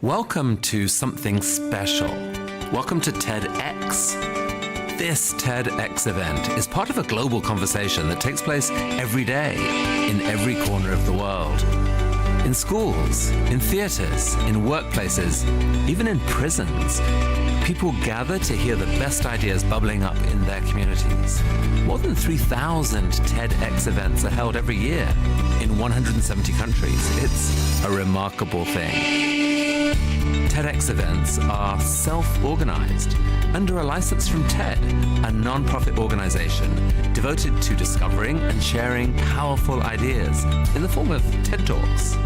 Welcome to something special. Welcome to TEDx. This TEDx event is part of a global conversation that takes place every day in every corner of the world. In schools, in theaters, in workplaces, even in prisons, people gather to hear the best ideas bubbling up in their communities. More than 3,000 TEDx events are held every year in 170 countries. It's a remarkable thing. TEDx events are self-organized under a license from TED, a non-profit organization devoted to discovering and sharing powerful ideas in the form of TED Talks.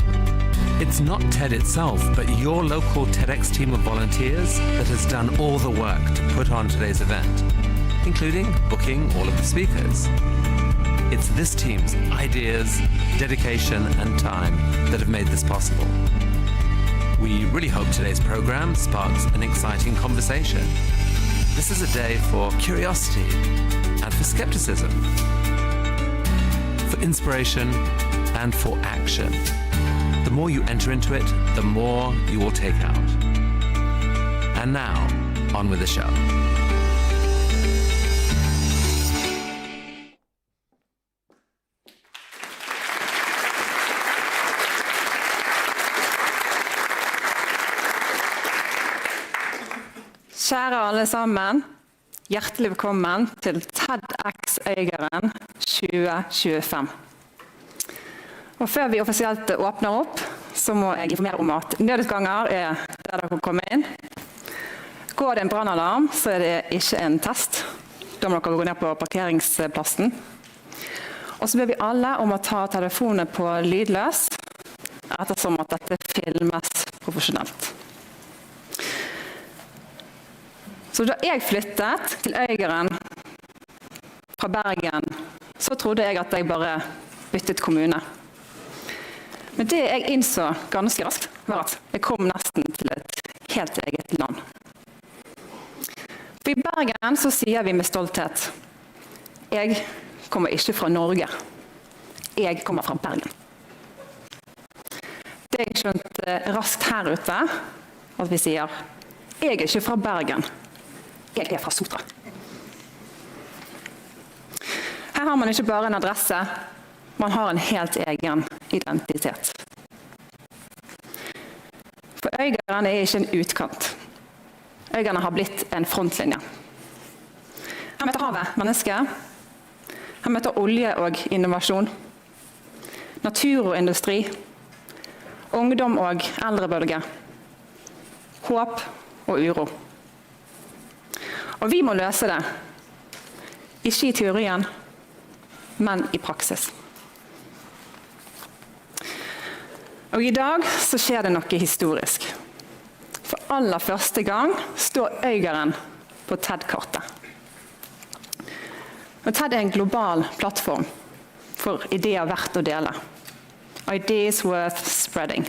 It's not TED itself, but your local TEDx team of volunteers that has done all the work to put on today's event, including booking all of the speakers. It's this team's ideas, dedication, and time that have made this possible. We really hope today's program sparks an exciting conversation. This is a day for curiosity and for skepticism, for inspiration and for action. The more you enter into it, the more you will take out. And now, on with the show. Kjære alle sammen, hjertelig velkommen til TEDxØygarden 2025. Og før vi offisielt åpner opp, så må jeg informere om at nødutganger er der dere kommer inn. Går det en brannalarm, så er det ikke en test. Da må dere gå ned på parkeringsplassen. Og så ber vi alle om å ta telefonen på lydløs, ettersom at dette filmes profesjonelt. Så da jeg flyttet til Øygarden fra Bergen, så trodde jeg at jeg bare byttet kommune. Men det jeg innså ganske raskt, var at jeg kom nesten til et helt eget land. For i Bergen så sier vi med stolthet, jeg kommer ikke fra Norge, jeg kommer fra Bergen. Det jeg skjønte raskt her ute, at vi sier, jeg er ikke fra Bergen, jeg er fra Sotra. Her har man ikke bare en adresse, man har en helt egen identitet. For Øygarden er ikke en utkant. Øygarden har blitt en frontlinje. Her møter havet mennesker, her møter olje og innovasjon, natur og industri, ungdom og eldrebølge, håp og uro. Og vi må løse det, ikke i teorien, men i praksis. Og i dag så skjer det noe historisk. For aller første gang står Øygarden på TED-kartet. Og TED er en global plattform for ideer verdt å dele. Ideas worth spreading.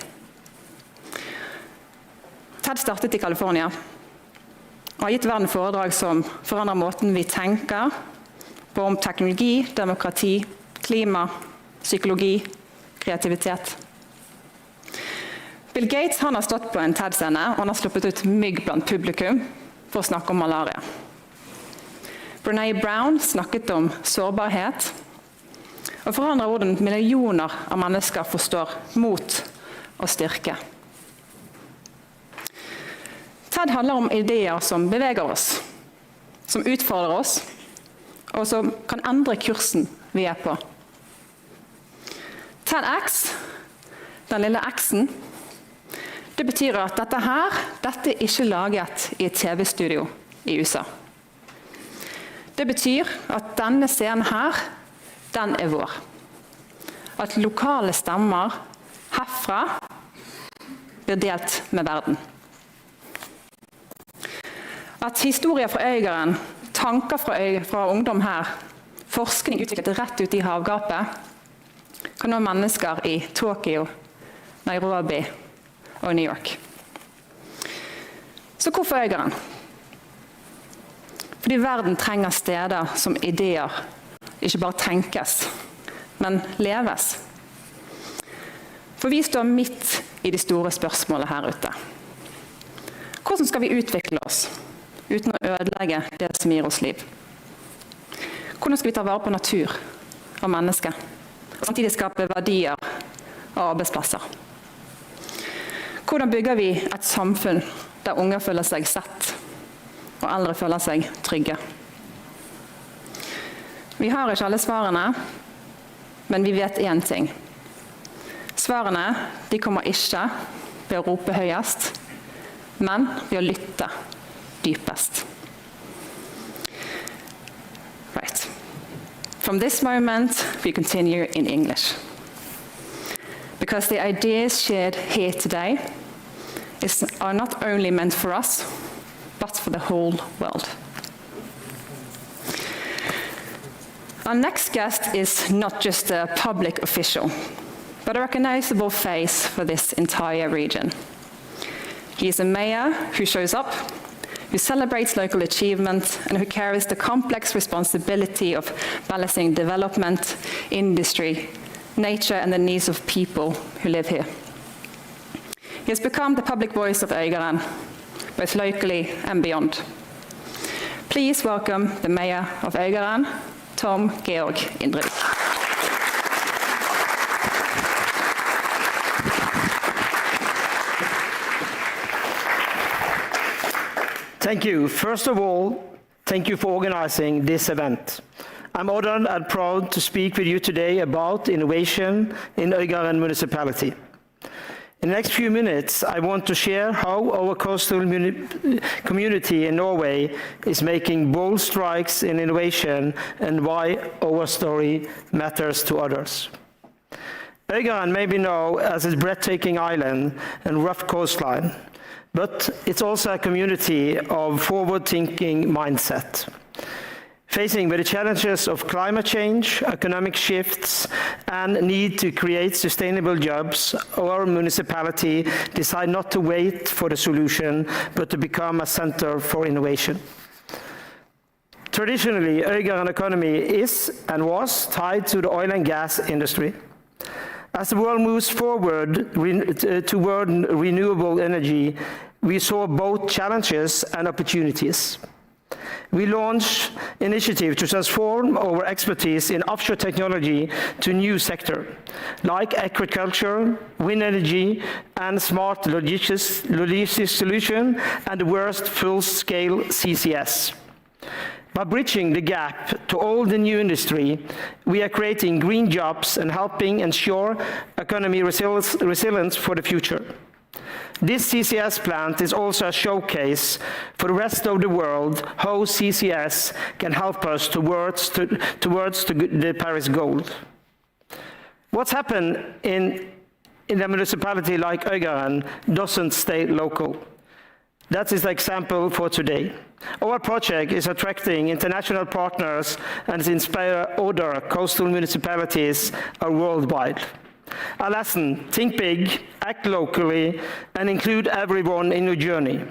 TED startet i California, og har gitt verden foredrag som forandrer måten vi tenker på om teknologi, demokrati, klima, psykologi, kreativitet. Bill Gates han har stått på en TED-scene, og han har sluppet ut mygg blant publikum for å snakke om malaria. Brené Brown snakket om sårbarhet, og forandrer hvordan millioner av mennesker forstår mot og styrke. TED handler om ideer som beveger oss, som utfordrer oss, og som kan endre kursen vi er på. TEDx, den lille X-en, det betyr at dette er ikke laget i et TV-studio i USA. Det betyr at denne scenen her, den er vår. At lokale stemmer herfra blir delt med verden. At historier fra Øygarden, tanker fra ungdom her, forskning utviklet rett ut i havgapet, kan nå mennesker i Tokyo, Nairobi og New York. Så hvorfor Øygarden? Fordi verden trenger steder som ideer ikke bare tenkes, men leves. For vi står midt i de store spørsmålene her ute. hvordan skal vi utvikle oss uten å ødelegge det som gir oss liv? Hvordan skal vi ta vare på natur og mennesker, og samtidig skape verdier og arbeidsplasser? Hvordan bygger vi et samfunn der unge føler seg sett, og eldre føler seg trygge? Vi har ikke alle svarene, men vi vet én ting. Svarene de kommer ikke ved å rope høyest, men ved å lytte dypest. Right. From this moment, we continue in English. Because the ideas shared here today are not only meant for us, but for the whole world. Our next guest is not just a public official, but a recognizable face for this entire region. He is a mayor who shows up, who celebrates local achievement, and who carries the complex responsibility of balancing development, industry, nature, and the needs of people who live here. He has become the public voice of Øygarden, both locally and beyond. Please welcome the mayor of Øygarden, Tom Georg Indrevik. Thank you. First of all, thank you for organizing this event. I'm honored and proud to speak with you today about innovation in Øygarden municipality. In the next few minutes, I want to share how our coastal community in Norway is making bold strikes in innovation and why our story matters to others. Øygarden may be known as a breathtaking island and rough coastline, but it's also a community of forward-thinking mindset. Facing with the challenges of climate change, economic shifts, and need to create sustainable jobs, our municipality decided not to wait for the solution, but to become a center for innovation. Traditionally, Øygarden economy is and was tied to the oil and gas industry. As the world moves forward toward renewable energy, we saw both challenges and opportunities. We launched initiatives to transform our expertise in offshore technology to new sectors, like agriculture, wind energy, and smart logistics solution, and the worst full-scale CCS. By bridging the gap to all the new industry, we are creating green jobs and helping ensure economy resilience for the future. This CCS plant is also a showcase for the rest of the world how CCS can help us towards the Paris goal. What's happened in a municipality like Øygarden doesn't stay local. That is the example for today. Our project is attracting international partners and is inspiring other coastal municipalities worldwide. A lesson: think big, act locally, and include everyone in your journey.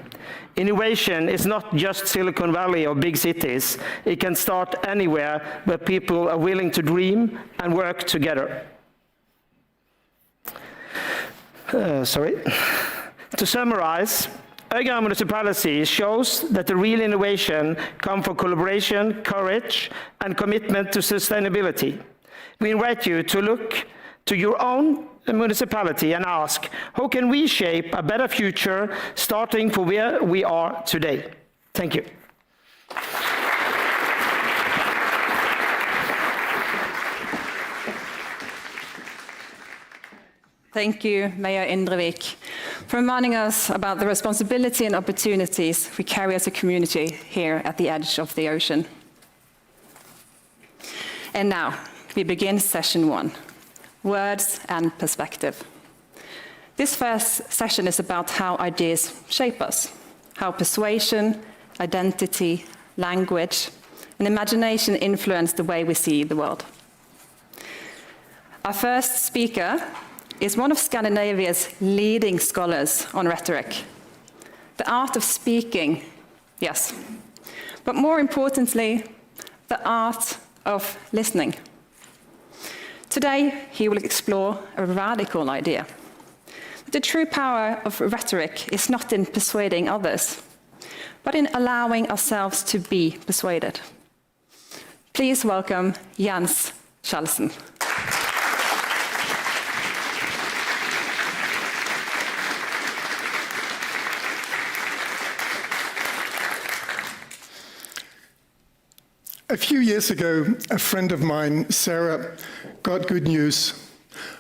Innovation is not just Silicon Valley or big cities. It can start anywhere where people are willing to dream and work together. To summarize, Øygarden municipality shows that the real innovation comes from collaboration, courage, and commitment to sustainability. We invite you to look to your own municipality and ask, how can we shape a better future starting from where we are today? Thank you. Thank you, Mayor Indrevik, for reminding us about the responsibility and opportunities we carry as a community here at the edge of the ocean. And now, we begin session 1, Words and Perspective. This first session is about how ideas shape us, how persuasion, identity, language, and imagination influence the way we see the world. Our first speaker is one of Scandinavia's leading scholars on rhetoric. The art of speaking, yes, but more importantly, the art of listening. Today, he will explore a radical idea. the true power of rhetoric is not in persuading others, but in allowing ourselves to be persuaded. Please welcome Jens Kjeldsen. A few years ago, a friend of mine, Sarah, got good news.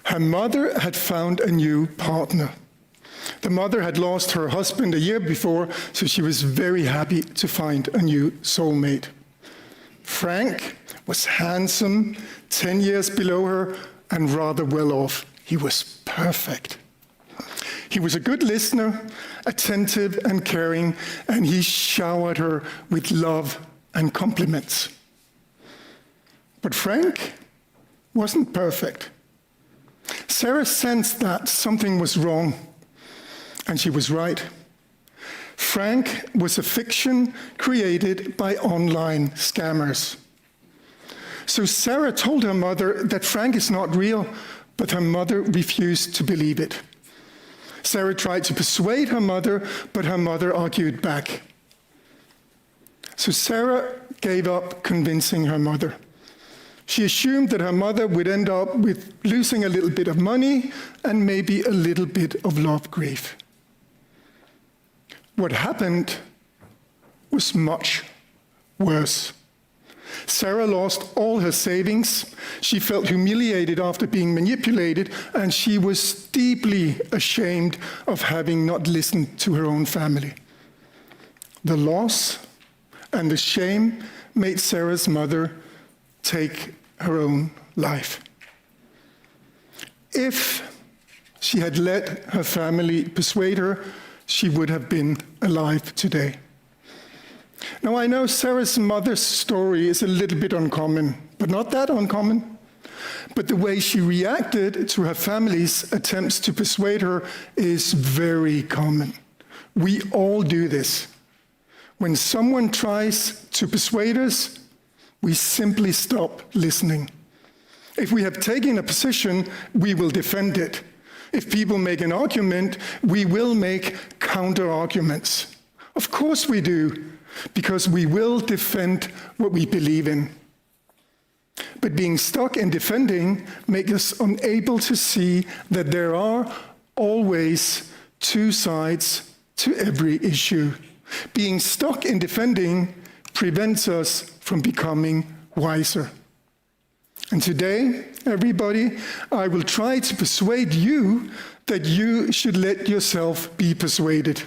Her mother had found a new partner. The mother had lost her husband a year before, so she was very happy to find a new soulmate. Frank was handsome, 10 years below her, and rather well off. He was perfect. He was a good listener, attentive and caring, and he showered her with love and compliments. But Frank wasn't perfect. Sarah sensed that something was wrong, and she was right. Frank was a fiction created by online scammers. So Sarah told her mother that Frank is not real, but her mother refused to believe it. Sarah tried to persuade her mother, but her mother argued back. So Sarah gave up convincing her mother. She assumed that her mother would end up with losing a little bit of money and maybe a little bit of love grief. What happened was much worse. Sarah lost all her savings. She felt humiliated after being manipulated, and she was deeply ashamed of having not listened to her own family. The loss and the shame made Sarah's mother take her own life. If she had let her family persuade her, she would have been alive today. Now, I know Sarah's mother's story is a little bit uncommon, but not that uncommon. But the way she reacted to her family's attempts to persuade her is very common. We all do this. When someone tries to persuade us, we simply stop listening. If we have taken a position, we will defend it. If people make an argument, we will make counter-arguments. Of course we do, because we will defend what we believe in. But being stuck in defending makes us unable to see that there are always two sides to every issue. Being stuck in defending prevents us from becoming wiser. And today, everybody, I will try to persuade you that you should let yourself be persuaded.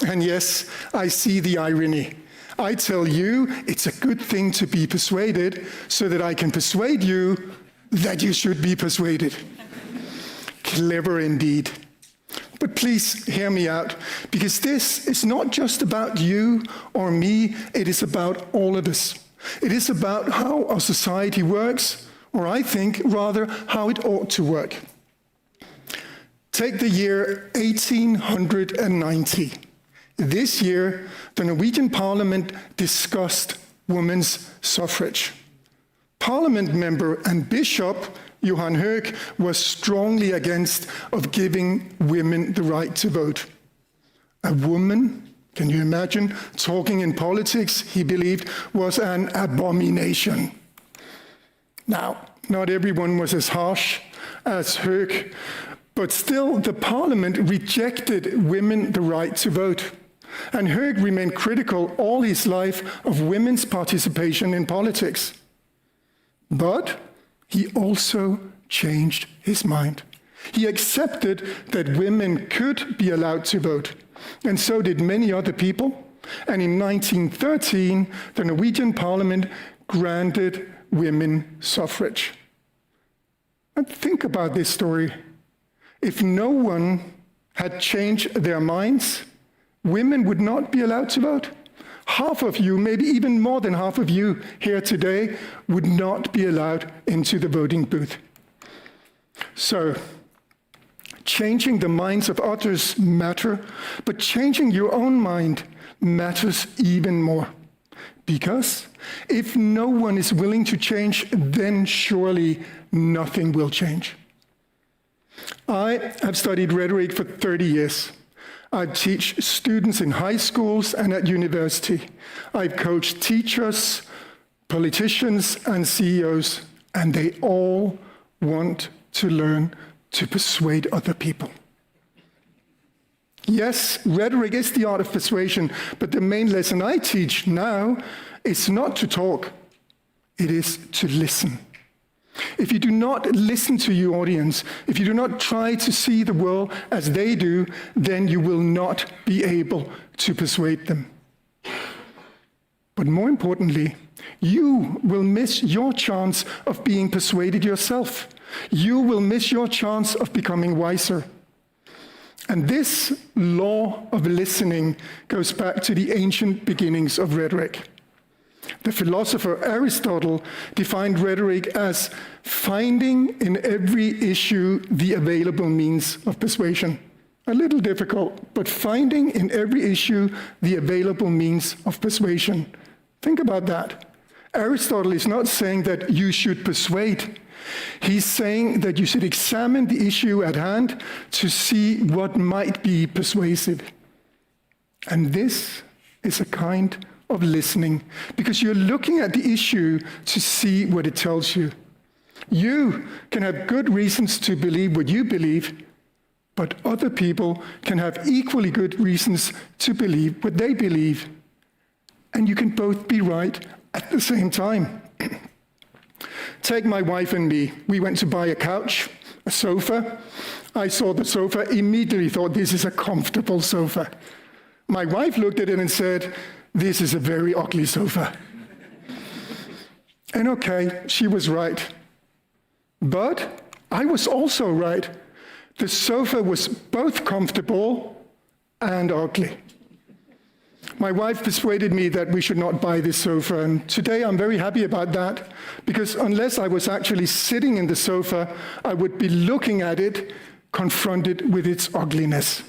And yes, I see the irony. I tell you it's a good thing to be persuaded so that I can persuade you that you should be persuaded. Clever indeed. But please hear me out, because this is not just about you or me, it is about all of us. It is about how our society works, or I think rather how it ought to work. Take the year 1890. This year, the Norwegian Parliament discussed women's suffrage. Parliament member and bishop Johan Høeg was strongly against of giving women the right to vote. A woman, can you imagine, talking in politics, he believed, was an abomination. Now, not everyone was as harsh as Høeg, but still the parliament rejected women the right to vote. And Høeg remained critical all his life of women's participation in politics. But he also changed his mind. He accepted that women could be allowed to vote, and so did many other people. And in 1913, the Norwegian Parliament granted women suffrage. And think about this story. If no one had changed their minds, women would not be allowed to vote. Half of you, maybe even more than half of you here today, would not be allowed into the voting booth. So, changing the minds of others matter, but changing your own mind matters even more. Because if no one is willing to change, then surely nothing will change. I have studied rhetoric for 30 years. I teach students in high schools and at university. I've coached teachers, politicians, and CEOs, and they all want to learn to persuade other people. Yes, rhetoric is the art of persuasion, but the main lesson I teach now is not to talk, it is to listen. If you do not listen to your audience, if you do not try to see the world as they do, then you will not be able to persuade them. But more importantly, you will miss your chance of being persuaded yourself. You will miss your chance of becoming wiser. And this law of listening goes back to the ancient beginnings of rhetoric. The philosopher Aristotle defined rhetoric as finding in every issue the available means of persuasion. A little difficult, but finding in every issue the available means of persuasion. Think about that. Aristotle is not saying that you should persuade. He's saying that you should examine the issue at hand to see what might be persuasive. And this is a kind of listening, because you're looking at the issue to see what it tells you. You can have good reasons to believe what you believe, but other people can have equally good reasons to believe what they believe. And you can both be right at the same time. Take my wife and me. We went to buy a couch, a sofa. I saw the sofa, immediately thought, this is a comfortable sofa. My wife looked at it and said, this is a very ugly sofa. And okay, she was right. But I was also right. The sofa was both comfortable and ugly. My wife persuaded me that we should not buy this sofa, and today I'm very happy about that, because unless I was actually sitting in the sofa, I would be looking at it, confronted with its ugliness.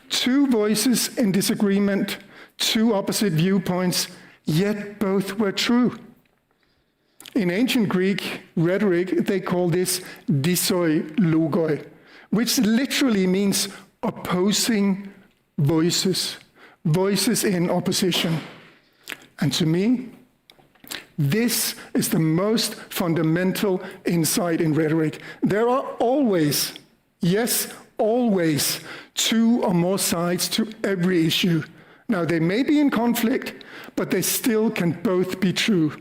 Two voices in disagreement, two opposite viewpoints, yet both were true. In ancient Greek rhetoric, they call this TEDxØygarden, which literally means opposing voices, voices in opposition. And to me, this is the most fundamental insight in rhetoric. There are always, yes, always, two or more sides to every issue. Now, they may be in conflict, but they still can both be true.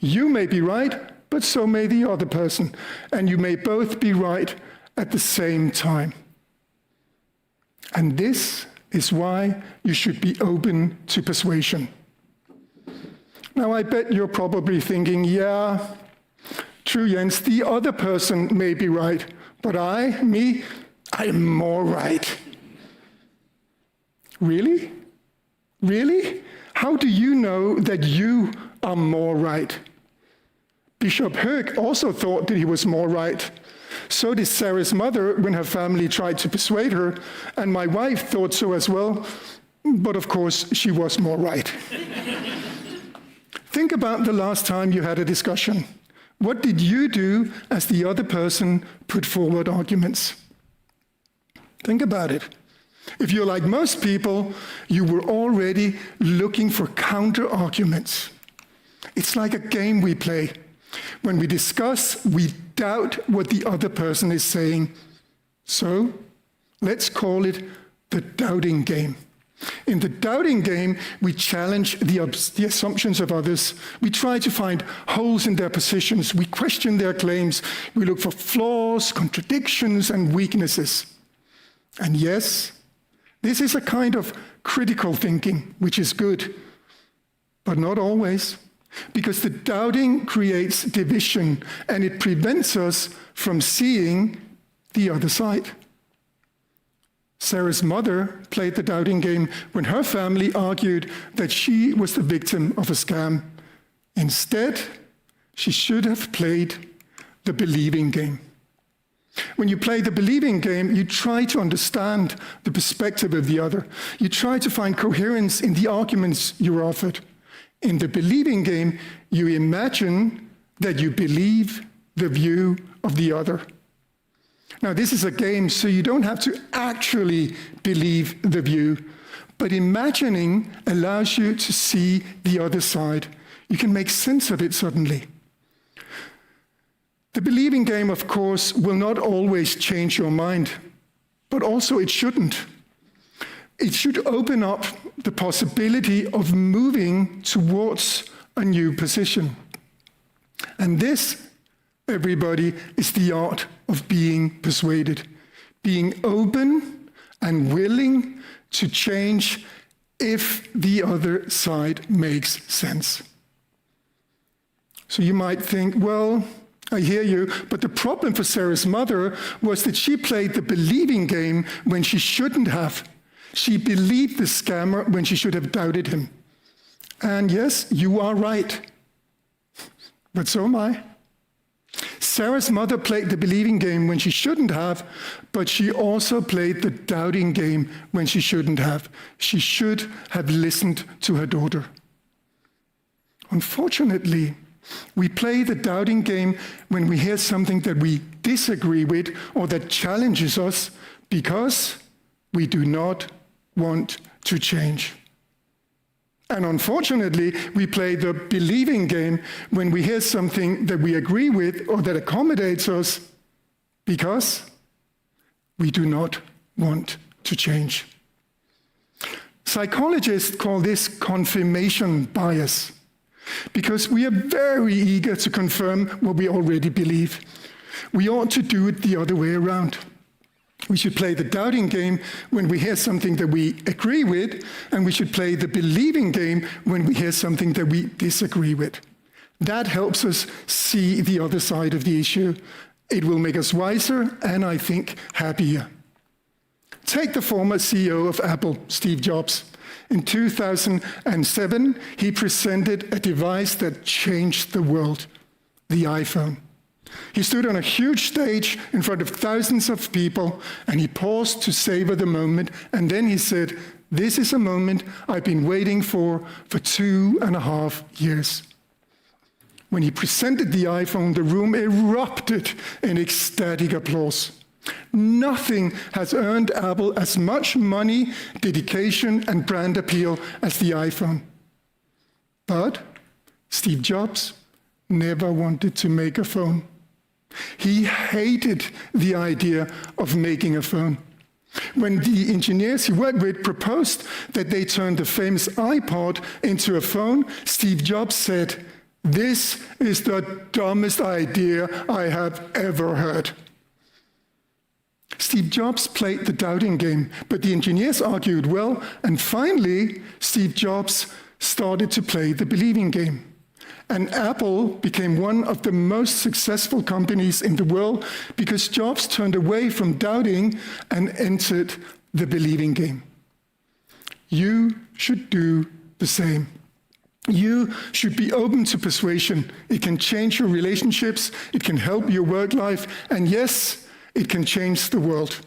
You may be right, but so may the other person, and you may both be right at the same time. And this is why you should be open to persuasion. Now, I bet you're probably thinking, yeah, true, Jens, the other person may be right, but I am more right. Really? Really? How do you know that you are more right? Bishop Høeg also thought that he was more right. So did Sarah's mother when her family tried to persuade her, and my wife thought so as well, but of course she was more right. Think about the last time you had a discussion. What did you do as the other person put forward arguments? Think about it. If you're like most people, you were already looking for counter-arguments. It's like a game we play. When we discuss, we doubt what the other person is saying. So, let's call it the doubting game. In the doubting game, we challenge the assumptions of others. We try to find holes in their positions. We question their claims. We look for flaws, contradictions, and weaknesses. And yes, this is a kind of critical thinking, which is good, but not always. Because the doubting creates division, and it prevents us from seeing the other side. Sarah's mother played the doubting game when her family argued that she was the victim of a scam. Instead, she should have played the believing game. When you play the believing game, you try to understand the perspective of the other. You try to find coherence in the arguments you're offered. In the believing game, you imagine that you believe the view of the other. Now, this is a game, so you don't have to actually believe the view, but imagining allows you to see the other side. You can make sense of it suddenly. The believing game, of course, will not always change your mind, but also it shouldn't. It should open up the possibility of moving towards a new position. And this, everybody, is the art of being persuaded, being open and willing to change if the other side makes sense. So you might think, well, I hear you, but the problem for Sarah's mother was that she played the believing game when she shouldn't have. She believed the scammer when she should have doubted him. And yes, you are right. But so am I. Sarah's mother played the believing game when she shouldn't have, but she also played the doubting game when she shouldn't have. She should have listened to her daughter. Unfortunately, we play the doubting game when we hear something that we disagree with or that challenges us because we do not want to change. And unfortunately, we play the believing game when we hear something that we agree with or that accommodates us because we do not want to change. Psychologists call this confirmation bias because we are very eager to confirm what we already believe. We ought to do it the other way around. We should play the doubting game when we hear something that we agree with, and we should play the believing game when we hear something that we disagree with. That helps us see the other side of the issue. It will make us wiser and, I think, happier. Take the former CEO of Apple, Steve Jobs. In 2007, he presented a device that changed the world, the iPhone. He stood on a huge stage in front of thousands of people, and he paused to savor the moment, and then he said, "This is a moment I've been waiting for 2.5 years." When he presented the iPhone, the room erupted in ecstatic applause. Nothing has earned Apple as much money, dedication, and brand appeal as the iPhone. But Steve Jobs never wanted to make a phone. He hated the idea of making a phone. When the engineers he worked with proposed that they turn the famous iPod into a phone, Steve Jobs said, "This is the dumbest idea I have ever heard." Steve Jobs played the doubting game, but the engineers argued well, and finally, Steve Jobs started to play the believing game. And Apple became one of the most successful companies in the world because Jobs turned away from doubting and entered the believing game. You should do the same. You should be open to persuasion. It can change your relationships, it can help your work life, and yes, it can change the world.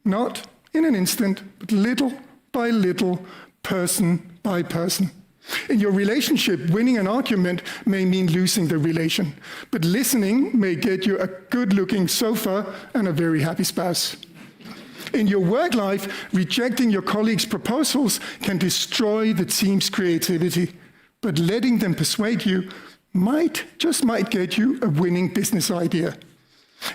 Not in an instant, but little by little, person by person. In your relationship, winning an argument may mean losing the relation, but listening may get you a good-looking sofa and a very happy spouse. In your work life, rejecting your colleagues' proposals can destroy the team's creativity, but letting them persuade you might get you a winning business idea.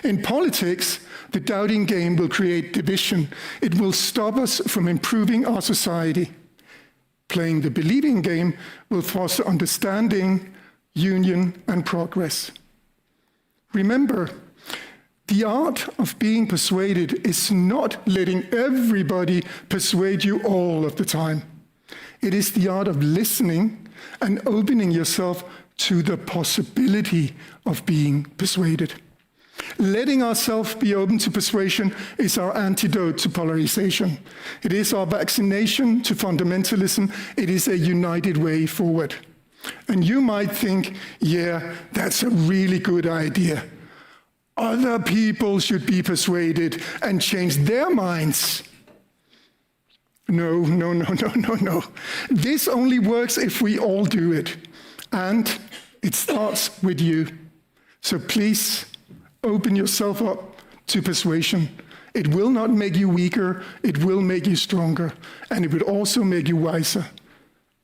In politics, the doubting game will create division. It will stop us from improving our society. Playing the believing game will foster understanding, union, and progress. Remember, the art of being persuaded is not letting everybody persuade you all of the time. It is the art of listening and opening yourself to the possibility of being persuaded. Letting ourselves be open to persuasion is our antidote to polarization. It is our vaccination to fundamentalism. It is a united way forward. And you might think, yeah, that's a really good idea. Other people should be persuaded and change their minds. No. This only works if we all do it. And it starts with you. So please, open yourself up to persuasion. It will not make you weaker, it will make you stronger, and it will also make you wiser.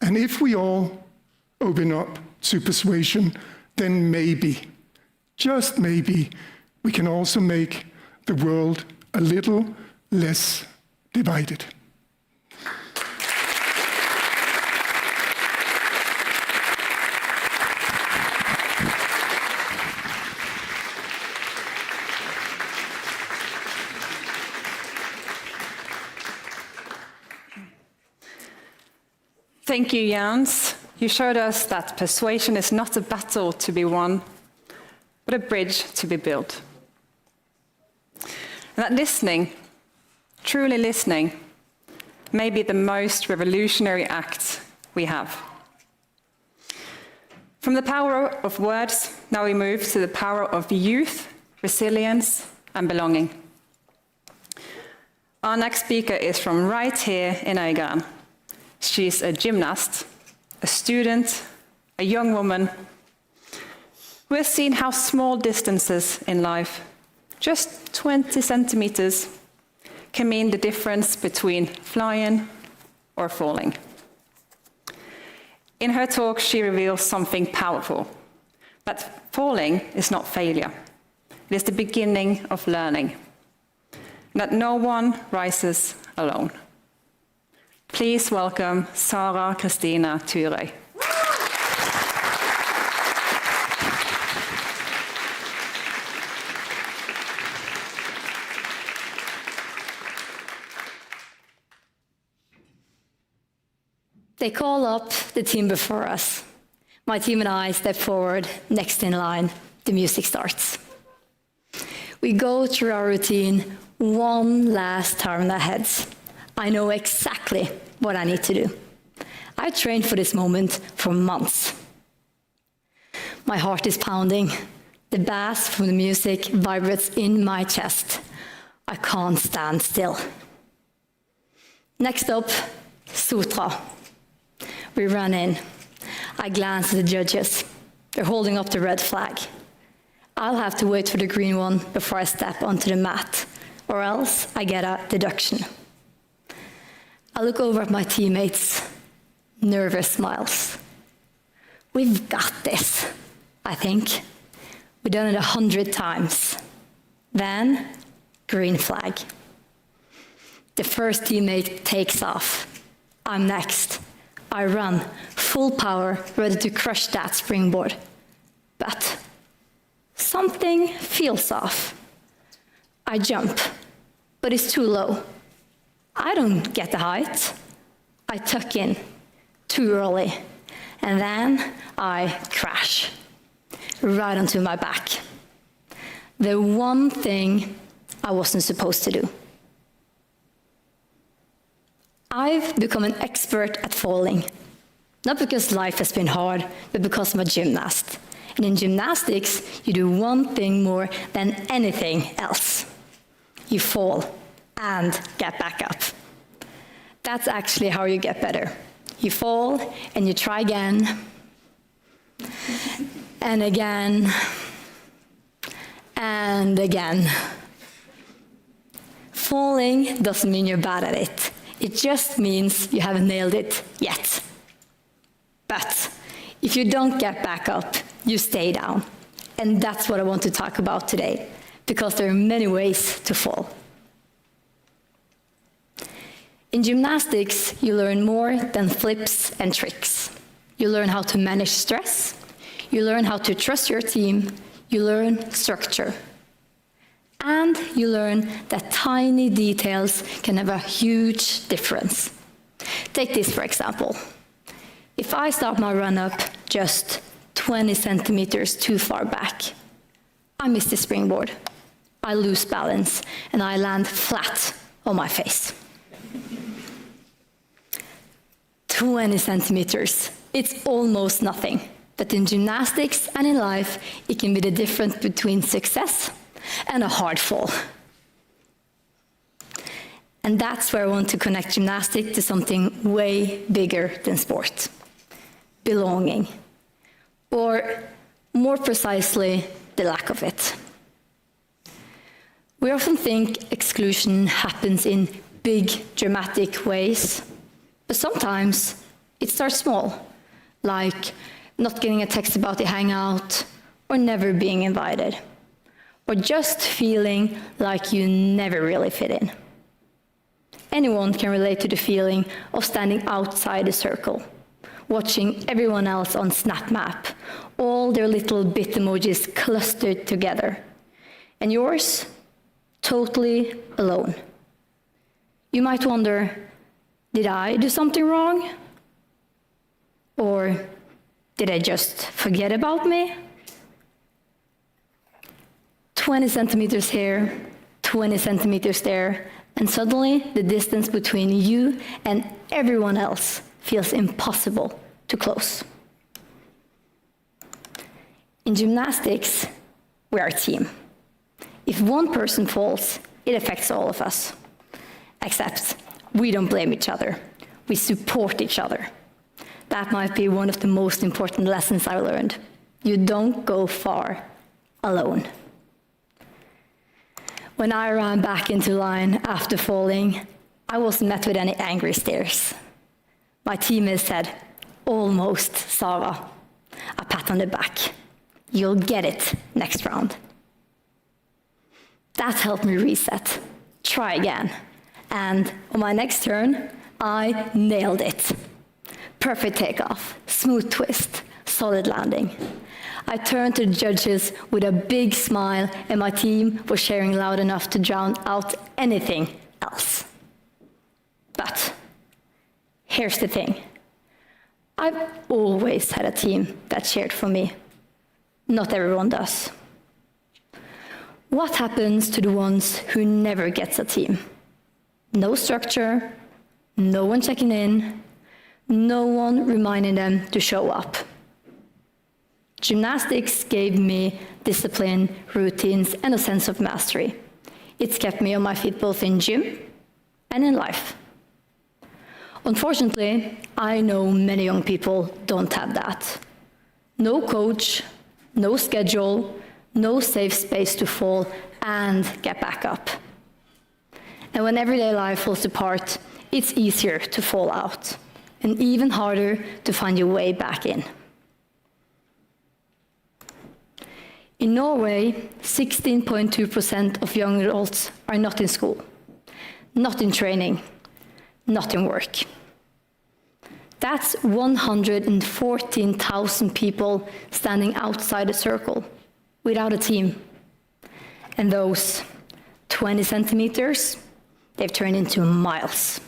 And if we all open up to persuasion, then maybe, just maybe, we can also make the world a little less divided. Thank you, Jens. You showed us that persuasion is not a battle to be won, but a bridge to be built. And that listening, truly listening, may be the most revolutionary act we have. From the power of words, now we move to the power of youth, resilience, and belonging. Our next speaker is from right here in Øygarden. She's a gymnast, a student, a young woman who has seen how small distances in life, just 20 centimeters, can mean the difference between flying or falling. In her talk, she reveals something powerful, that falling is not failure. It is the beginning of learning, and that no one rises alone. Please welcome Sara Kristina Turøy. They call up the team before us. My team and I step forward, next in line. The music starts. We go through our routine one last time in our heads. I know exactly what I need to do. I trained for this moment for months. My heart is pounding. The bass from the music vibrates in my chest. I can't stand still. Next up, Sutra. We run in. I glance at the judges. They're holding up the red flag. I'll have to wait for the green one before I step onto the mat, or else I get a deduction. I look over at my teammates, nervous smiles. We've got this, I think. We've done it 100 times. Then, green flag. The first teammate takes off. I'm next. I run, full power, ready to crush that springboard. But something feels off. I jump, but it's too low. I don't get the height. I tuck in too early, and then I crash right onto my back. The one thing I wasn't supposed to do. I've become an expert at falling, not because life has been hard, but because I'm a gymnast. And in gymnastics, you do one thing more than anything else. You fall and get back up. That's actually how you get better. You fall and you try again, and again, and again. Falling doesn't mean you're bad at it. It just means you haven't nailed it yet. But if you don't get back up, you stay down. And that's what I want to talk about today, because there are many ways to fall. In gymnastics, you learn more than flips and tricks. You learn how to manage stress, you learn how to trust your team, you learn structure. And you learn that tiny details can have a huge difference. Take this, for example. If I start my run-up just 20 centimeters too far back, I miss the springboard. I lose balance, and I land flat on my face. 20 centimeters, it's almost nothing. But in gymnastics and in life, it can be the difference between success and a hard fall. And that's where I want to connect gymnastics to something way bigger than sport. Belonging. Or more precisely, the lack of it. We often think exclusion happens in big, dramatic ways, but sometimes it starts small, like not getting a text about the hangout, or never being invited, or just feeling like you never really fit in. Anyone can relate to the feeling of standing outside the circle, watching everyone else on SnapMap, all their little bit emojis clustered together, and yours, totally alone. You might wonder, did I do something wrong? Or did I just forget about me? 20 centimeters here, 20 centimeters there, and suddenly the distance between you and everyone else feels impossible to close. In gymnastics, we are a team. If one person falls, it affects all of us. Except we don't blame each other. We support each other. That might be one of the most important lessons I learned. You don't go far alone. When I ran back into line after falling, I wasn't met with any angry stares. My teammates said, "Almost, Sara." A pat on the back. "You'll get it next round." That helped me reset, try again. And on my next turn, I nailed it. Perfect takeoff, smooth twist, solid landing. I turned to the judges with a big smile, and my team was cheering loud enough to drown out anything else. But here's the thing. I've always had a team that cheered for me. Not everyone does. What happens to the ones who never gets a team? No structure, no one checking in, no one reminding them to show up. Gymnastics gave me discipline, routines, and a sense of mastery. It's kept me on my feet both in gym and in life. Unfortunately, I know many young people don't have that. No coach, no schedule, no safe space to fall and get back up. And when everyday life falls apart, it's easier to fall out, and even harder to find your way back in. In Norway, 16.2% of young adults are not in school, not in training, not in work. That's 114,000 people standing outside a circle without a team. And those 20 centimeters, they've turned into miles.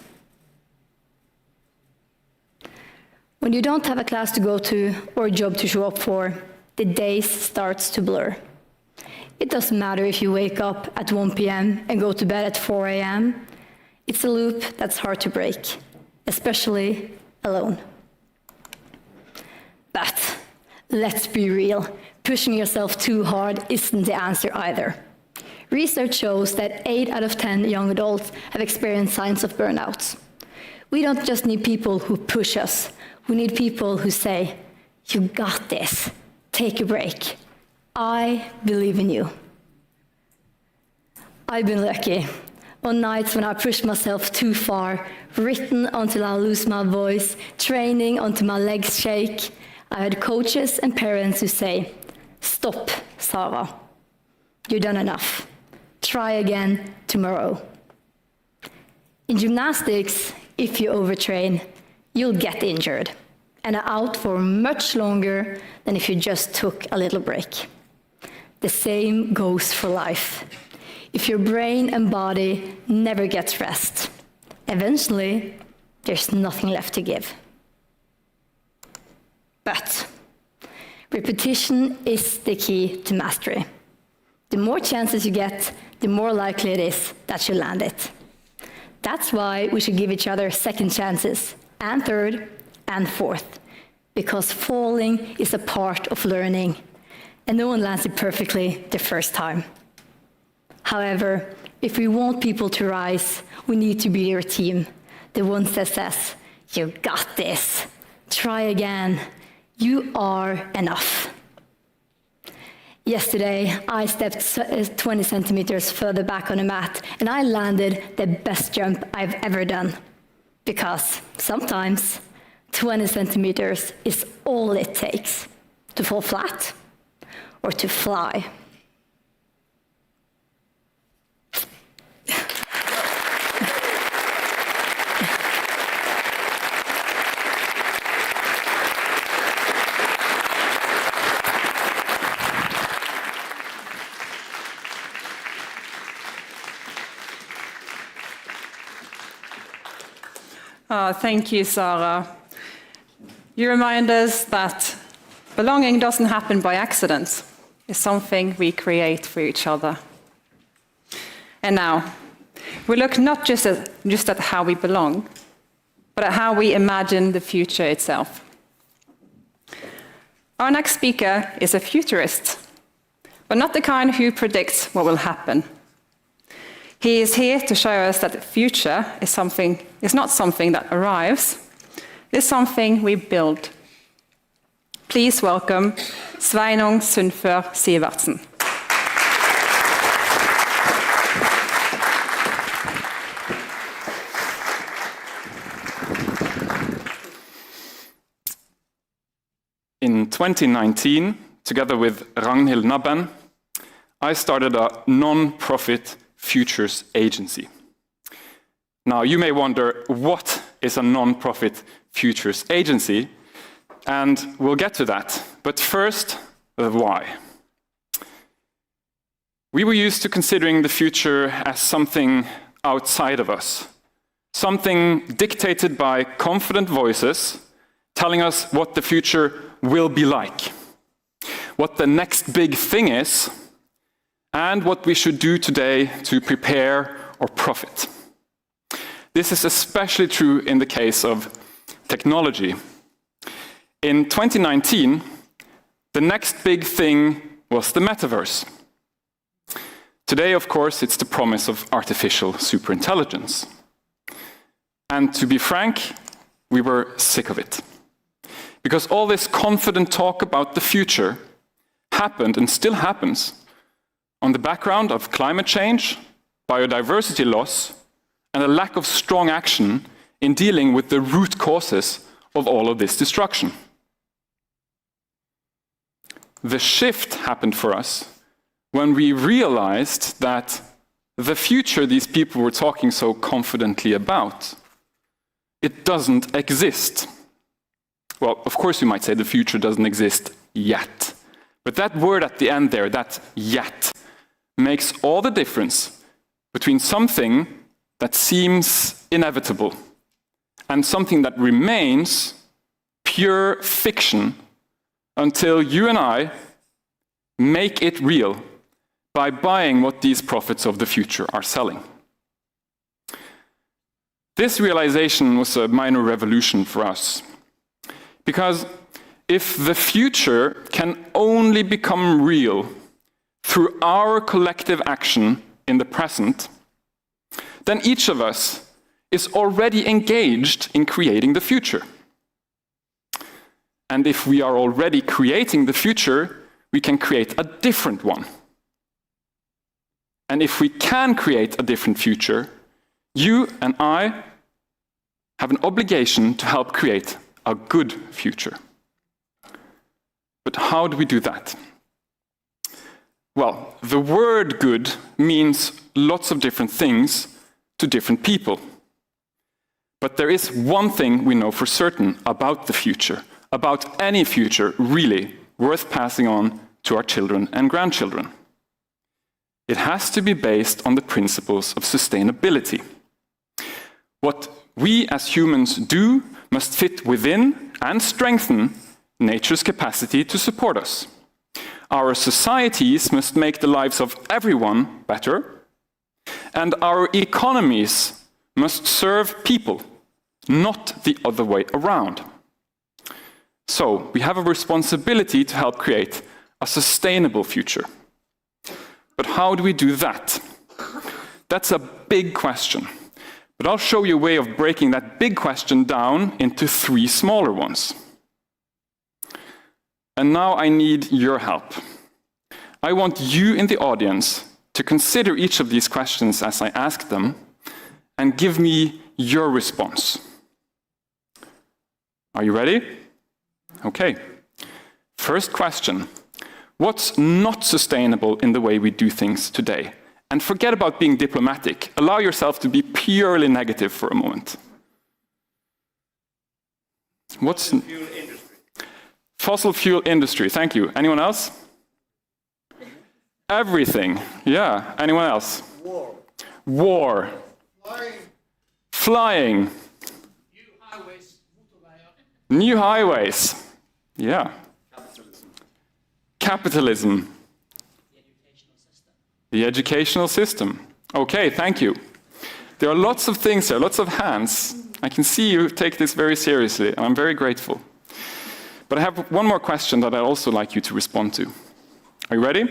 When you don't have a class to go to or a job to show up for, the days starts to blur. It doesn't matter if you wake up at 1 p.m. and go to bed at 4 a.m. It's a loop that's hard to break, especially alone. But let's be real, pushing yourself too hard isn't the answer either. Research shows that 8 out of 10 young adults have experienced signs of burnout. We don't just need people who push us, we need people who say, "You got this, take a break. I believe in you." I've been lucky. On nights when I pushed myself too far, written until I lose my voice, training until my legs shake, I had coaches and parents who say, "Stop, Sara. You've done enough. Try again tomorrow." In gymnastics, if you overtrain, you'll get injured and are out for much longer than if you just took a little break. The same goes for life. If your brain and body never gets rest, eventually there's nothing left to give. But repetition is the key to mastery. The more chances you get, the more likely it is that you land it. That's why we should give each other second chances, and third, and fourth, because falling is a part of learning, and no one lands it perfectly the first time. However, if we want people to rise, we need to be their team, the ones that says, "You got this, try again, you are enough." Yesterday, I stepped 20 centimeters further back on the mat, and I landed the best jump I've ever done. Because sometimes 20 centimeters is all it takes to fall flat or to fly. Thank you, Sarah. You remind us that belonging doesn't happen by accident. It's something we create for each other. And now, we look not just at how we belong, but at how we imagine the future itself. Our next speaker is a futurist, but not the kind who predicts what will happen. He is here to show us that the future is not something that arrives, it is something we build. Please welcome Sveinung Sundfør Sivertsen. In 2019, together with Ragnhild Nabben, I started a non-profit futures agency. Now, you may wonder, what is a non-profit futures agency? And we'll get to that. But first, the why. We were used to considering the future as something outside of us, something dictated by confident voices telling us what the future will be like, what the next big thing is, and what we should do today to prepare or profit. This is especially true in the case of technology. In 2019, the next big thing was the metaverse. Today, of course, it's the promise of artificial superintelligence. And to be frank, we were sick of it. Because all this confident talk about the future happened and still happens on the background of climate change, biodiversity loss, and a lack of strong action in dealing with the root causes of all of this destruction. The shift happened for us when we realized that the future these people were talking so confidently about, it doesn't exist. Well, of course you might say the future doesn't exist yet. But that word at the end there, that yet, makes all the difference between something that seems inevitable and something that remains pure fiction until you and I make it real by buying what these prophets of the future are selling. This realization was a minor revolution for us, because if the future can only become real through our collective action in the present, then each of us is already engaged in creating the future. And if we are already creating the future, we can create a different one. And if we can create a different future, you and I have an obligation to help create a good future. But how do we do that? Well, the word good means lots of different things to different people. But there is one thing we know for certain about the future, about any future really worth passing on to our children and grandchildren. It has to be based on the principles of sustainability. What we as humans do must fit within and strengthen nature's capacity to support us. Our societies must make the lives of everyone better, and our economies must serve people, not the other way around. So, we have a responsibility to help create a sustainable future. But how do we do that? That's a big question. But I'll show you a way of breaking that big question down into 3 smaller ones. And now I need your help. I want you in the audience to consider each of these questions as I ask them and give me your response. Are you ready? Okay. First question. What's not sustainable in the way we do things today? And forget about being diplomatic. Allow yourself to be purely negative for a moment. What's fossil fuel industry? Fossil fuel industry. Thank you. Anyone else? Everything. Yeah. Anyone else? War. War. Flying. New highways. New highways. Yeah. Capitalism. The educational system. Okay, thank you. There are lots of things there, lots of hands. I can see you take this very seriously, and I'm very grateful. But I have one more question that I'd also like you to respond to. Are you ready?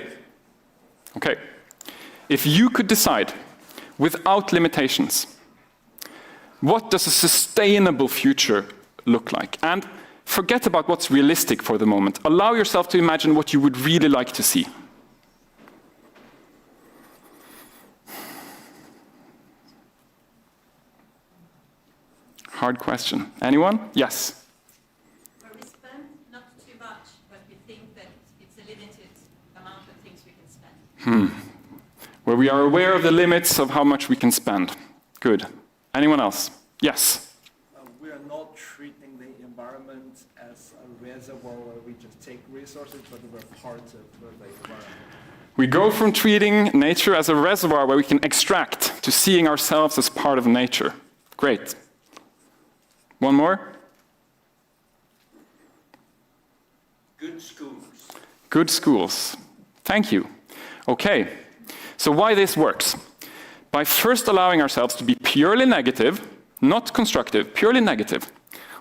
Okay. If you could decide, without limitations, what does a sustainable future look like? And forget about what's realistic for the moment. Allow yourself to imagine what you would really like to see. Hard question. Anyone? Yes? Where we spend not too much, but we think that it's a limited amount of things we can spend. Where we are aware of the limits of how much we can spend. Good. Anyone else? Yes? We are not treating the environment as a reservoir where we just take resources, but we're part of the environment. We go from treating nature as a reservoir where we can extract to seeing ourselves as part of nature. Great. One more? Good schools. Good schools. Thank you. Okay. So why this works? By first allowing ourselves to be purely negative, not constructive, purely negative,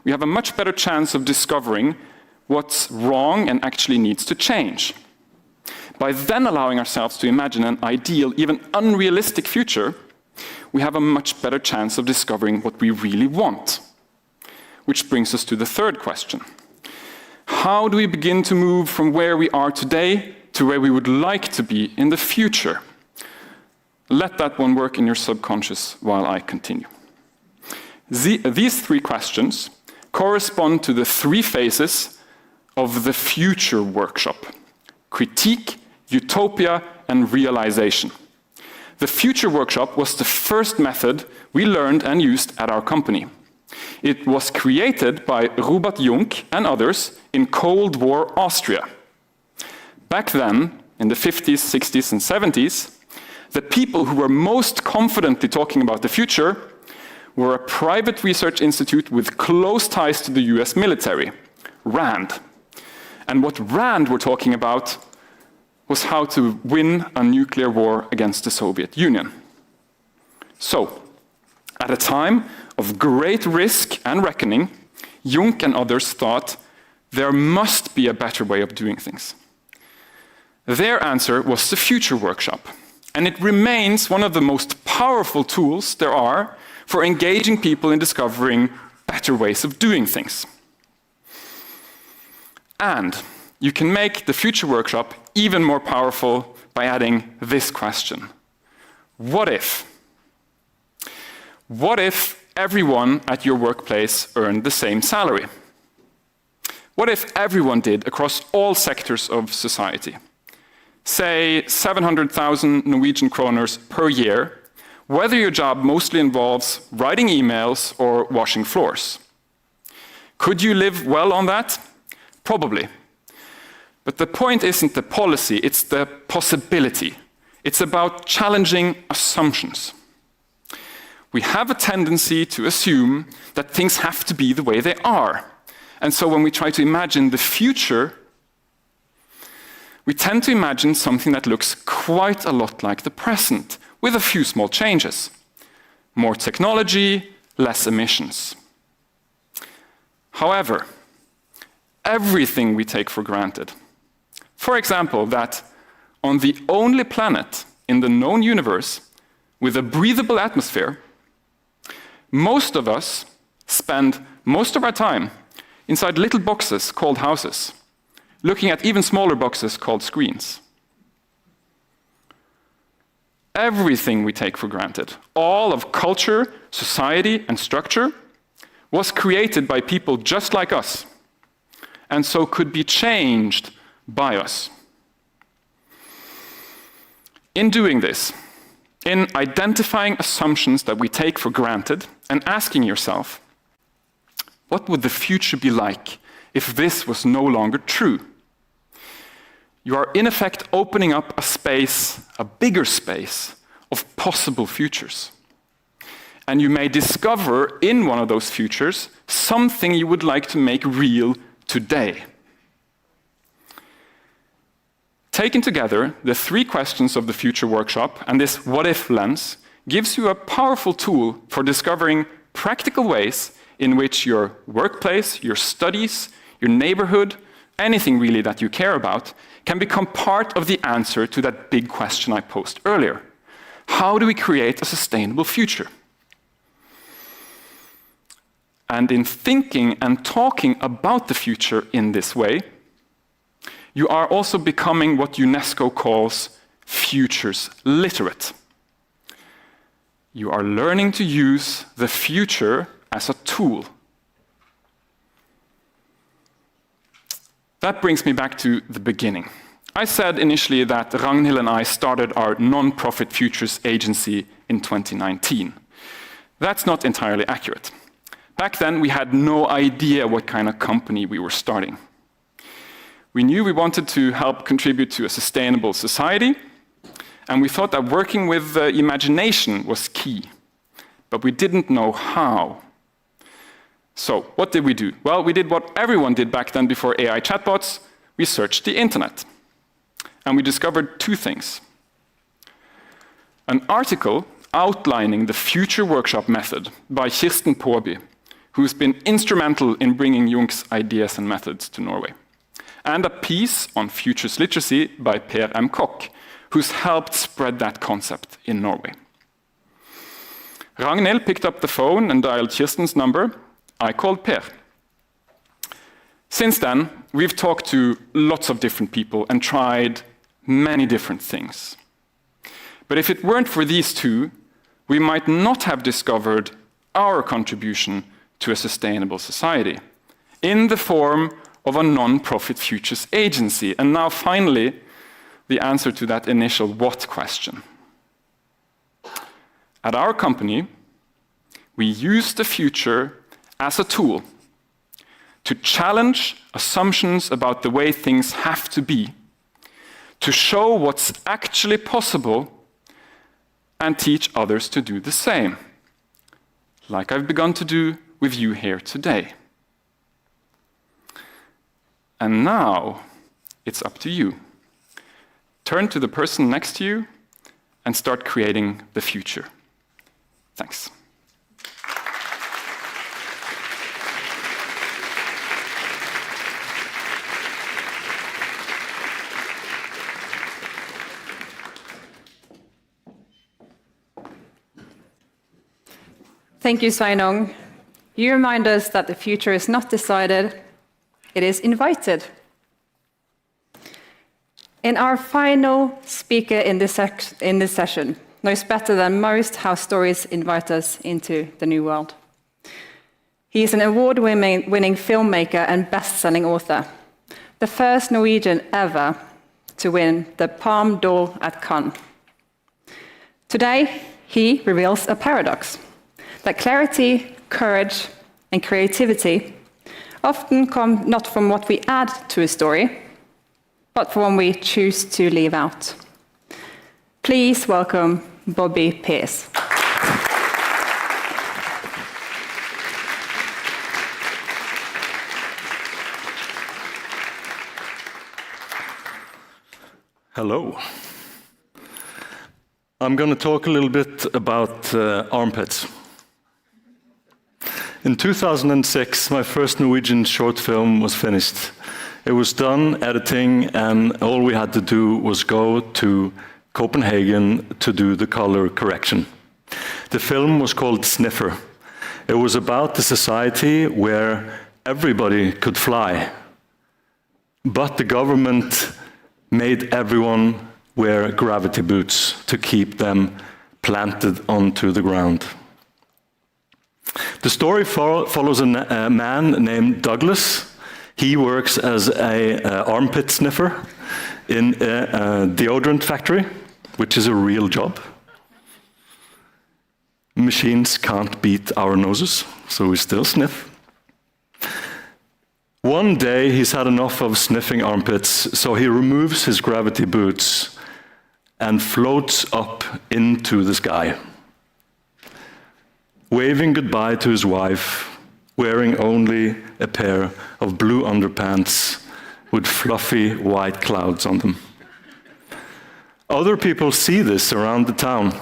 we have a much better chance of discovering what's wrong and actually needs to change. By then allowing ourselves to imagine an ideal, even unrealistic future, we have a much better chance of discovering what we really want. Which brings us to the third question. How do we begin to move from where we are today to where we would like to be in the future? Let that one work in your subconscious while I continue. These three questions correspond to the three phases of the future workshop: critique, utopia, and realization. The future workshop was the first method we learned and used at our company. It was created by Robert Jungk and others in Cold War Austria. Back then, in the 50s, 60s, and 70s, the people who were most confidently talking about the future were a private research institute with close ties to the US military, RAND. And what RAND were talking about was how to win a nuclear war against the Soviet Union. So, at a time of great risk and reckoning, Jungk and others thought there must be a better way of doing things. Their answer was the future workshop, and it remains one of the most powerful tools there are for engaging people in discovering better ways of doing things. And you can make the future workshop even more powerful by adding this question. What if? What if everyone at your workplace earned the same salary? What if everyone did across all sectors of society? Say 700,000 Norwegian kroners per year, whether your job mostly involves writing emails or washing floors. Could you live well on that? Probably. But the point isn't the policy, it's the possibility. It's about challenging assumptions. We have a tendency to assume that things have to be the way they are. And so when we try to imagine the future, we tend to imagine something that looks quite a lot like the present, with a few small changes. More technology, less emissions. However, everything we take for granted, for example, that on the only planet in the known universe with a breathable atmosphere, most of us spend most of our time inside little boxes called houses, looking at even smaller boxes called screens. everything we take for granted, all of culture, society, and structure, was created by people just like us, and so could be changed by us. In doing this, in identifying assumptions that we take for granted and asking yourself, what would the future be like if this was no longer true? You are in effect opening up a space, a bigger space, of possible futures. And you may discover in one of those futures something you would like to make real today. Taken together, the 3 questions of the Future Workshop and this what-if lens gives you a powerful tool for discovering practical ways in which your workplace, your studies, your neighborhood, anything really that you care about, can become part of the answer to that big question I posed earlier. How do we create a sustainable future? And in thinking and talking about the future in this way, you are also becoming what UNESCO calls futures literate. You are learning to use the future as a tool. That brings me back to the beginning. I said initially that Ragnhild and I started our non-profit futures agency in 2019. That's not entirely accurate. Back then, we had no idea what kind of company we were starting. We knew we wanted to help contribute to a sustainable society, and we thought that working with imagination was key, but we didn't know how. So, what did we do? Well, we did what everyone did back then before AI chatbots. We searched the internet, and we discovered 2 things. An article outlining the Future Workshop method by Kirsten Påby, who's been instrumental in bringing Jung's ideas and methods to Norway. And a piece on futures literacy by Per M. Koch, who's helped spread that concept in Norway. Ragnhild picked up the phone and dialed Kirsten's number. I called Per. Since then, we've talked to lots of different people and tried many different things. But if it weren't for these 2, we might not have discovered our contribution to a sustainable society in the form of a non-profit futures agency. And now finally, the answer to that initial what question. At our company, we use the future as a tool to challenge assumptions about the way things have to be, to show what's actually possible, and teach others to do the same, like I've begun to do with you here today. And now, it's up to you. Turn to the person next to you and start creating the future. Thanks. Thank you, Sveinung. You remind us that the future is not decided, it is invited. And our final speaker in this session knows better than most how stories invite us into the new world. He is an award-winning filmmaker and best-selling author, the first Norwegian ever to win the Palme d'Or at Cannes. Today, he reveals a paradox, that clarity, courage, and creativity often come not from what we add to a story, but from what we choose to leave out. Please welcome Bobby Pearce. Hello. I'm going to talk a little bit about armpits. In 2006, my first Norwegian short film was finished. It was done, editing, and all we had to do was go to Copenhagen to do the color correction. The film was called Sniffer. It was about the society where everybody could fly, but the government made everyone wear gravity boots to keep them planted onto the ground. The story follows a man named Douglas. He works as an armpit sniffer in a deodorant factory, which is a real job. Machines can't beat our noses, so we still sniff. One day he's had enough of sniffing armpits, so he removes his gravity boots and floats up into the sky, waving goodbye to his wife, wearing only a pair of blue underpants with fluffy white clouds on them. Other people see this around the town,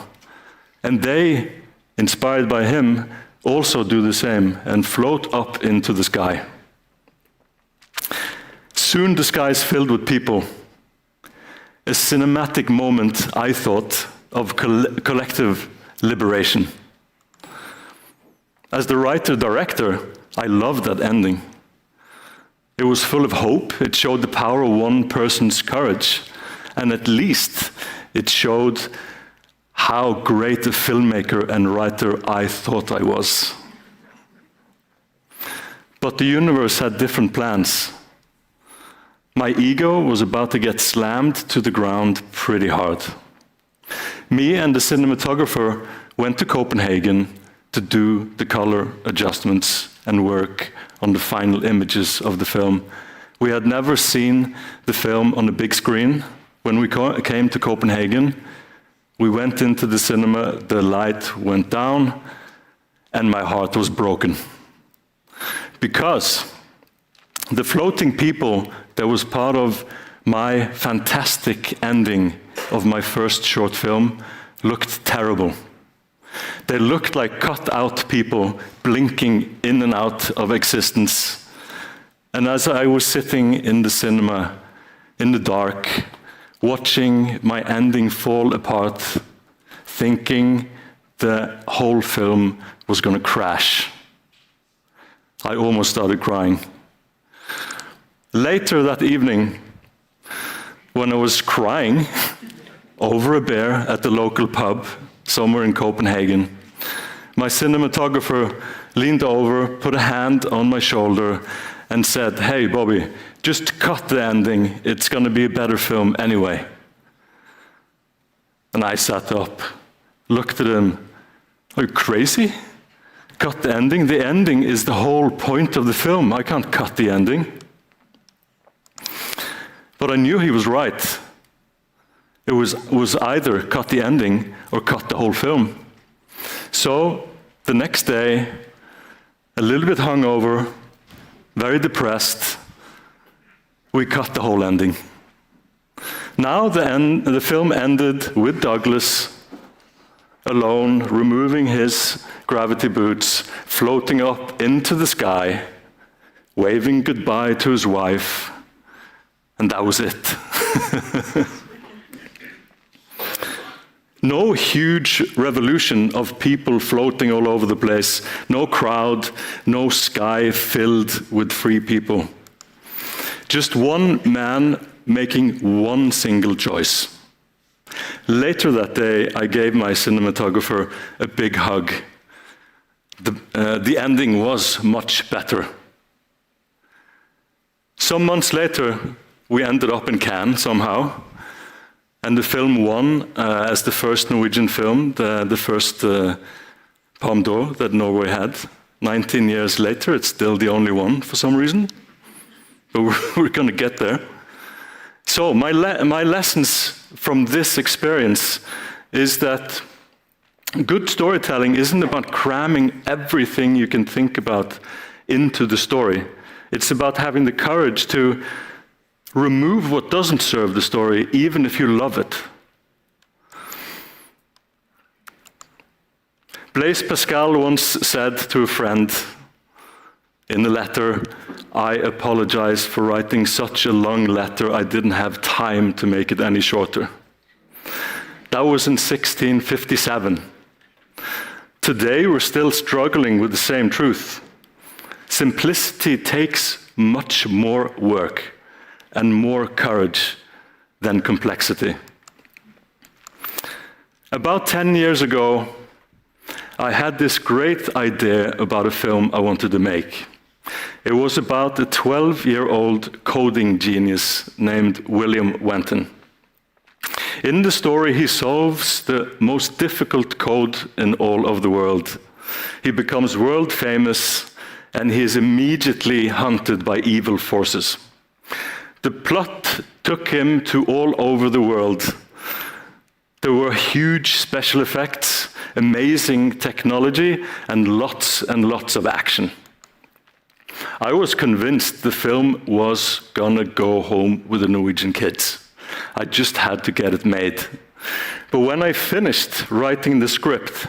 and they, inspired by him, also do the same and float up into the sky. Soon the sky is filled with people. A cinematic moment, I thought, of collective liberation. As the writer-director, I loved that ending. It was full of hope. It showed the power of one person's courage. And at least it showed how great a filmmaker and writer I thought I was. But the universe had different plans. My ego was about to get slammed to the ground pretty hard. Me and the cinematographer went to Copenhagen to do the color adjustments and work on the final images of the film. We had never seen the film on a big screen. When we came to Copenhagen, we went into the cinema, the light went down, and my heart was broken. Because the floating people that was part of my fantastic ending of my first short film looked terrible. They looked like cut-out people blinking in and out of existence. And as I was sitting in the cinema, in the dark, watching my ending fall apart, thinking the whole film was going to crash, I almost started crying. Later that evening, when I was crying over a beer at the local pub somewhere in Copenhagen, my cinematographer leaned over, put a hand on my shoulder, and said, "Hey, Bobby, just cut the ending. It's going to be a better film anyway." And I sat up, looked at him. "Are you crazy? Cut the ending? The ending is the whole point of the film. I can't cut the ending." But I knew he was right. It was either cut the ending or cut the whole film. So the next day, a little bit hungover, very depressed, we cut the whole ending. Now the film ended with Douglas alone, removing his gravity boots, floating up into the sky, waving goodbye to his wife, and that was it. No huge revolution of people floating all over the place, no crowd, no sky filled with free people. Just one man making one single choice. Later that day, I gave my cinematographer a big hug. The ending was much better. Some months later, we ended up in Cannes somehow, and the film won as the first Norwegian film, the first Palme d'Or that Norway had. 19 years later, it's still the only one for some reason, but we're going to get there. So my lessons from this experience is that good storytelling isn't about cramming everything you can think about into the story. It's about having the courage to remove what doesn't serve the story, even if you love it. Blaise Pascal once said to a friend in a letter, "I apologize for writing such a long letter, I didn't have time to make it any shorter." That was in 1657. Today we're still struggling with the same truth. Simplicity takes much more work and more courage than complexity. About 10 years ago, I had this great idea about a film I wanted to make. It was about a 12-year-old coding genius named William Wenton. In the story, he solves the most difficult code in all of the world. He becomes world famous, and he is immediately hunted by evil forces. The plot took him to all over the world. There were huge special effects, amazing technology, and lots of action. I was convinced the film was gonna go home with the Norwegian kids. I just had to get it made. But when I finished writing the script,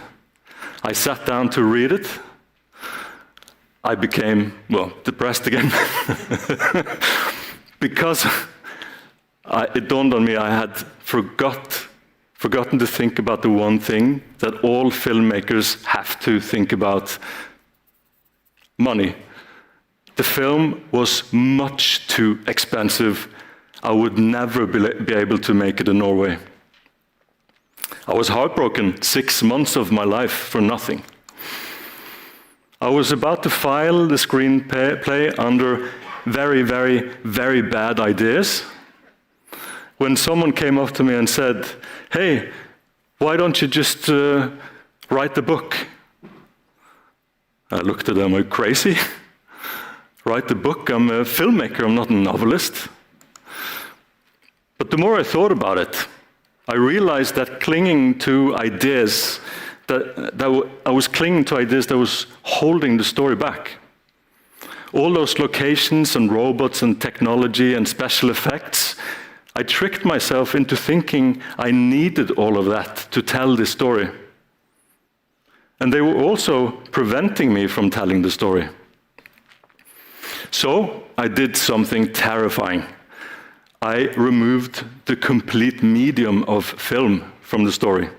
I sat down to read it. I became, well, depressed again. Because it dawned on me I had forgotten to think about the one thing that all filmmakers have to think about: money. The film was much too expensive. I would never be able to make it in Norway. I was heartbroken. 6 months of my life for nothing. I was about to file the screenplay under very, very, very bad ideas when someone came up to me and said, "Hey, why don't you just write the book?" I looked at them, "Are you crazy? Write the book? I'm a filmmaker, I'm not a novelist." But the more I thought about it, I realized that clinging to ideas, I was clinging to ideas that was holding the story back. All those locations and robots and technology and special effects, I tricked myself into thinking I needed all of that to tell this story. And they were also preventing me from telling the story. So I did something terrifying. I removed the complete medium of film from the story.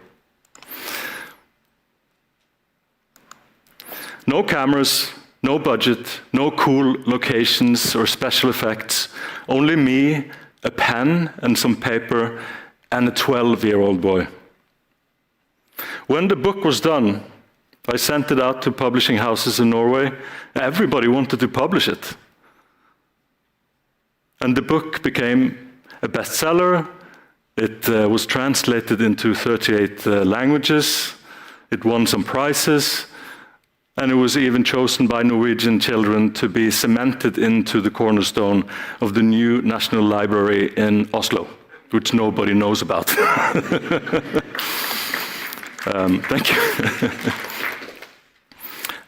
No cameras, no budget, no cool locations or special effects, only me, a pen and some paper, and a 12-year-old boy. When the book was done, I sent it out to publishing houses in Norway. Everybody wanted to publish it. And the book became a bestseller. It was translated into 38 languages. It won some prizes. And it was even chosen by Norwegian children to be cemented into the cornerstone of the new National Library in Oslo, which nobody knows about. Thank you.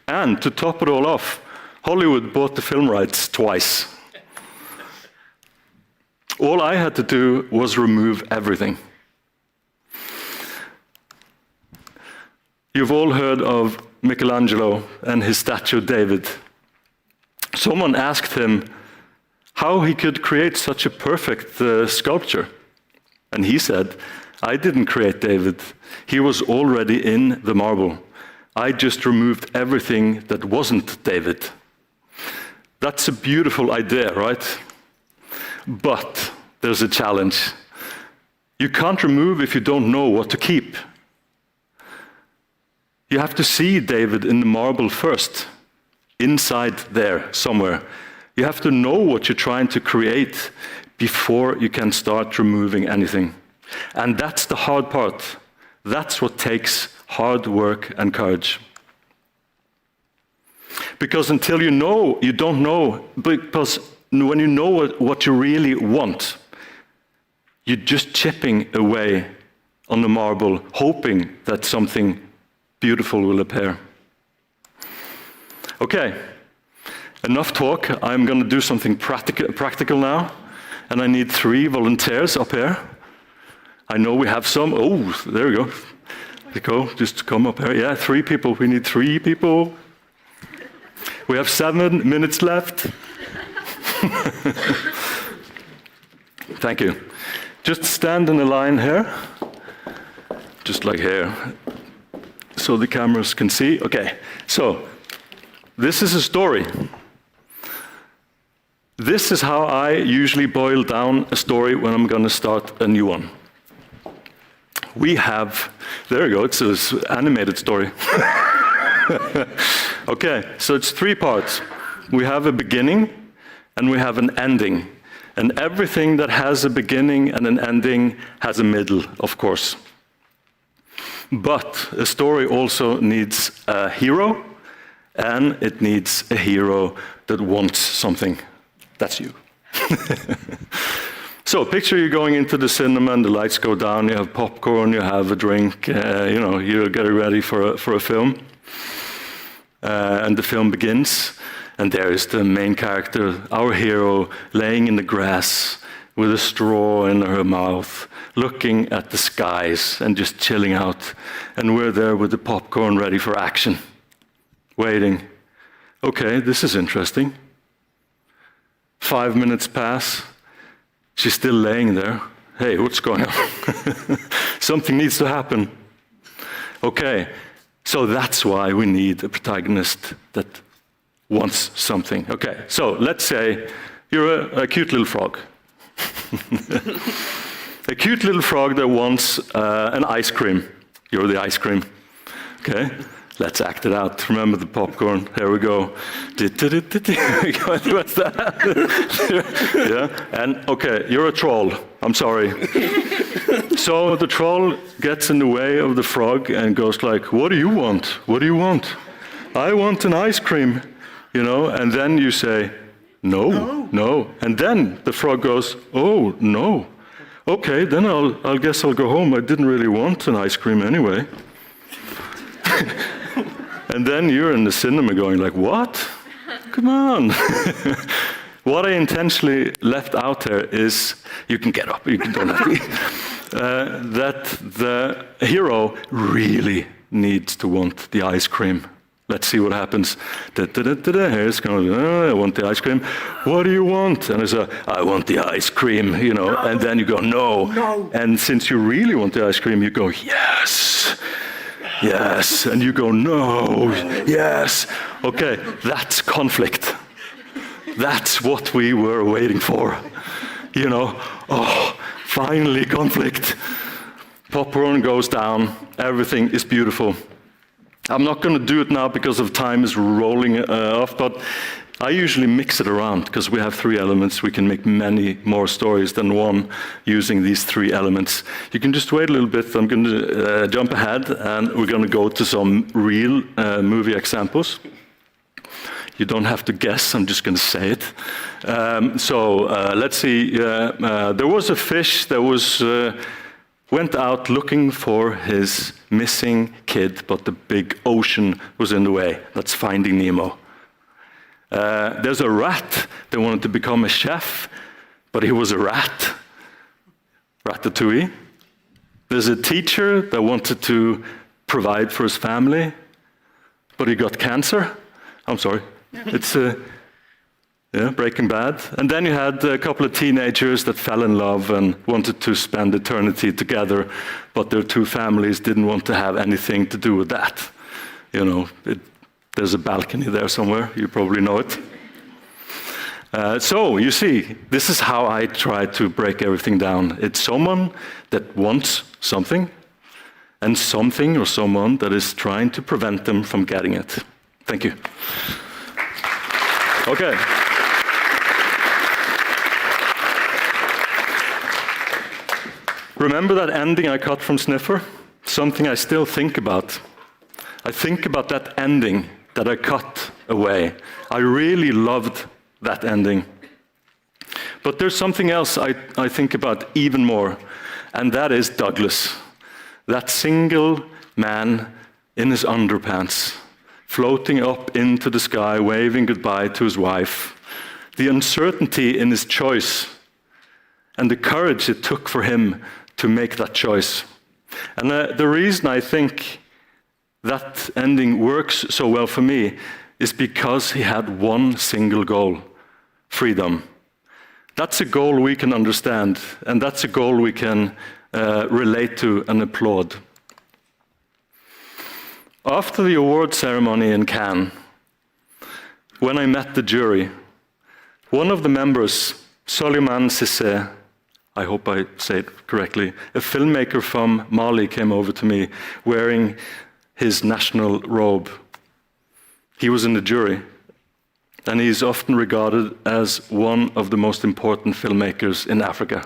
And to top it all off, Hollywood bought the film rights twice. All I had to do was remove everything. You've all heard of Michelangelo and his statue David. Someone asked him how he could create such a perfect sculpture. And he said, "I didn't create David. He was already in the marble. I just removed everything that wasn't David." That's a beautiful idea, right? But there's a challenge. You can't remove if you don't know what to keep. You have to see David in the marble first, inside there somewhere. You have to know what you're trying to create before you can start removing anything. And that's the hard part. That's what takes hard work and courage. Because until you know, you don't know. Because when you know what you really want, you're just chipping away on the marble, hoping that something beautiful will appear. Okay, enough talk. I'm going to do something practical now, and I need 3 volunteers up here. I know we have some. Oh, there we go. Just come up here. Yeah, 3 people. We need 3 people. We have 7 minutes left. Thank you. Just stand in a line here, just like here, so the cameras can see. Okay, so this is a story. This is how I usually boil down a story when I'm going to start a new one. we have, there you go, it's an animated story. Okay, so it's 3 parts. We have a beginning and we have an ending. And everything that has a beginning and an ending has a middle, of course. But a story also needs a hero, and it needs a hero that wants something. That's you. So picture you going into the cinema and the lights go down, you have popcorn, you have a drink, you're getting ready for a film. And the film begins. And there is the main character, our hero, laying in the grass with a straw in her mouth, looking at the skies and just chilling out. And we're there with the popcorn ready for action, waiting. Okay, this is interesting. 5 minutes pass. She's still laying there. Hey, what's going on? Something needs to happen. Okay, so that's why we need a protagonist that wants something. Okay, so let's say you're a cute little frog. A cute little frog that wants an ice cream. You're the ice cream. Okay, let's act it out. Remember the popcorn. Here we go. What's that? Yeah, and okay, you're a troll. I'm sorry. So the troll gets in the way of the frog and goes like, what do you want? What do you want? I want an ice cream. And then you say, no. And then the frog goes, oh, no. Okay, then I'll guess I'll go home. I didn't really want an ice cream anyway. And then you're in the cinema going like, what? Come on. What I intentionally left out there is, you can get up, you can don't have to, that the hero really needs to want the ice cream. Let's see what happens. Here's kind of, I want the ice cream. What do you want? And I say, I want the ice cream, No. And then you go, no. And since you really want the ice cream, you go, yes. Yes. And you go, no. Yes. Okay, that's conflict. That's what we were waiting for. Oh, finally conflict. Popcorn goes down. Everything is beautiful. I'm not going to do it now because of time is rolling off, but I usually mix it around because we have 3 elements. We can make many more stories than one using these 3 elements. You can just wait a little bit. I'm going to jump ahead, and we're going to go to some real movie examples. You don't have to guess. I'm just going to say it. Let's see. There was a fish that went out looking for his missing kid, but the big ocean was in the way. That's Finding Nemo. There's a rat that wanted to become a chef, but he was a rat. Ratatouille. There's a teacher that wanted to provide for his family, but he got cancer. I'm sorry. It's Breaking Bad. And then you had a couple of teenagers that fell in love and wanted to spend eternity together, but their 2 families didn't want to have anything to do with that. There's a balcony there somewhere. You probably know it. So you see, this is how I try to break everything down. It's someone that wants something, and something or someone that is trying to prevent them from getting it. Thank you. Okay. Remember that ending I cut from Sniffer? Something I still think about. I think about that ending that I cut away. I really loved that ending. But there's something else I think about even more, and that is Douglas. That single man in his underpants, floating up into the sky, waving goodbye to his wife. The uncertainty in his choice, and the courage it took for him to make that choice. And the reason I think that ending works so well for me is because he had one single goal: freedom. That's a goal we can understand, and that's a goal we can relate to and applaud. After the award ceremony in Cannes, when I met the jury, one of the members, Soliman Cissé, I hope I say it correctly, a filmmaker from Mali came over to me wearing his national robe. He was in the jury, and he is often regarded as one of the most important filmmakers in Africa.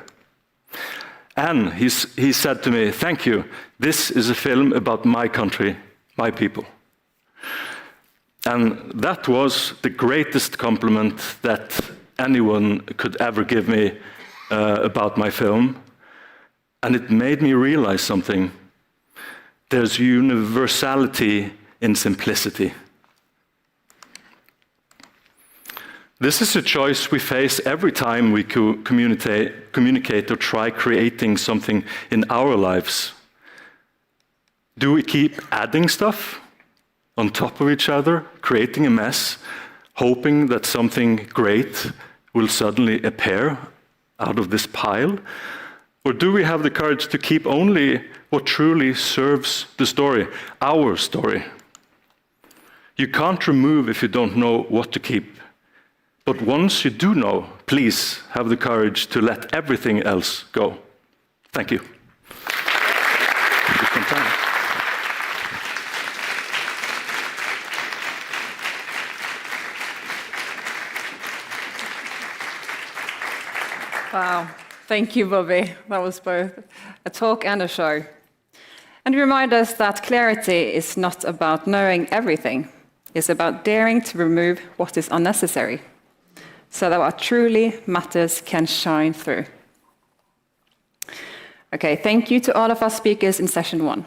And he said to me, "Thank you, this is a film about my country, my people." And that was the greatest compliment that anyone could ever give me about my film. And it made me realize something. There's universality in simplicity. This is a choice we face every time we communicate or try creating something in our lives. Do we keep adding stuff on top of each other, creating a mess, hoping that something great will suddenly appear out of this pile? Or do we have the courage to keep only what truly serves the story, our story? You can't remove if you don't know what to keep. But once you do know, please have the courage to let everything else go. Thank you. Wow, thank you, Bobby. That was both a talk and a show. And remind us that clarity is not about knowing everything. It's about daring to remove what is unnecessary, so that what truly matters can shine through. Okay, thank you to all of our speakers in session 1.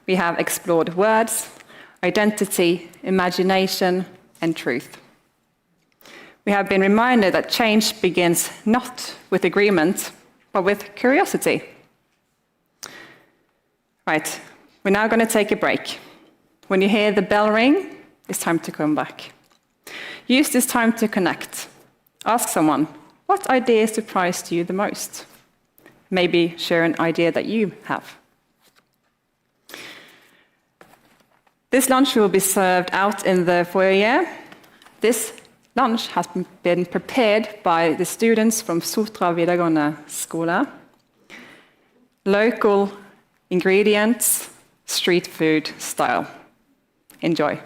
We have explored words, identity, imagination, and truth. We have been reminded that change begins not with agreement, but with curiosity. Right, we're now going to take a break. When you hear the bell ring, it's time to come back. Use this time to connect. Ask someone, what idea surprised you the most? Maybe share an idea that you have. This lunch will be served out in the foyer. This lunch has been prepared by the students from Sotra videregående skole. Local ingredients, street food style. Enjoy.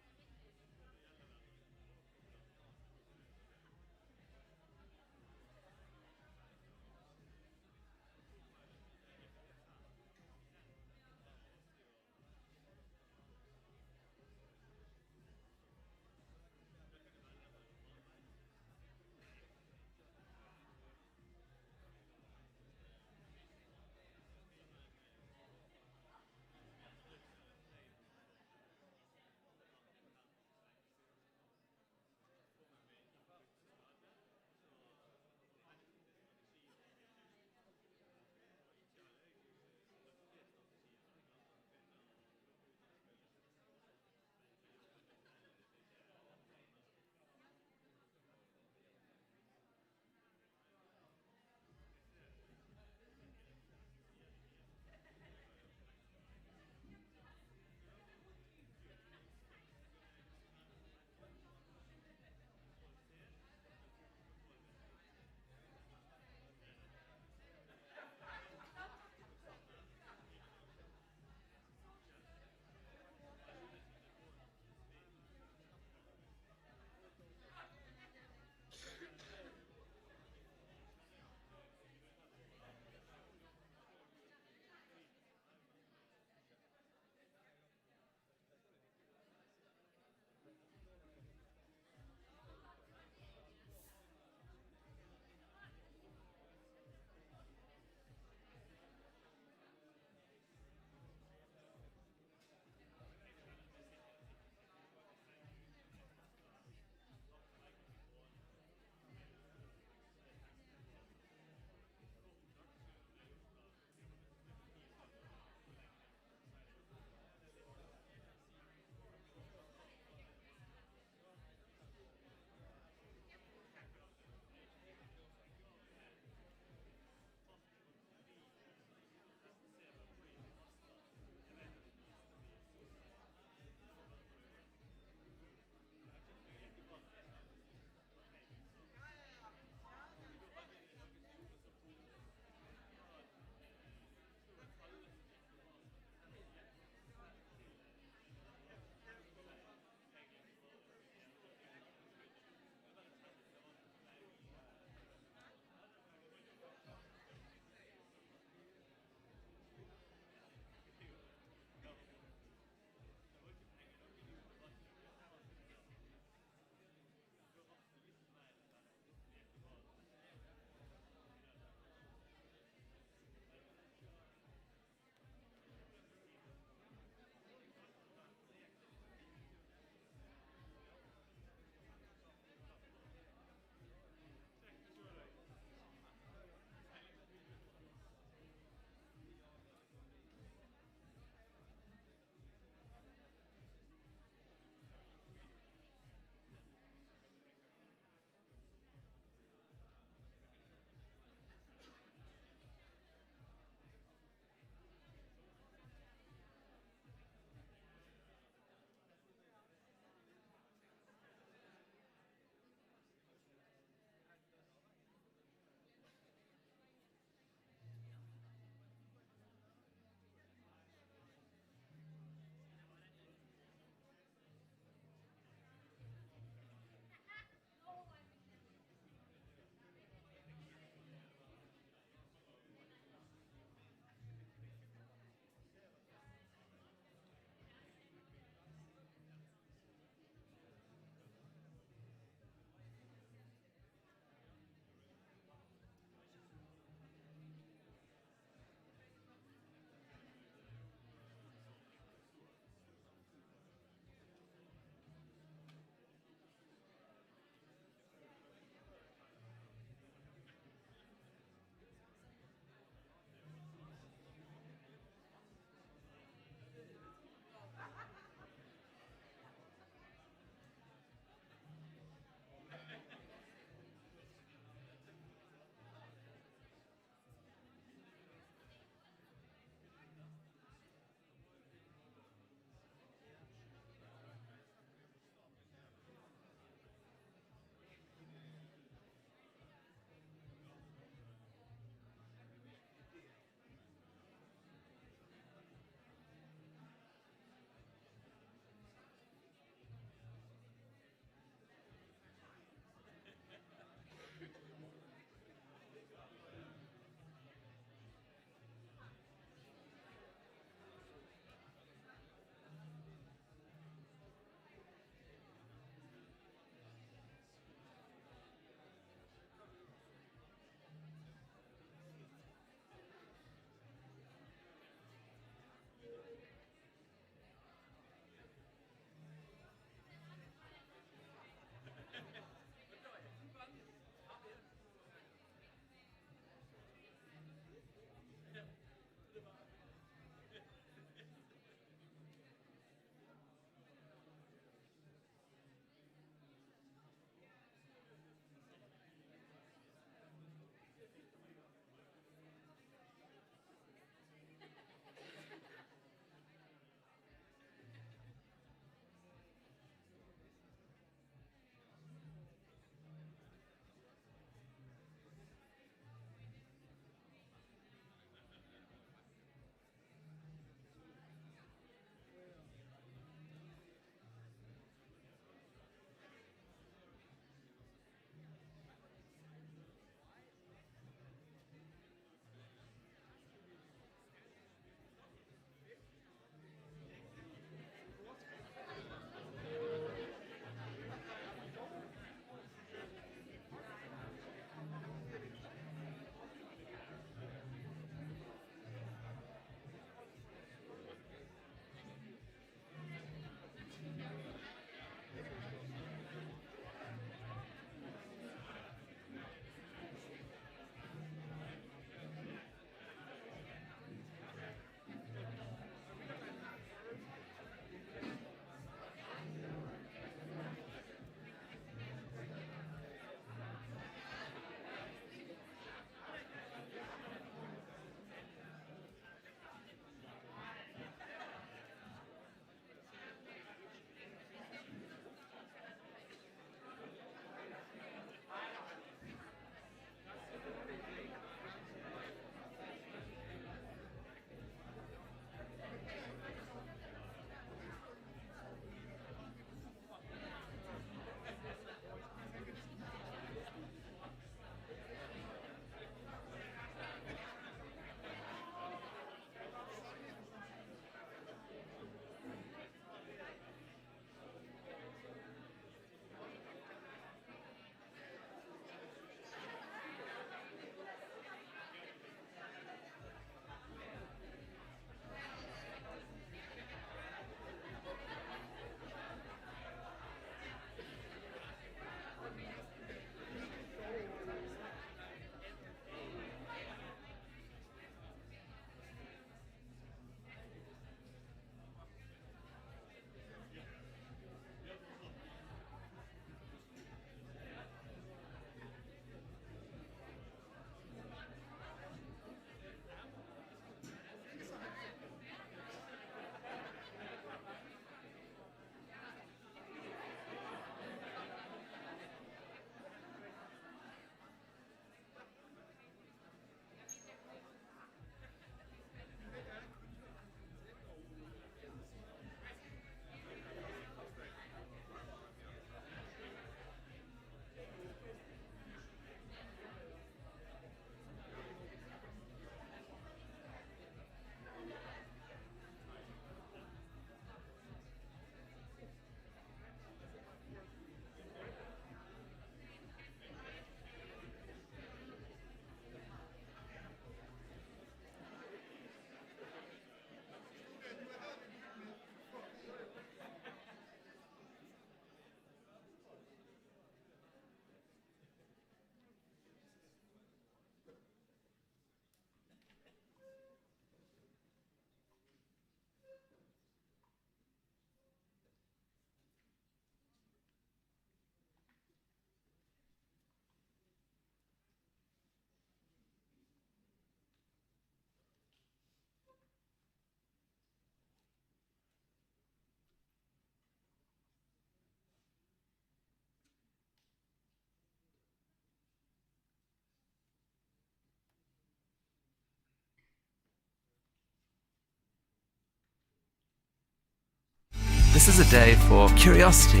This is a day for curiosity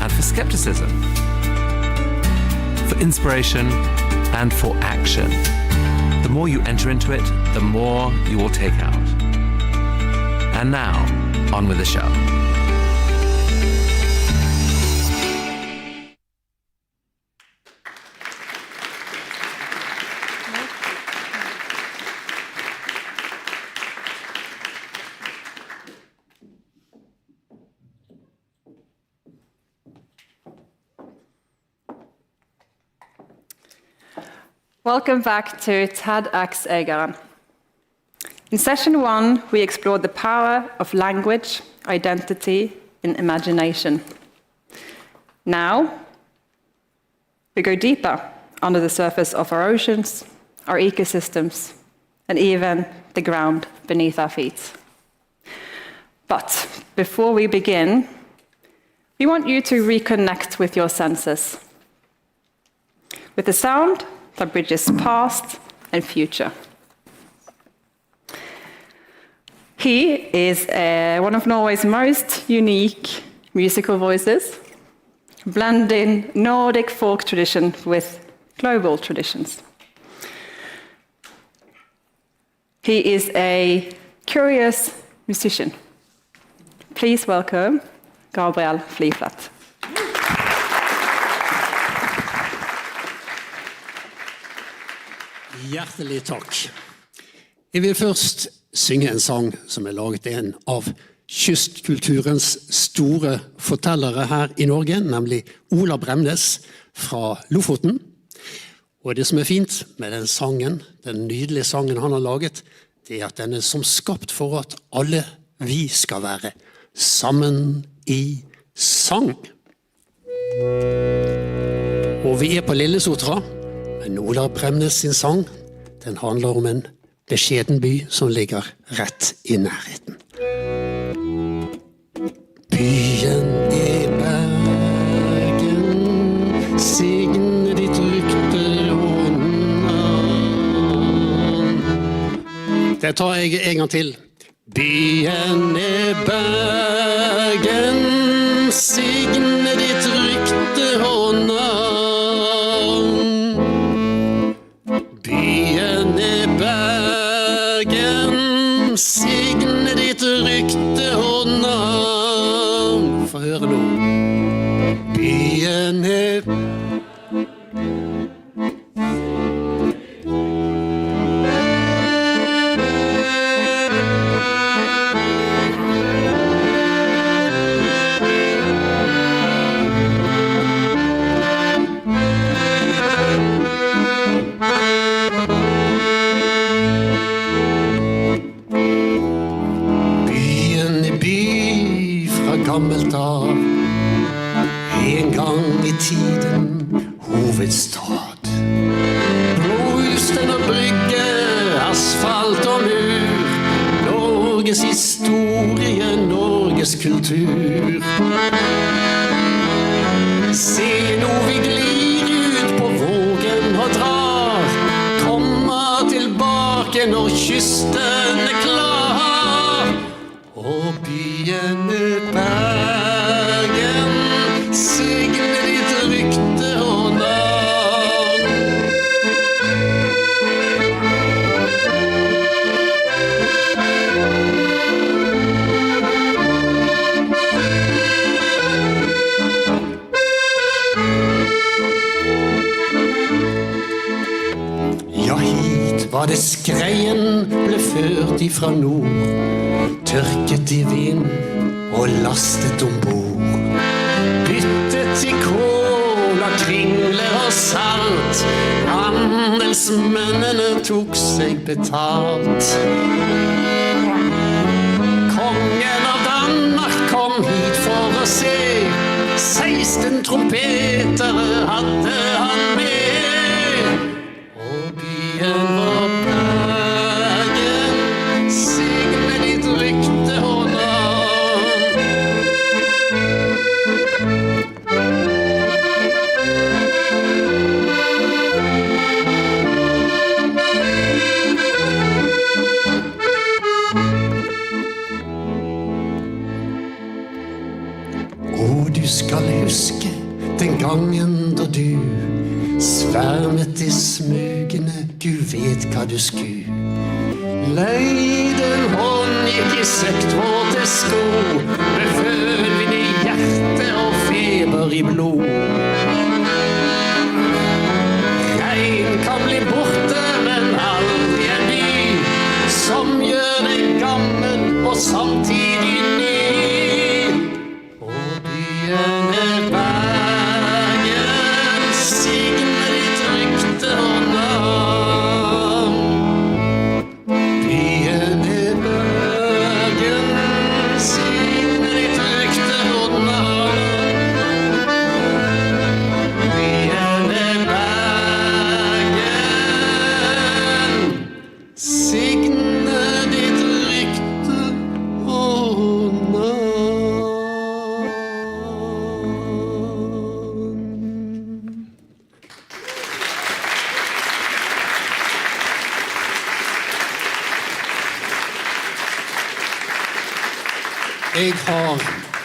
and for skepticism, for inspiration and for action. The more you enter into it, the more you will take out. And now, on with the show. Welcome back to TEDxØygarden. In session 1, we explored the power of language, identity, and imagination. Now, we go deeper under the surface of our oceans, our ecosystems, and even the ground beneath our feet. But before we begin, we want you to reconnect with your senses, with the sound that bridges past and future. He is one of Norway's most unique musical voices, blending Nordic folk tradition with global traditions. He is a curious musician. Please welcome Gabriel Fliflet. Hjertelig takk. Jeg vil først synge en sang som er laget en av kystkulturens store fortellere her i Norge, nemlig Ola Bremnes fra Lofoten. Og det som er fint med den sangen, den nydelige sangen han har laget, det er at den er som skapt for at alle vi skal være sammen i sang. Og vi er på Lillesotra, men Ola Bremnes sin sang, den handler om en beskjeden by som ligger rett i nærheten. Byen er Bergen, signe ditt rykte og navn. Det tar jeg en gang til. Byen er Bergen, signe ditt rykte og navn. Byen er Bergen, signe ditt rykte og navn. Få høre nå. Byen er gammelt av, en gang i tiden hovedstad. Brohusten og brygge, asfalt og mur, Norges historie, Norges kultur. Se nå vi glir ut på vågen og drar, kommer tilbake når kysten er klar. Og byen er Bergen, signe ditt rykte og navn. Ja, hit var det skreien ble ført ifra nord, tørket i vind og lastet ombord. Byttet til kål og kringler og salt, handelsmennene tok seg betalt. Kongen av Danmark kom hit for å se, 16 trompetere hadde han med. Og byen var Bergen, signe ditt rykte og navn. gjernet i smugene, du vet hva du sku. Leiden hånd gikk i søktvåte sko, med følvind i hjerte og feber i blod. Regn kan bli borte, men aldri en by, som gjør deg gammel og samtidig ny. Og byen Bergen, signer ditt rykte og navn. Byen Bergen, signer ditt rykte og navn. Byen Bergen, signer ditt rykte og navn.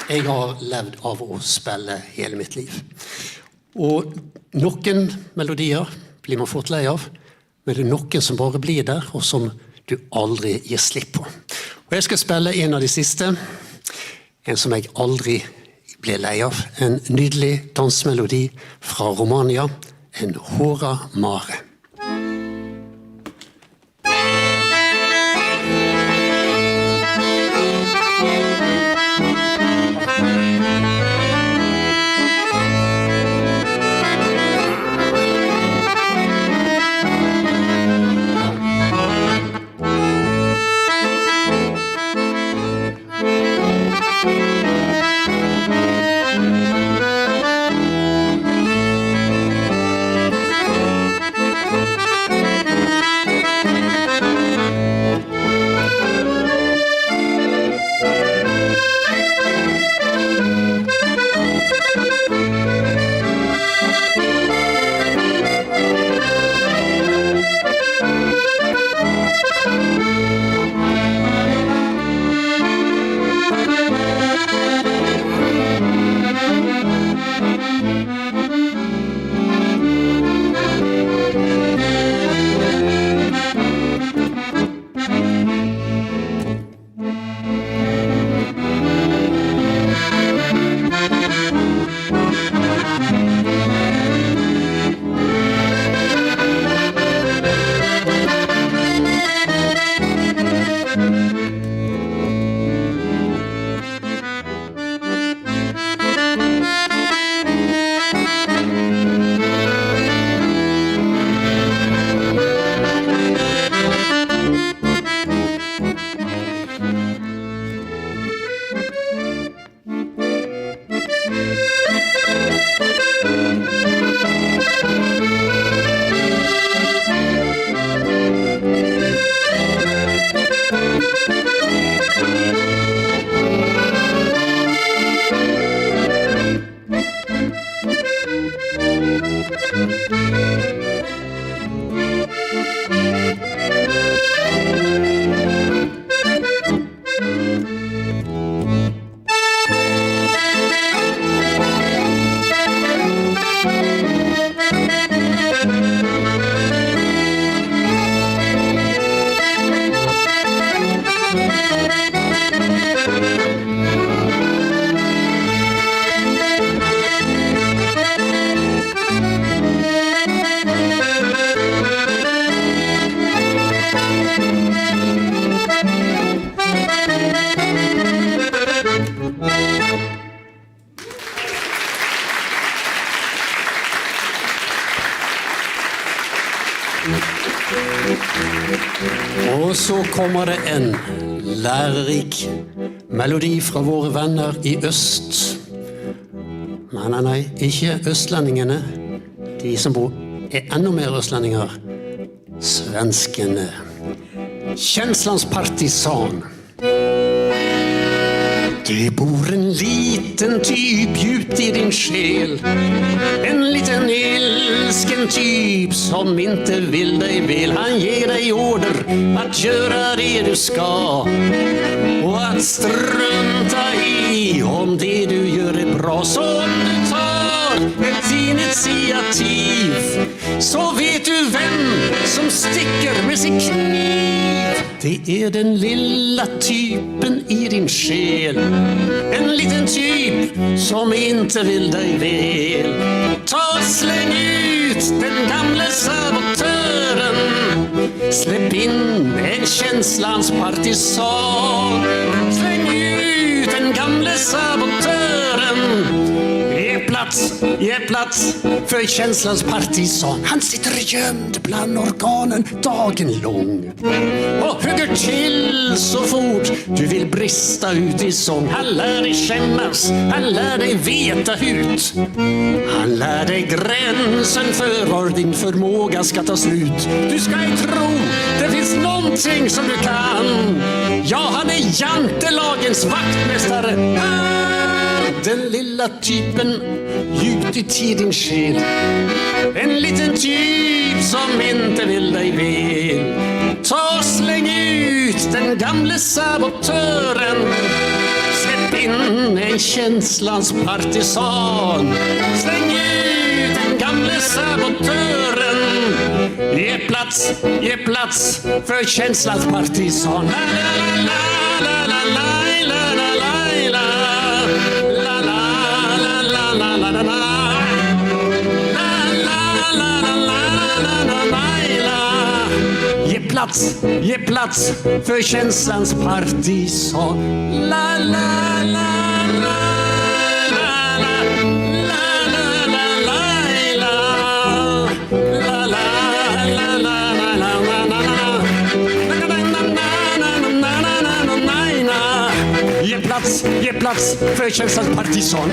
Jeg har levd av å spille hele mitt liv. Og noen melodier blir man fort lei av, men det er noen som bare blir der, og som du aldri gir slipp på. Og jeg skal spille en av de siste, en som jeg aldri ble lei av. En nydelig dansmelodi fra Romania, en Hora Mare. Og så kommer det en lærerik melodi fra våre venner i øst. Nei, ikke østlendingene. De som er enda mer østlendinger. Svenskene. Kjenslands partisan. Det bor en liten typ djupt i din sjel. En liten ilsken typ som inte vill dig väl. Han ger dig order att göra det du ska. Och att strunta i om det du gör är bra. Så om du tar tar ett initiativ, så vet du vem som sticker med sin kniv. Det är den lilla typen i din själ, en liten typ som inte vill dig väl. Ta och släng ut den gamla sabotören, släpp in en känslans partisan. Släng ut den gamla sabotören, ge plats för känslans partisan. Han sitter gömd bland organen dagen lång och hugger till så fort du vill brista ut i sång. Han lär dig skämmas, han lär dig veta ut. Han lär dig gränsen för var din förmåga ska ta slut. Du ska inte tro det finns någonting som du kan. Ja, han är jantelagens vaktmästare. Den lilla typen gjutit i din själ, en liten typ som inte vill dig väl. Ta och släng ut den gamla sabotören, släpp in en känslans partisan. Släng ut den gamla sabotören, ge plats för känslans partisan. La, la, la, la, la, la, la, la, la. Ge plats för känslans partisan. La la la la la la la la la la la. Ge plats för känslans partisan.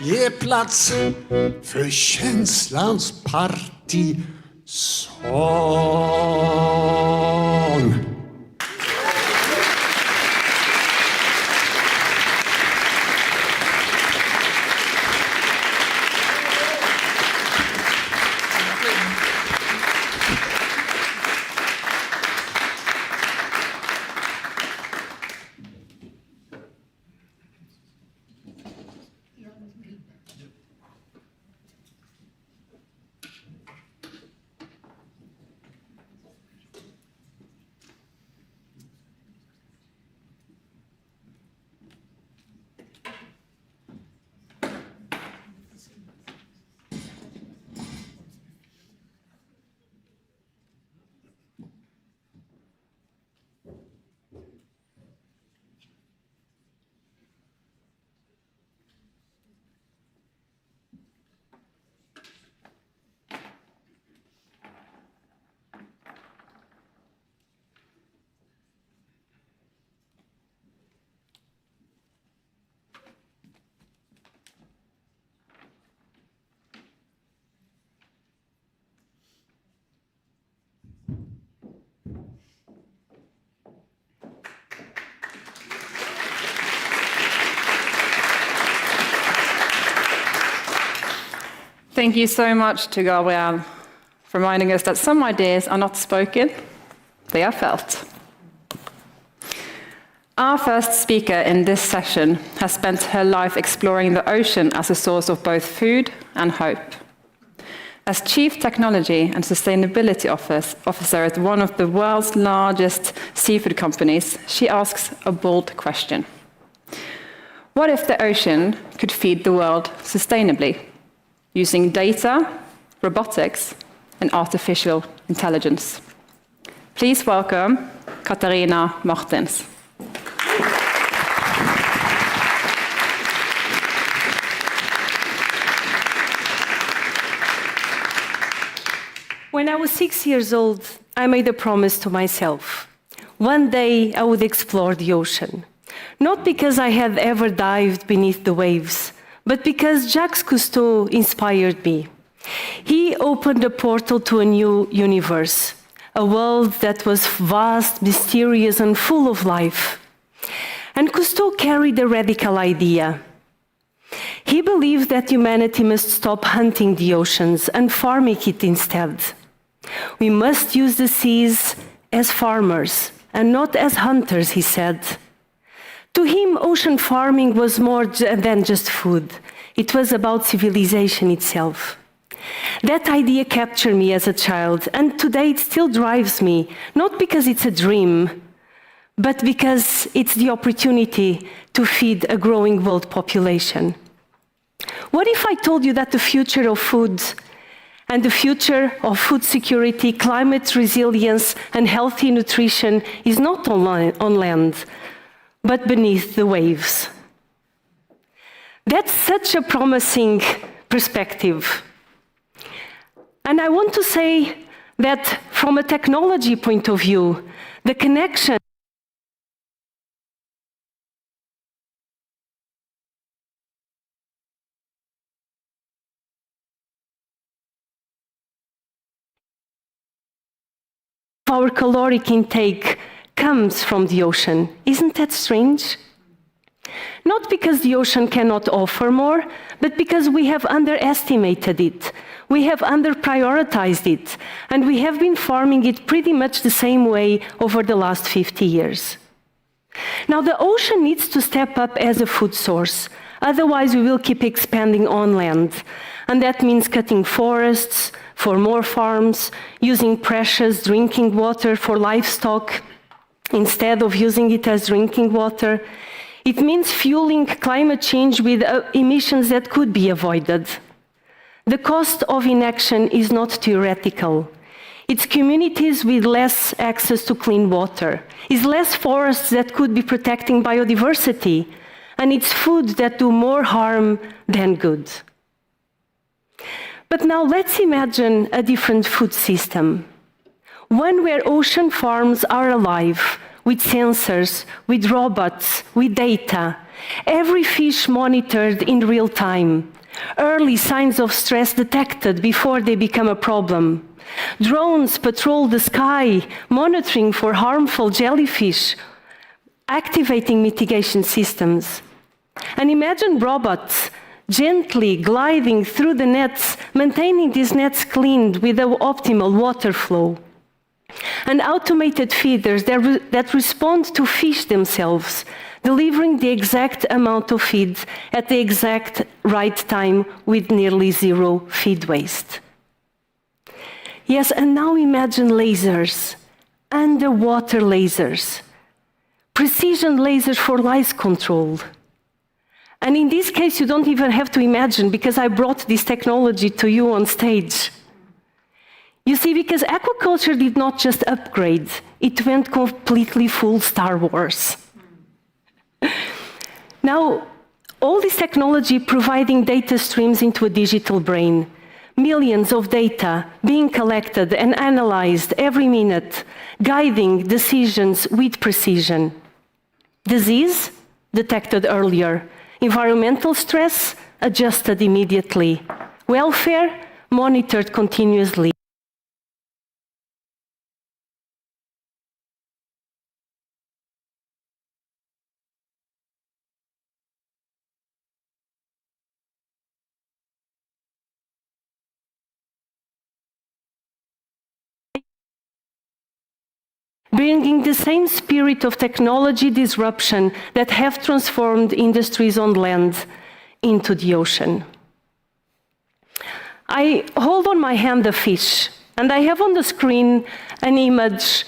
Ge plats för känslans partisan. Thank you so much to Gabriel for reminding us that some ideas are not spoken, they are felt. Our first speaker in this session has spent her life exploring the ocean as a source of both food and hope. As Chief Technology and Sustainability Officer at one of the world's largest seafood companies, she asks a bold question. What if the ocean could feed the world sustainably, using data, robotics, and artificial intelligence? Please welcome Katarina Martins. When I was 6 years old, I made a promise to myself. One day I would explore the ocean. Not because I had ever dived beneath the waves, but because Jacques Cousteau inspired me. He opened a portal to a new universe, a world that was vast, mysterious, and full of life. And Cousteau carried a radical idea. He believed that humanity must stop hunting the oceans and farming it instead. We must use the seas as farmers and not as hunters, he said. To him, ocean farming was more than just food. It was about civilization itself. That idea captured me as a child, and today it still drives me, not because it's a dream, but because it's the opportunity to feed a growing world population. What if I told you that the future of food and the future of food security, climate resilience, and healthy nutrition is not on land, but beneath the waves? That's such a promising perspective. And I want to say that from a technology point of view, the connection of our caloric intake comes from the ocean. Isn't that strange? Not because the ocean cannot offer more, but because we have underestimated it. We have under-prioritized it, and we have been farming it pretty much the same way over the last 50 years. Now, the ocean needs to step up as a food source. Otherwise, we will keep expanding on land. And that means cutting forests for more farms, using precious drinking water for livestock instead of using it as drinking water. It means fueling climate change with emissions that could be avoided. The cost of inaction is not theoretical. It's communities with less access to clean water. It's less forests that could be protecting biodiversity. And it's food that do more harm than good. But now let's imagine a different food system. One where ocean farms are alive, with sensors, with robots, with data. Every fish monitored in real time. Early signs of stress detected before they become a problem. Drones patrol the sky, monitoring for harmful jellyfish, activating mitigation systems. And imagine robots gently gliding through the nets, maintaining these nets cleaned with the optimal water flow. And automated feeders that respond to fish themselves, delivering the exact amount of feed at the exact right time with nearly zero feed waste. Yes, and now imagine lasers, underwater lasers, precision lasers for lice control. And in this case, you don't even have to imagine, because I brought this technology to you on stage. You see, because aquaculture did not just upgrade, it went completely full Star Wars. Now, all this technology providing data streams into a digital brain, millions of data being collected and analyzed every minute, guiding decisions with precision. Disease detected earlier, environmental stress adjusted immediately, welfare monitored continuously. Bringing the same spirit of technology disruption that have transformed industries on land into the ocean. I hold on my hand a fish, and I have on the screen an image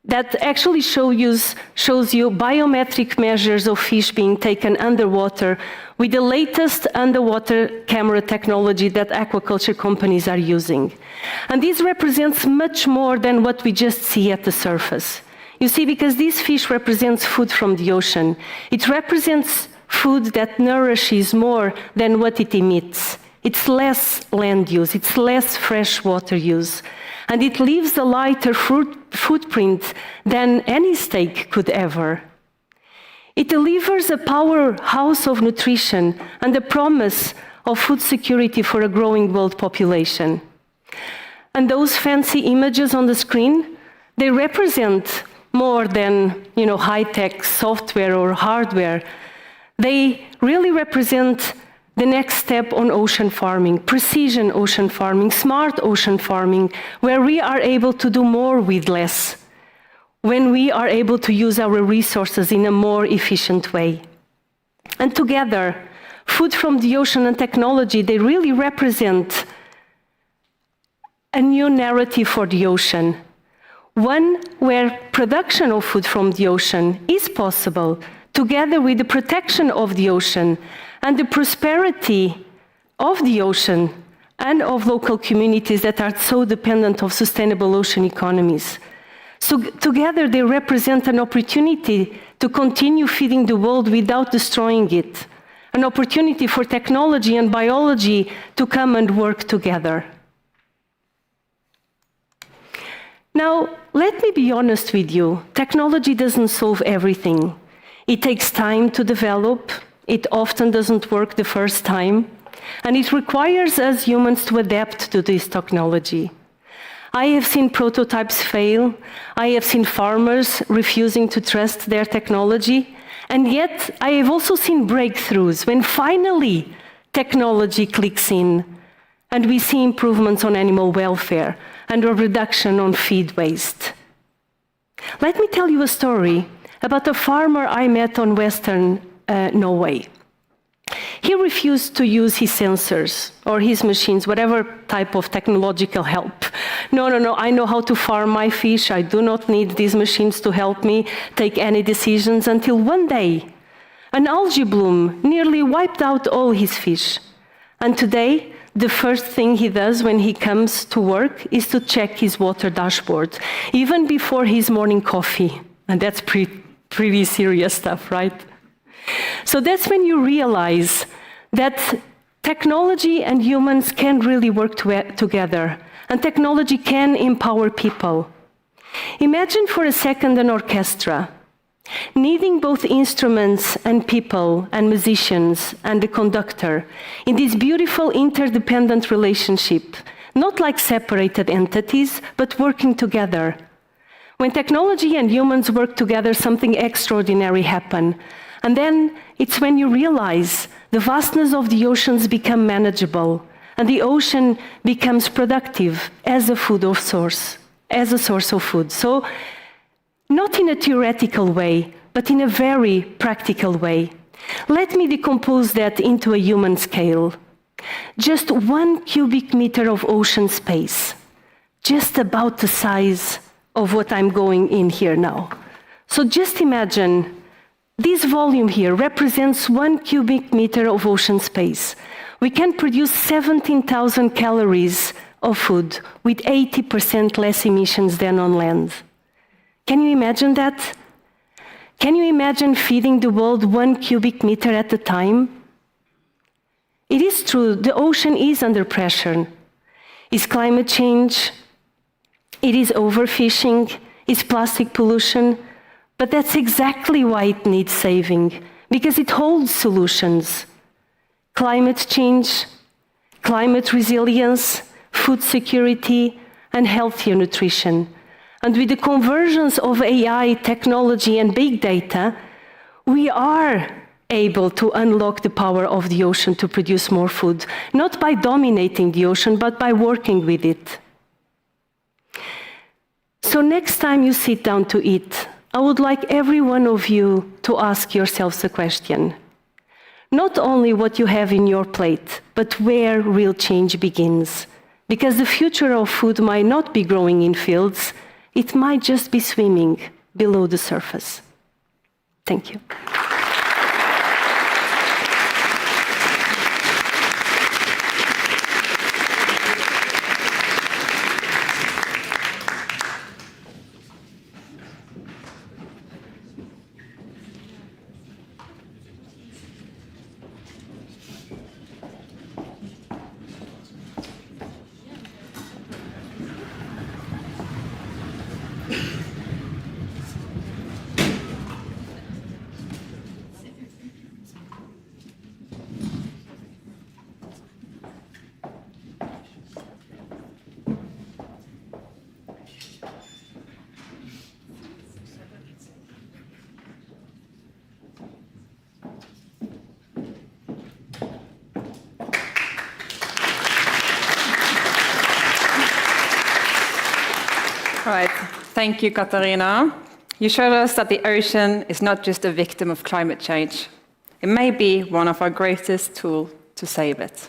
that actually shows you biometric measures of fish being taken underwater with the latest underwater camera technology that aquaculture companies are using. And this represents much more than what we just see at the surface. You see, because this fish represents food from the ocean. It represents food that nourishes more than what it emits. It's less land use, it's less fresh water use. And it leaves a lighter footprint than any steak could ever. It delivers a powerhouse of nutrition and the promise of food security for a growing world population. And those fancy images on the screen, they represent more than, high-tech software or hardware. They really represent the next step on ocean farming, precision ocean farming, smart ocean farming, where we are able to do more with less, when we are able to use our resources in a more efficient way. And together, food from the ocean and technology, they really represent a new narrative for the ocean, one where production of food from the ocean is possible, together with the protection of the ocean and the prosperity of the ocean and of local communities that are so dependent of sustainable ocean economies. So together they represent an opportunity to continue feeding the world without destroying it, an opportunity for technology and biology to come and work together. Now, let me be honest with you. Technology doesn't solve everything. It takes time to develop. It often doesn't work the first time. And it requires us humans to adapt to this technology. I have seen prototypes fail. I have seen farmers refusing to trust their technology. And yet, I have also seen breakthroughs when finally technology clicks in and we see improvements on animal welfare and a reduction on feed waste. Let me tell you a story about a farmer I met on Western Norway. He refused to use his sensors or his machines, whatever type of technological help. No, I know how to farm my fish. I do not need these machines to help me take any decisions, until one day, an algae bloom nearly wiped out all his fish. And today, the first thing he does when he comes to work is to check his water dashboard, even before his morning coffee. And that's pretty serious stuff, right? So that's when you realize that technology and humans can really work together, and technology can empower people. Imagine for a second an orchestra, needing both instruments and people and musicians and the conductor in this beautiful interdependent relationship, not like separated entities, but working together. When technology and humans work together, something extraordinary happens. And then it's when you realize the vastness of the oceans become manageable, and the ocean becomes productive as a source of food. So, not in a theoretical way, but in a very practical way. Let me decompose that into a human scale. Just 1 cubic meter of ocean space, just about the size of what I'm going in here now. So just imagine, this volume here represents 1 cubic meter of ocean space. We can produce 17,000 calories of food with 80% less emissions than on land. Can you imagine that? Can you imagine feeding the world 1 cubic meter at a time? It is true, the ocean is under pressure. It's climate change, it is overfishing, it's plastic pollution, but that's exactly why it needs saving, because it holds solutions. Climate change, climate resilience, food security, and healthier nutrition. And with the convergence of AI, technology, and big data, we are able to unlock the power of the ocean to produce more food, not by dominating the ocean, but by working with it. So next time you sit down to eat, I would like every one of you to ask yourselves a question. Not only what you have in your plate, but where real change begins. Because the future of food might not be growing in fields, it might just be swimming below the surface. Thank you. Right. Thank you, Katarina. You showed us that the ocean is not just a victim of climate change. It may be one of our greatest tools to save it.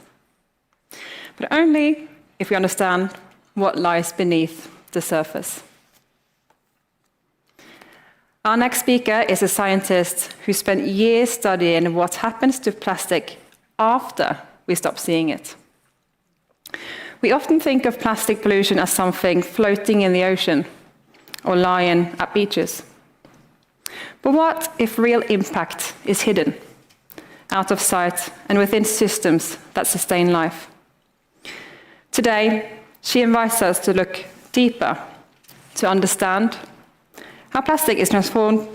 But only if we understand what lies beneath the surface. Our next speaker is a scientist who spent years studying what happens to plastic after we stop seeing it. We often think of plastic pollution as something floating in the ocean or lying at beaches. But what if real impact is hidden, out of sight, and within systems that sustain life? Today, she invites us to look deeper, to understand how plastic is transformed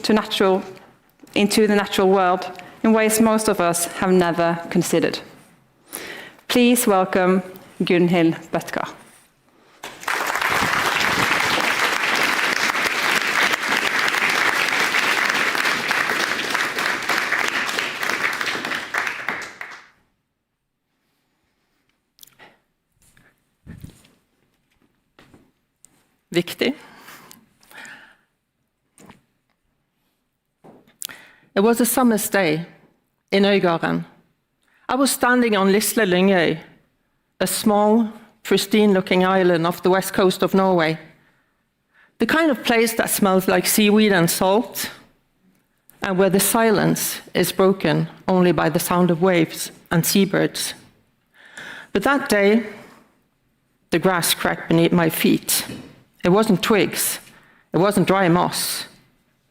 into the natural world in ways most of us have never considered. Please welcome Gunhild Bødker. Viktig. It was a summer's day in Øygarden. I was standing on Lyngøy, a small, pristine-looking island off the west coast of Norway. The kind of place that smells like seaweed and salt, and where the silence is broken only by the sound of waves and seabirds. But that day, the grass cracked beneath my feet. It wasn't twigs, it wasn't dry moss,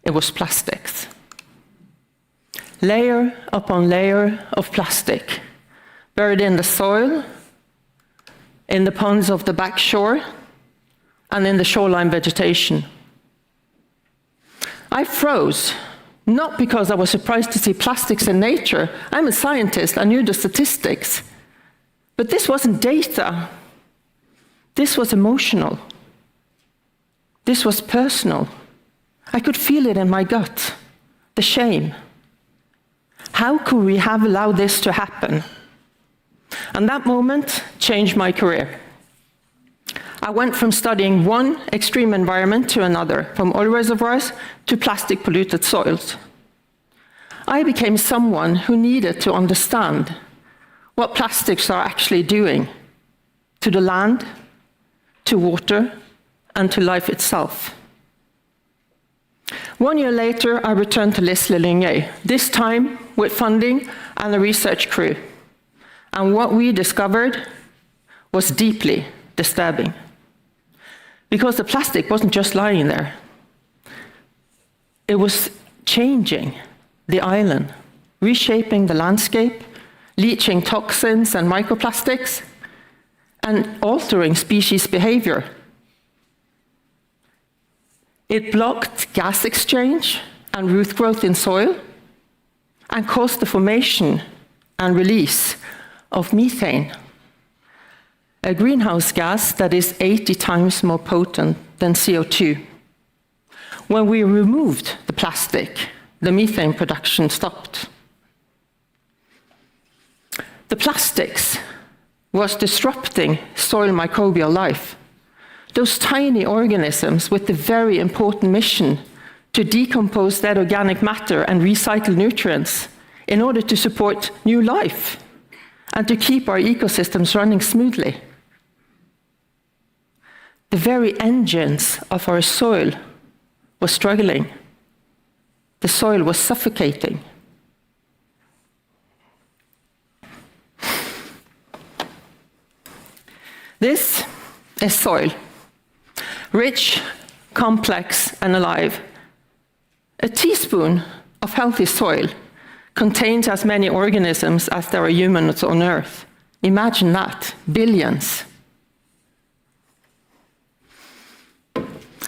it was plastics. Layer upon layer of plastic, buried in the soil, in the ponds of the back shore, and in the shoreline vegetation. I froze, not because I was surprised to see plastics in nature. I'm a scientist, I knew the statistics. But this wasn't data. This was emotional. This was personal. I could feel it in my gut, the shame. How could we have allowed this to happen? And that moment changed my career. I went from studying one extreme environment to another, from oil reservoirs to plastic polluted soils. I became someone who needed to understand what plastics are actually doing to the land, to water, and to life itself. 1 year later, I returned to Lyngøy, this time with funding and a research crew. And what we discovered was deeply disturbing. Because the plastic wasn't just lying there. It was changing the island, reshaping the landscape, leaching toxins and microplastics, and altering species behavior. It blocked gas exchange and root growth in soil, and caused the formation and release of methane, a greenhouse gas that is 80 times more potent than CO2. When we removed the plastic, the methane production stopped. The plastics was disrupting soil microbial life. Those tiny organisms with the very important mission to decompose that organic matter and recycle nutrients in order to support new life and to keep our ecosystems running smoothly. The very engines of our soil were struggling. The soil was suffocating. This is soil. Rich, complex, and alive. A teaspoon of healthy soil contains as many organisms as there are humans on Earth. Imagine that, billions.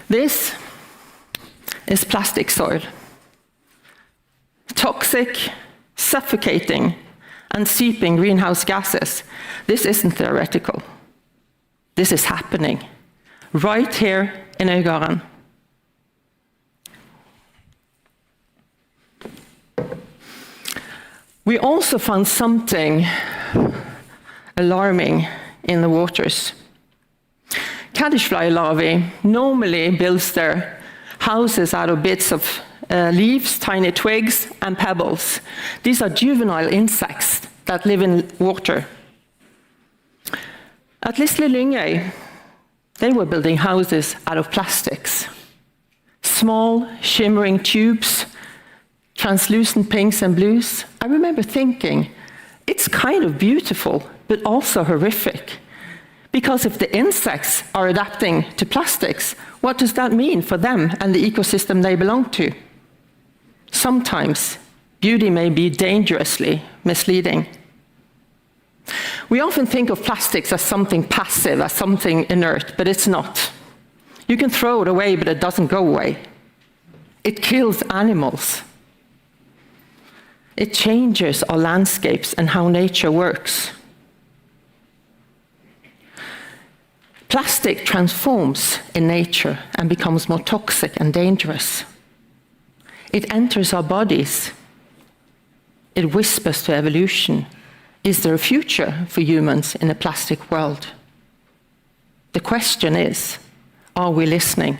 This is plastic soil. Toxic, suffocating, and seeping greenhouse gases. This isn't theoretical. This is happening. Right here in Øygarden. We also found something alarming in the waters. caddisfly larvae normally builds their houses out of bits of leaves, tiny twigs, and pebbles. These are juvenile insects that live in water. At Lisle Lyngøy, they were building houses out of plastics. Small, shimmering tubes, translucent pinks and blues. I remember thinking, it's kind of beautiful, but also horrific. Because if the insects are adapting to plastics, what does that mean for them and the ecosystem they belong to? Sometimes, beauty may be dangerously misleading. We often think of plastics as something passive, as something inert, but it's not. You can throw it away, but it doesn't go away. It kills animals. It changes our landscapes and how nature works. Plastic transforms in nature and becomes more toxic and dangerous. It enters our bodies. It whispers to evolution. Is there a future for humans in a plastic world? The question is, are we listening?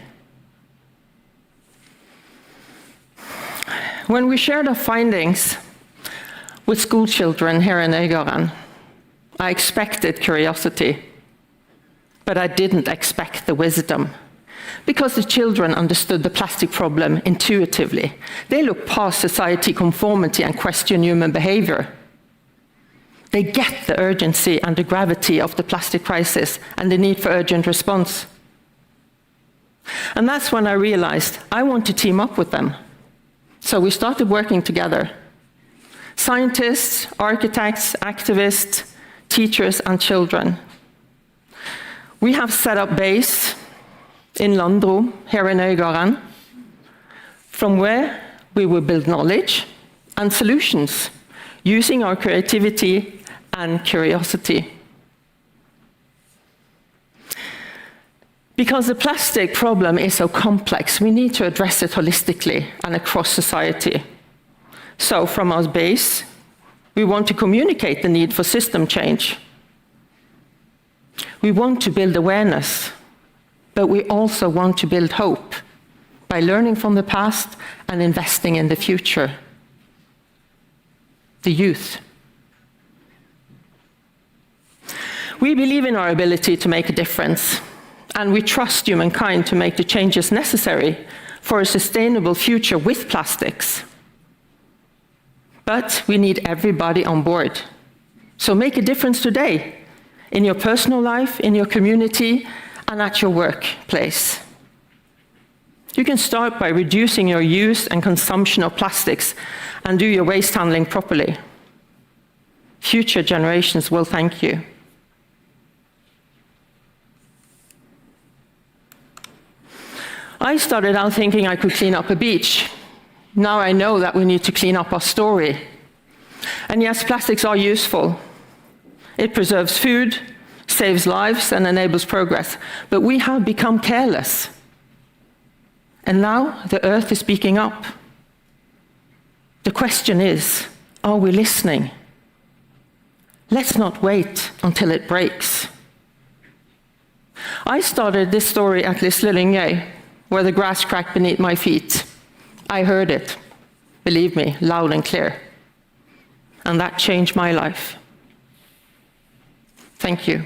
When we shared our findings with school children here in Øygarden, I expected curiosity, but I didn't expect the wisdom. Because the children understood the plastic problem intuitively. They look past society conformity and question human behavior. They get the urgency and the gravity of the plastic crisis and the need for urgent response. And that's when I realized I want to team up with them. So we started working together. Scientists, architects, activists, teachers, and children. We have set up base in Landro, here in Øygarden, from where we will build knowledge and solutions, using our creativity and curiosity. Because the plastic problem is so complex, we need to address it holistically and across society. So from our base, we want to communicate the need for system change. We want to build awareness, but we also want to build hope by learning from the past and investing in the future. The youth. We believe in our ability to make a difference, and we trust humankind to make the changes necessary for a sustainable future with plastics. But we need everybody on board. So make a difference today, in your personal life, in your community, and at your workplace. You can start by reducing your use and consumption of plastics and do your waste handling properly. Future generations will thank you. I started out thinking I could clean up a beach. Now I know that we need to clean up our story. And yes, plastics are useful. It preserves food, saves lives, and enables progress. But we have become careless. And now the Earth is speaking up. The question is, are we listening? Let's not wait until it breaks. I started this story at Lisle Lyngøy, where the grass cracked beneath my feet. I heard it, believe me, loud and clear. And that changed my life. Thank you.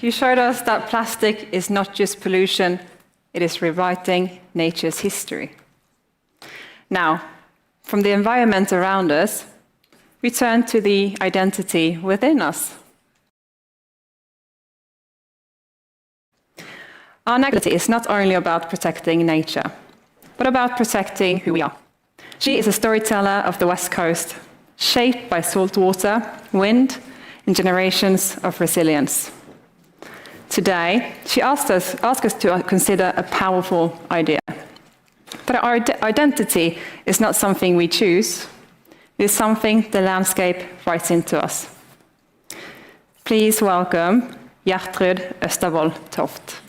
You showed us that plastic is not just pollution, it is rewriting nature's history. Now, from the environment around us, we turn to the identity within us. Our identity is not only about protecting nature, but about protecting who we are. She is a storyteller of the West Coast, shaped by salt water, wind, and generations of resilience. Today, she asked us to consider a powerful idea. But our identity is not something we choose. It is something the landscape writes into us. Please welcome Øygarden Toft.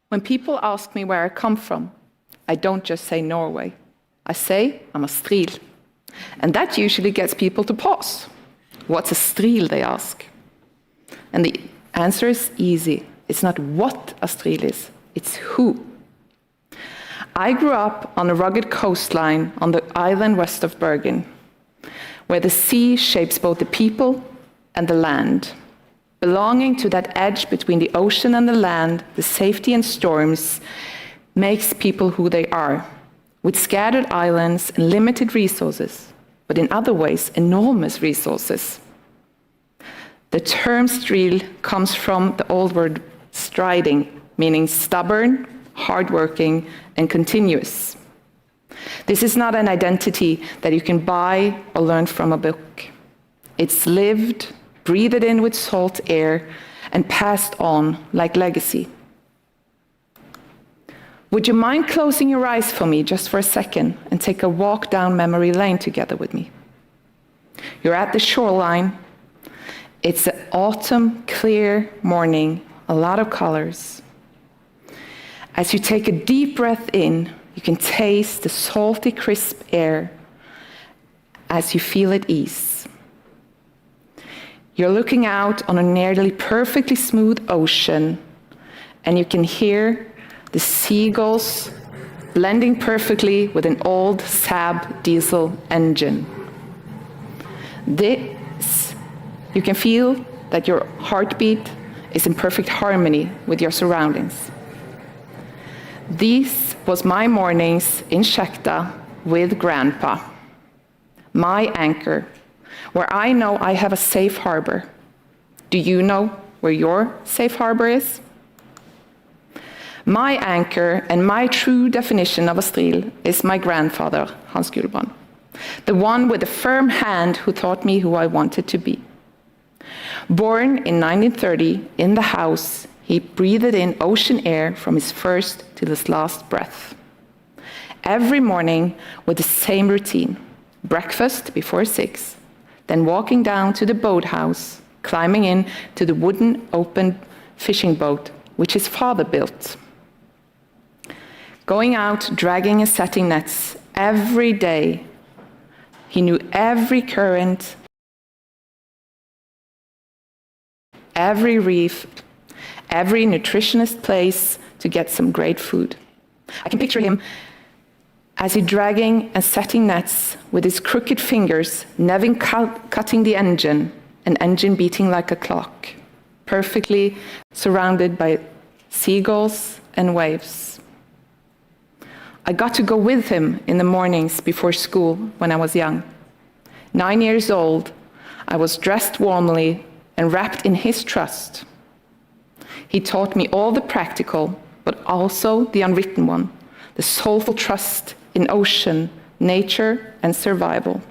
When people ask me where I come from, I don't just say Norway. I say I'm a stril. And that usually gets people to pause. What's a stril, they ask. And the answer is easy. It's not what a stril is, it's who. I grew up on a rugged coastline on the island west of Bergen, where the sea shapes both the people and the land. Belonging to that edge between the ocean and the land, the safety and storms makes people who they are, with scattered islands and limited resources, but in other ways, enormous resources. The term stril comes from the old word striding, meaning stubborn, hardworking, and continuous. This is not an identity that you can buy or learn from a book. It's lived, breathed in with salt air, and passed on like legacy. Would you mind closing your eyes for me just for a second and take a walk down memory lane together with me? You're at the shoreline. It's an autumn, clear morning, a lot of colors. As you take a deep breath in, you can taste the salty, crisp air as you feel at ease. You're looking out on a nearly perfectly smooth ocean, and you can hear the seagulls blending perfectly with an old Saab diesel engine. You can feel that your heartbeat is in perfect harmony with your surroundings. These was my mornings in Skjekta with Grandpa, my anchor, where I know I have a safe harbor. Do you know where your safe harbor is? My anchor and my true definition of a stril is my grandfather, Hans Gulbrand, the one with a firm hand who taught me who I wanted to be. Born in 1930 in the house, he breathed in ocean air from his first to his last breath. Every morning with the same routine: breakfast before 6, then walking down to the boathouse, climbing in to the wooden open fishing boat which his father built. Going out, dragging and setting nets every day. He knew every current, every reef, every nutritionist place to get some great food. I can picture him as he dragging and setting nets with his crooked fingers, never cutting the engine, an engine beating like a clock, perfectly surrounded by seagulls and waves. I got to go with him in the mornings before school when I was young. 9 years old, I was dressed warmly and wrapped in his trust. He taught me all the practical, but also the unwritten one, the soulful trust in ocean, nature, and survival.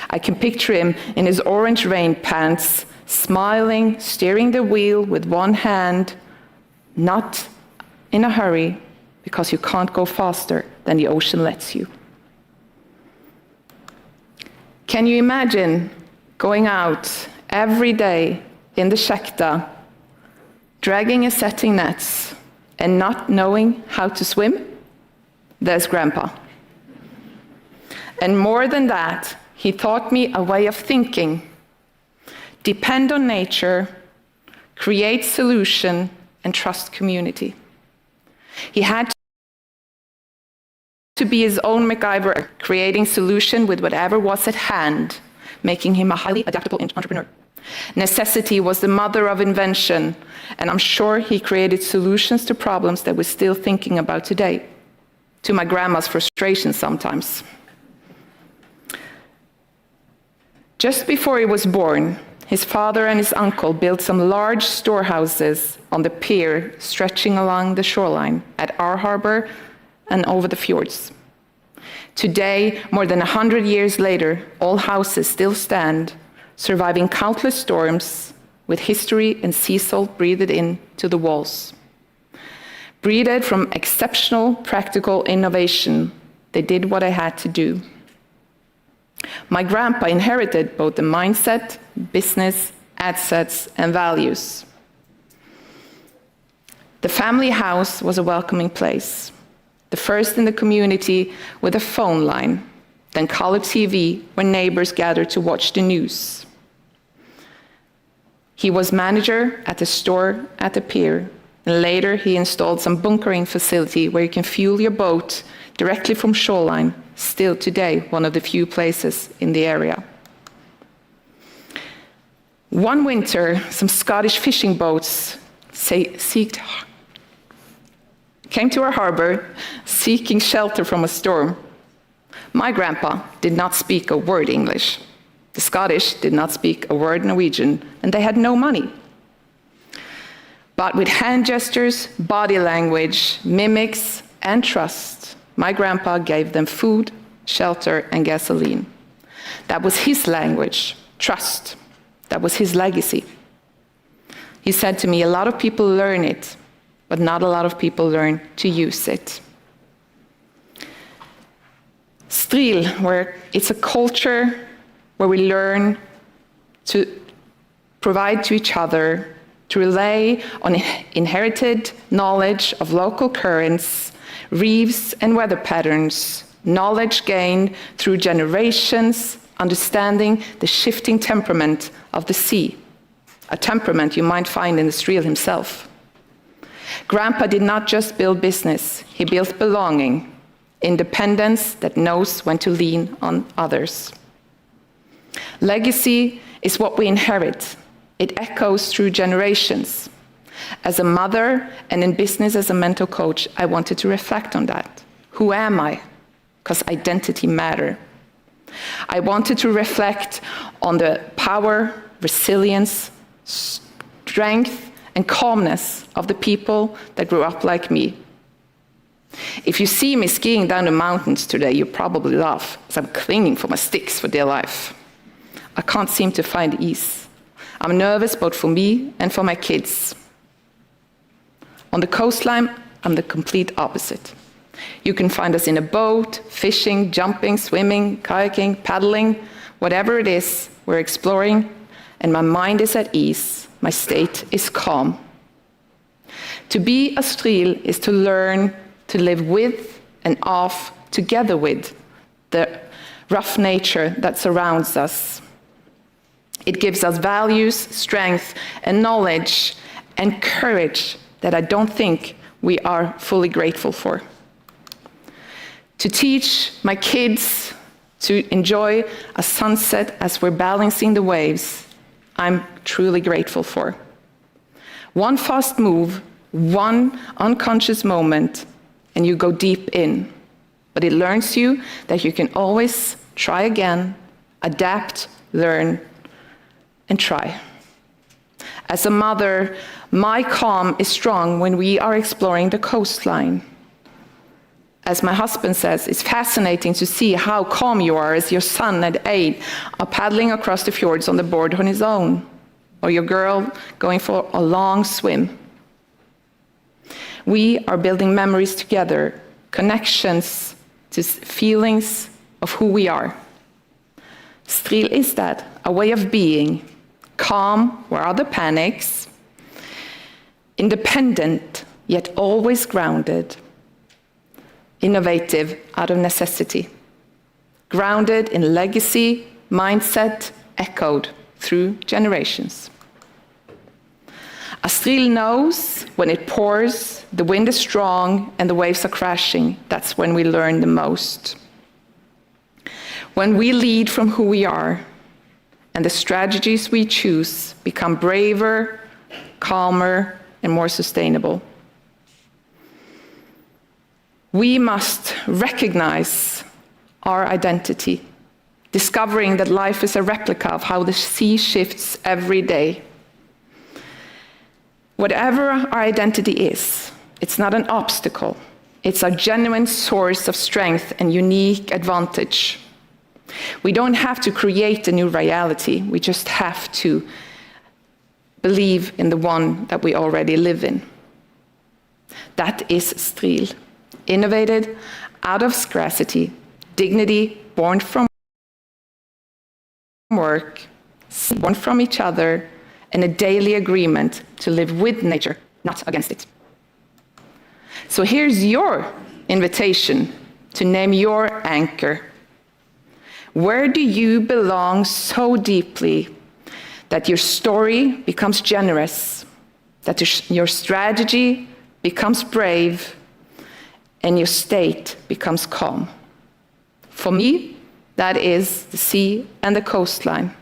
I can picture him in his orange rain pants, smiling, steering the wheel with one hand, not in a hurry, because you can't go faster than the ocean lets you. Can you imagine going out every day in the Skjekta, dragging and setting nets, and not knowing how to swim? There's Grandpa. And more than that, he taught me a way of thinking. Depend on nature, create solution, and trust community. He had to be his own MacGyver, creating solution with whatever was at hand, making him a highly adaptable entrepreneur. Necessity was the mother of invention, and I'm sure he created solutions to problems that we're still thinking about today, to my grandma's frustration sometimes. Just before he was born, his father and his uncle built some large storehouses on the pier stretching along the shoreline at our harbor and over the fjords. Today, more than 100 years later, all houses still stand, surviving countless storms, with history and sea salt breathed into the walls. Breathed from exceptional practical innovation, they did what I had to do. My grandpa inherited both the mindset, business, assets, and values. The family house was a welcoming place, the first in the community with a phone line, then color TV where neighbors gathered to watch the news. He was manager at the store at the pier, and later he installed some bunkering facility where you can fuel your boat directly from shoreline, still today one of the few places in the area. One winter, some Scottish fishing boats came to our harbor seeking shelter from a storm. My grandpa did not speak a word English. The Scottish did not speak a word Norwegian, and they had no money. But with hand gestures, body language, mimics, and trust, my grandpa gave them food, shelter, and gasoline. That was his language, trust. That was his legacy. He said to me, a lot of people learn it, but not a lot of people learn to use it. Stril, where it's a culture where we learn to provide to each other, to rely on inherited knowledge of local currents, reefs and weather patterns, knowledge gained through generations, understanding the shifting temperament of the sea, a temperament you might find in the Stril himself. Grandpa did not just build business, he built belonging, independence that knows when to lean on others. Legacy is what we inherit. It echoes through generations. As a mother and in business as a mental coach, I wanted to reflect on that. Who am I? Because identity matters. I wanted to reflect on the power, resilience, strength, and calmness of the people that grew up like me. If you see me skiing down the mountains today, you probably laugh, as I'm clinging for my sticks for dear life. I can't seem to find ease. I'm nervous both for me and for my kids. On the coastline, I'm the complete opposite. You can find us in a boat, fishing, jumping, swimming, kayaking, paddling, whatever it is, we're exploring, and my mind is at ease, my state is calm. To be a Stril is to learn to live with and off, together with, the rough nature that surrounds us. It gives us values, strength, and knowledge, and courage that I don't think we are fully grateful for. To teach my kids to enjoy a sunset as we're balancing the waves, I'm truly grateful for. One fast move, one unconscious moment, and you go deep in. But it learns you that you can always try again, adapt, learn, and try. As a mother, my calm is strong when we are exploring the coastline. As my husband says, it's fascinating to see how calm you are as your son at 8 are paddling across the fjords on the board on his own, or your girl going for a long swim. We are building memories together, connections to feelings of who we are. Stril is that, a way of being, calm where other panics, independent yet always grounded, innovative out of necessity, grounded in legacy, mindset, echoed through generations. A Stril knows when it pours, the wind is strong and the waves are crashing. That's when we learn the most. When we lead from who we are, and the strategies we choose become braver, calmer, and more sustainable. We must recognize our identity, discovering that life is a replica of how the sea shifts every day. Whatever our identity is, it's not an obstacle, It's a genuine source of strength and unique advantage. We don't have to create a new reality, we just have to believe in the one that we already live in. That is Stril, innovated out of scarcity, dignity born from work, born from each other, and a daily agreement to live with nature, not against it. So here's your invitation to name your anchor. Where do you belong so deeply that your story becomes generous, that your strategy becomes brave, and your state becomes calm? For me, that is the sea and the coastline.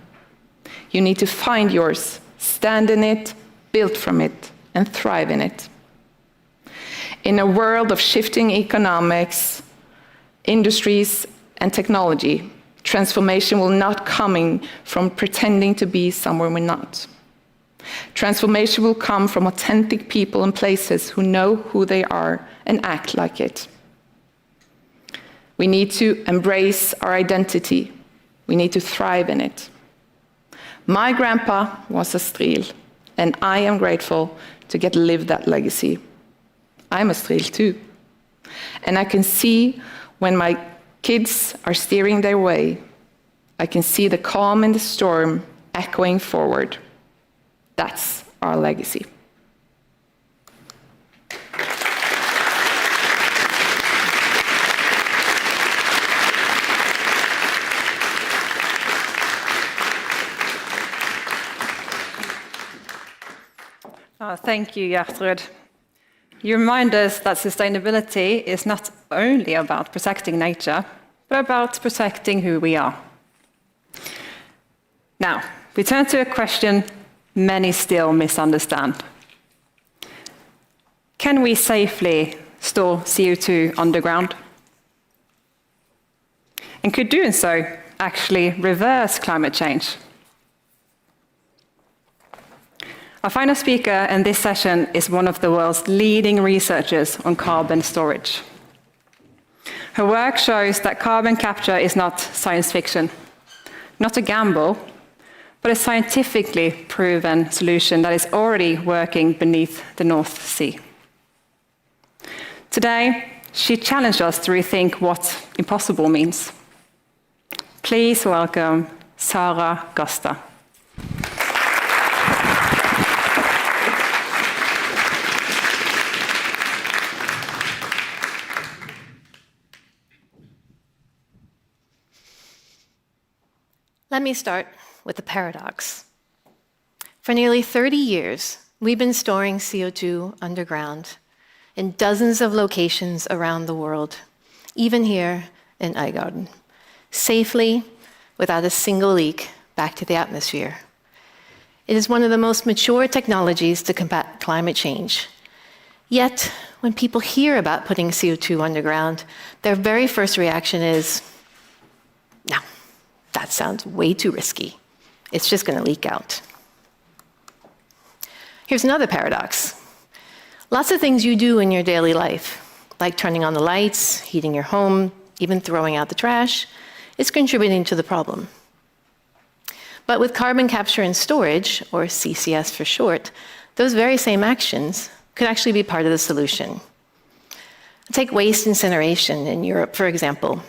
You need to find yours, stand in it, build from it, and thrive in it. In a world of shifting economics, industries, and technology, transformation will not come from pretending to be somewhere we're not. Transformation will come from authentic people and places who know who they are and act like it. We need to embrace our identity. We need to thrive in it. My grandpa was a Stril, and I am grateful to get to live that legacy. I'm a Stril too. And I can see when my kids are steering their way, I can see the calm in the storm echoing forward. That's our legacy. Thank you, Gertrud. You remind us that sustainability is not only about protecting nature, but about protecting who we are. Now, we turn to a question many still misunderstand. Can we safely store CO2 underground? And could doing so actually reverse climate change? Our final speaker in this session is one of the world's leading researchers on carbon storage. Her work shows that carbon capture is not science fiction, not a gamble, but a scientifically proven solution that is already working beneath the North Sea. Today, she challenged us to rethink what impossible means. Please welcome Sara Gasta. Let me start with a paradox. For nearly 30 years, we've been storing CO2 underground in dozens of locations around the world, even here in Øygarden, safely, without a single leak back to the atmosphere. It is one of the most mature technologies to combat climate change. Yet, when people hear about putting CO2 underground, their very first reaction is, no, that sounds way too risky. It's just going to leak out. Here's another paradox. Lots of things you do in your daily life, like turning on the lights, heating your home, even throwing out the trash, is contributing to the problem. But with carbon capture and storage, or CCS for short, those very same actions could actually be part of the solution. Take waste incineration in Europe, for example.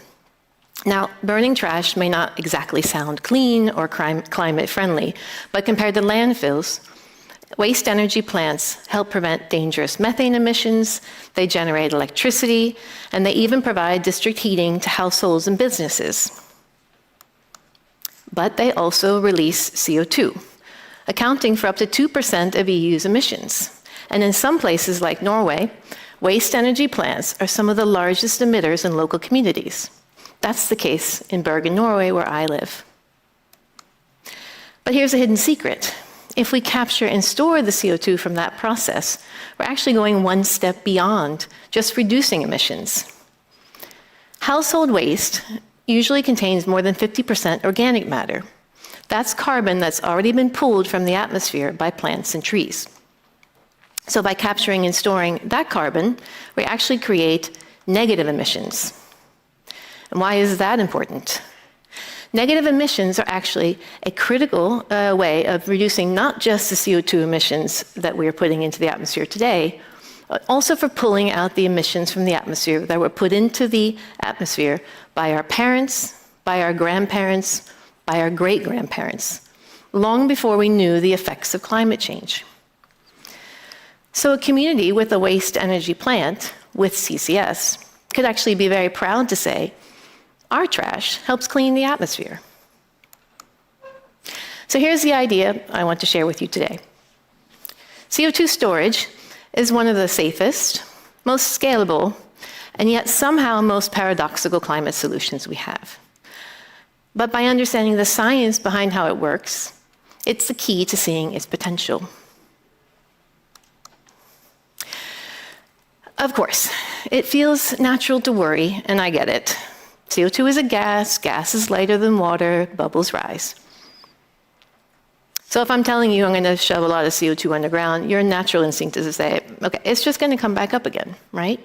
Now, burning trash may not exactly sound clean or climate friendly, but compared to landfills, waste energy plants help prevent dangerous methane emissions, they generate electricity, and they even provide district heating to households and businesses. But they also release CO2, accounting for up to 2% of EU's emissions. And in some places like Norway, waste energy plants are some of the largest emitters in local communities. That's the case in Bergen, Norway, where I live. But here's a hidden secret. If we capture and store the CO2 from that process, we're actually going one step beyond just reducing emissions. Household waste usually contains more than 50% organic matter. That's carbon that's already been pulled from the atmosphere by plants and trees. So by capturing and storing that carbon, we actually create negative emissions. And why is that important? Negative emissions are actually a critical way of reducing not just the CO2 emissions that we are putting into the atmosphere today, but also for pulling out the emissions from the atmosphere that were put into the atmosphere by our parents, by our grandparents, by our great-grandparents, long before we knew the effects of climate change. So a community with a waste-energy plant with CCS could actually be very proud to say, our trash helps clean the atmosphere. So here's the idea I want to share with you today. CO2 storage is one of the safest, most scalable, and yet somehow most paradoxical climate solutions we have. But by understanding the science behind how it works, it's the key to seeing its potential. Of course, it feels natural to worry, and I get it. CO2 is a gas, gas is lighter than water, bubbles rise. So if I'm telling you I'm going to shove a lot of CO2 underground, your natural instinct is to say, okay, it's just going to come back up again, right?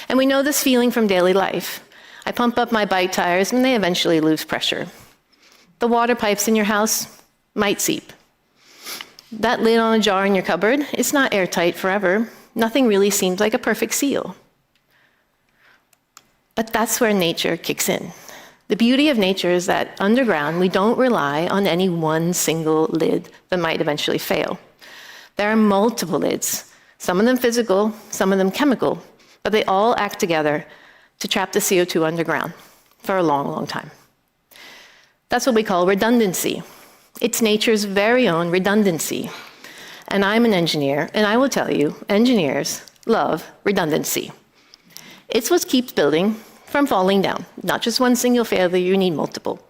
And we know this feeling from daily life. I pump up my bike tires and they eventually lose pressure. The water pipes in your house might seep. That lid on a jar in your cupboard, it's not airtight forever. Nothing really seems like a perfect seal. But that's where nature kicks in. The beauty of nature is that underground, we don't rely on any one single lid that might eventually fail. There are multiple lids, some of them physical, some of them chemical, but they all act together to trap the CO2 underground for a long, long time. That's what we call redundancy. It's nature's very own redundancy. And I'm an engineer, and I will tell you, engineers love redundancy. It's what keeps building from falling down. Not just one single failure, you need multiple.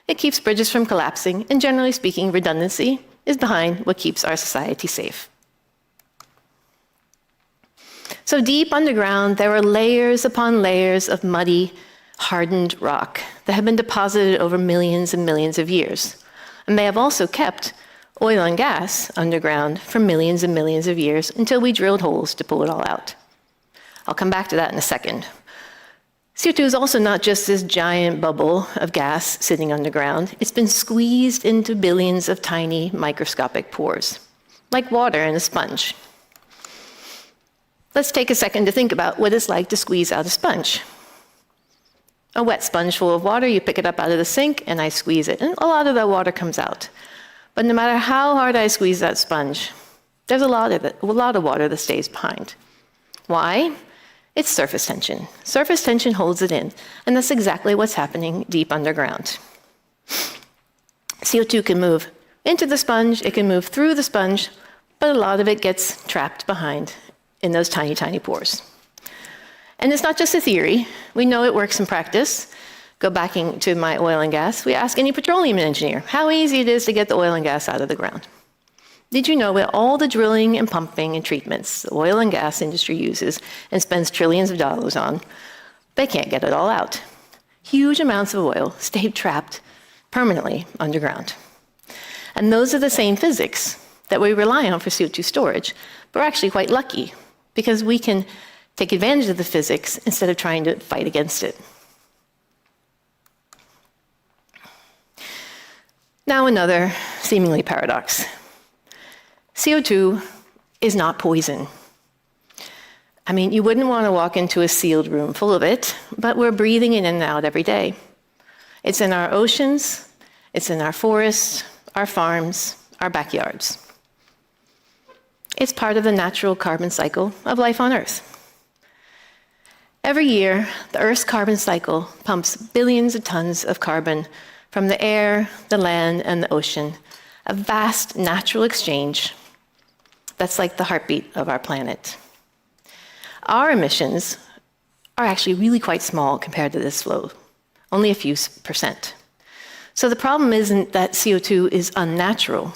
It keeps bridges from collapsing, and generally speaking, redundancy is behind what keeps our society safe. So deep underground, there are layers upon layers of muddy, hardened rock that have been deposited over millions and millions of years. And they have also kept oil and gas underground for millions and millions of years until we drilled holes to pull it all out. I'll come back to that in a second. CO2 is also not just this giant bubble of gas sitting underground. It's been squeezed into billions of tiny microscopic pores, like water in a sponge. Let's take a second to think about what it's like to squeeze out a sponge. A wet sponge full of water, you pick it up out of the sink, and I squeeze it, and a lot of that water comes out. But no matter how hard I squeeze that sponge, there's a lot of water that stays behind. Why? It's surface tension. Surface tension holds it in, and that's exactly what's happening deep underground. CO2 can move into the sponge, it can move through the sponge, but a lot of it gets trapped behind in those tiny, tiny pores. And it's not just a theory. We know it works in practice. Go back to my oil and gas. We ask any petroleum engineer how easy it is to get the oil and gas out of the ground. Did you know that all the drilling and pumping and treatments the oil and gas industry uses and spends trillions of dollars on, they can't get it all out. Huge amounts of oil stay trapped permanently underground. And those are the same physics that we rely on for CO2 storage, but we're actually quite lucky because we can take advantage of the physics instead of trying to fight against it. Now another seemingly paradox. CO2 is not poison. I mean, you wouldn't want to walk into a sealed room full of it, but we're breathing in and out every day. It's in our oceans, it's in our forests, our farms, our backyards. It's part of the natural carbon cycle of life on Earth. Every year, the Earth's carbon cycle pumps billions of tons of carbon from the air, the land, and the ocean, a vast natural exchange that's like the heartbeat of our planet. Our emissions are actually really quite small compared to this flow, only a few %. So the problem isn't that CO2 is unnatural.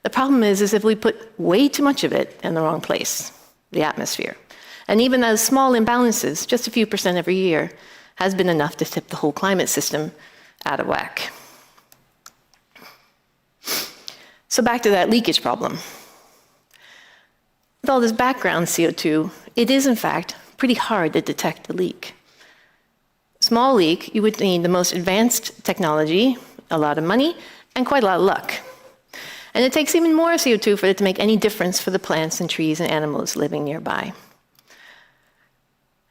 The problem is if we put way too much of it in the wrong place, the atmosphere. And even those small imbalances, just a few % every year, has been enough to tip the whole climate system out of whack. So back to that leakage problem. with all this background CO2, it is in fact pretty hard to detect a leak. Small leak, you would need the most advanced technology, a lot of money, and quite a lot of luck. And it takes even more CO2 for it to make any difference for the plants and trees and animals living nearby.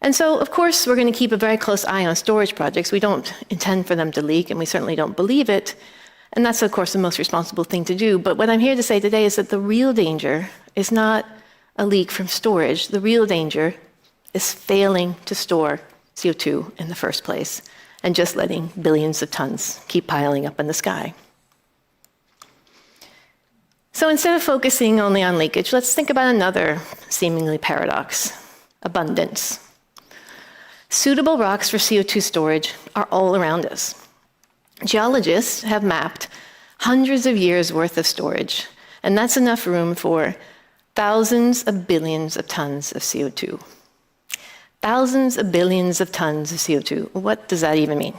And so, of course, we're going to keep a very close eye on storage projects. We don't intend for them to leak, and we certainly don't believe it. And that's, of course, the most responsible thing to do. But what I'm here to say today is that the real danger is not a leak from storage. The real danger is failing to store CO2 in the first place and just letting billions of tons keep piling up in the sky. So instead of focusing only on leakage, let's think about another seemingly paradox: abundance. Suitable rocks for CO2 storage are all around us. Geologists have mapped hundreds of years' worth of storage, and that's enough room for thousands of billions of tons of CO2. Thousands of billions of tons of CO2. What does that even mean?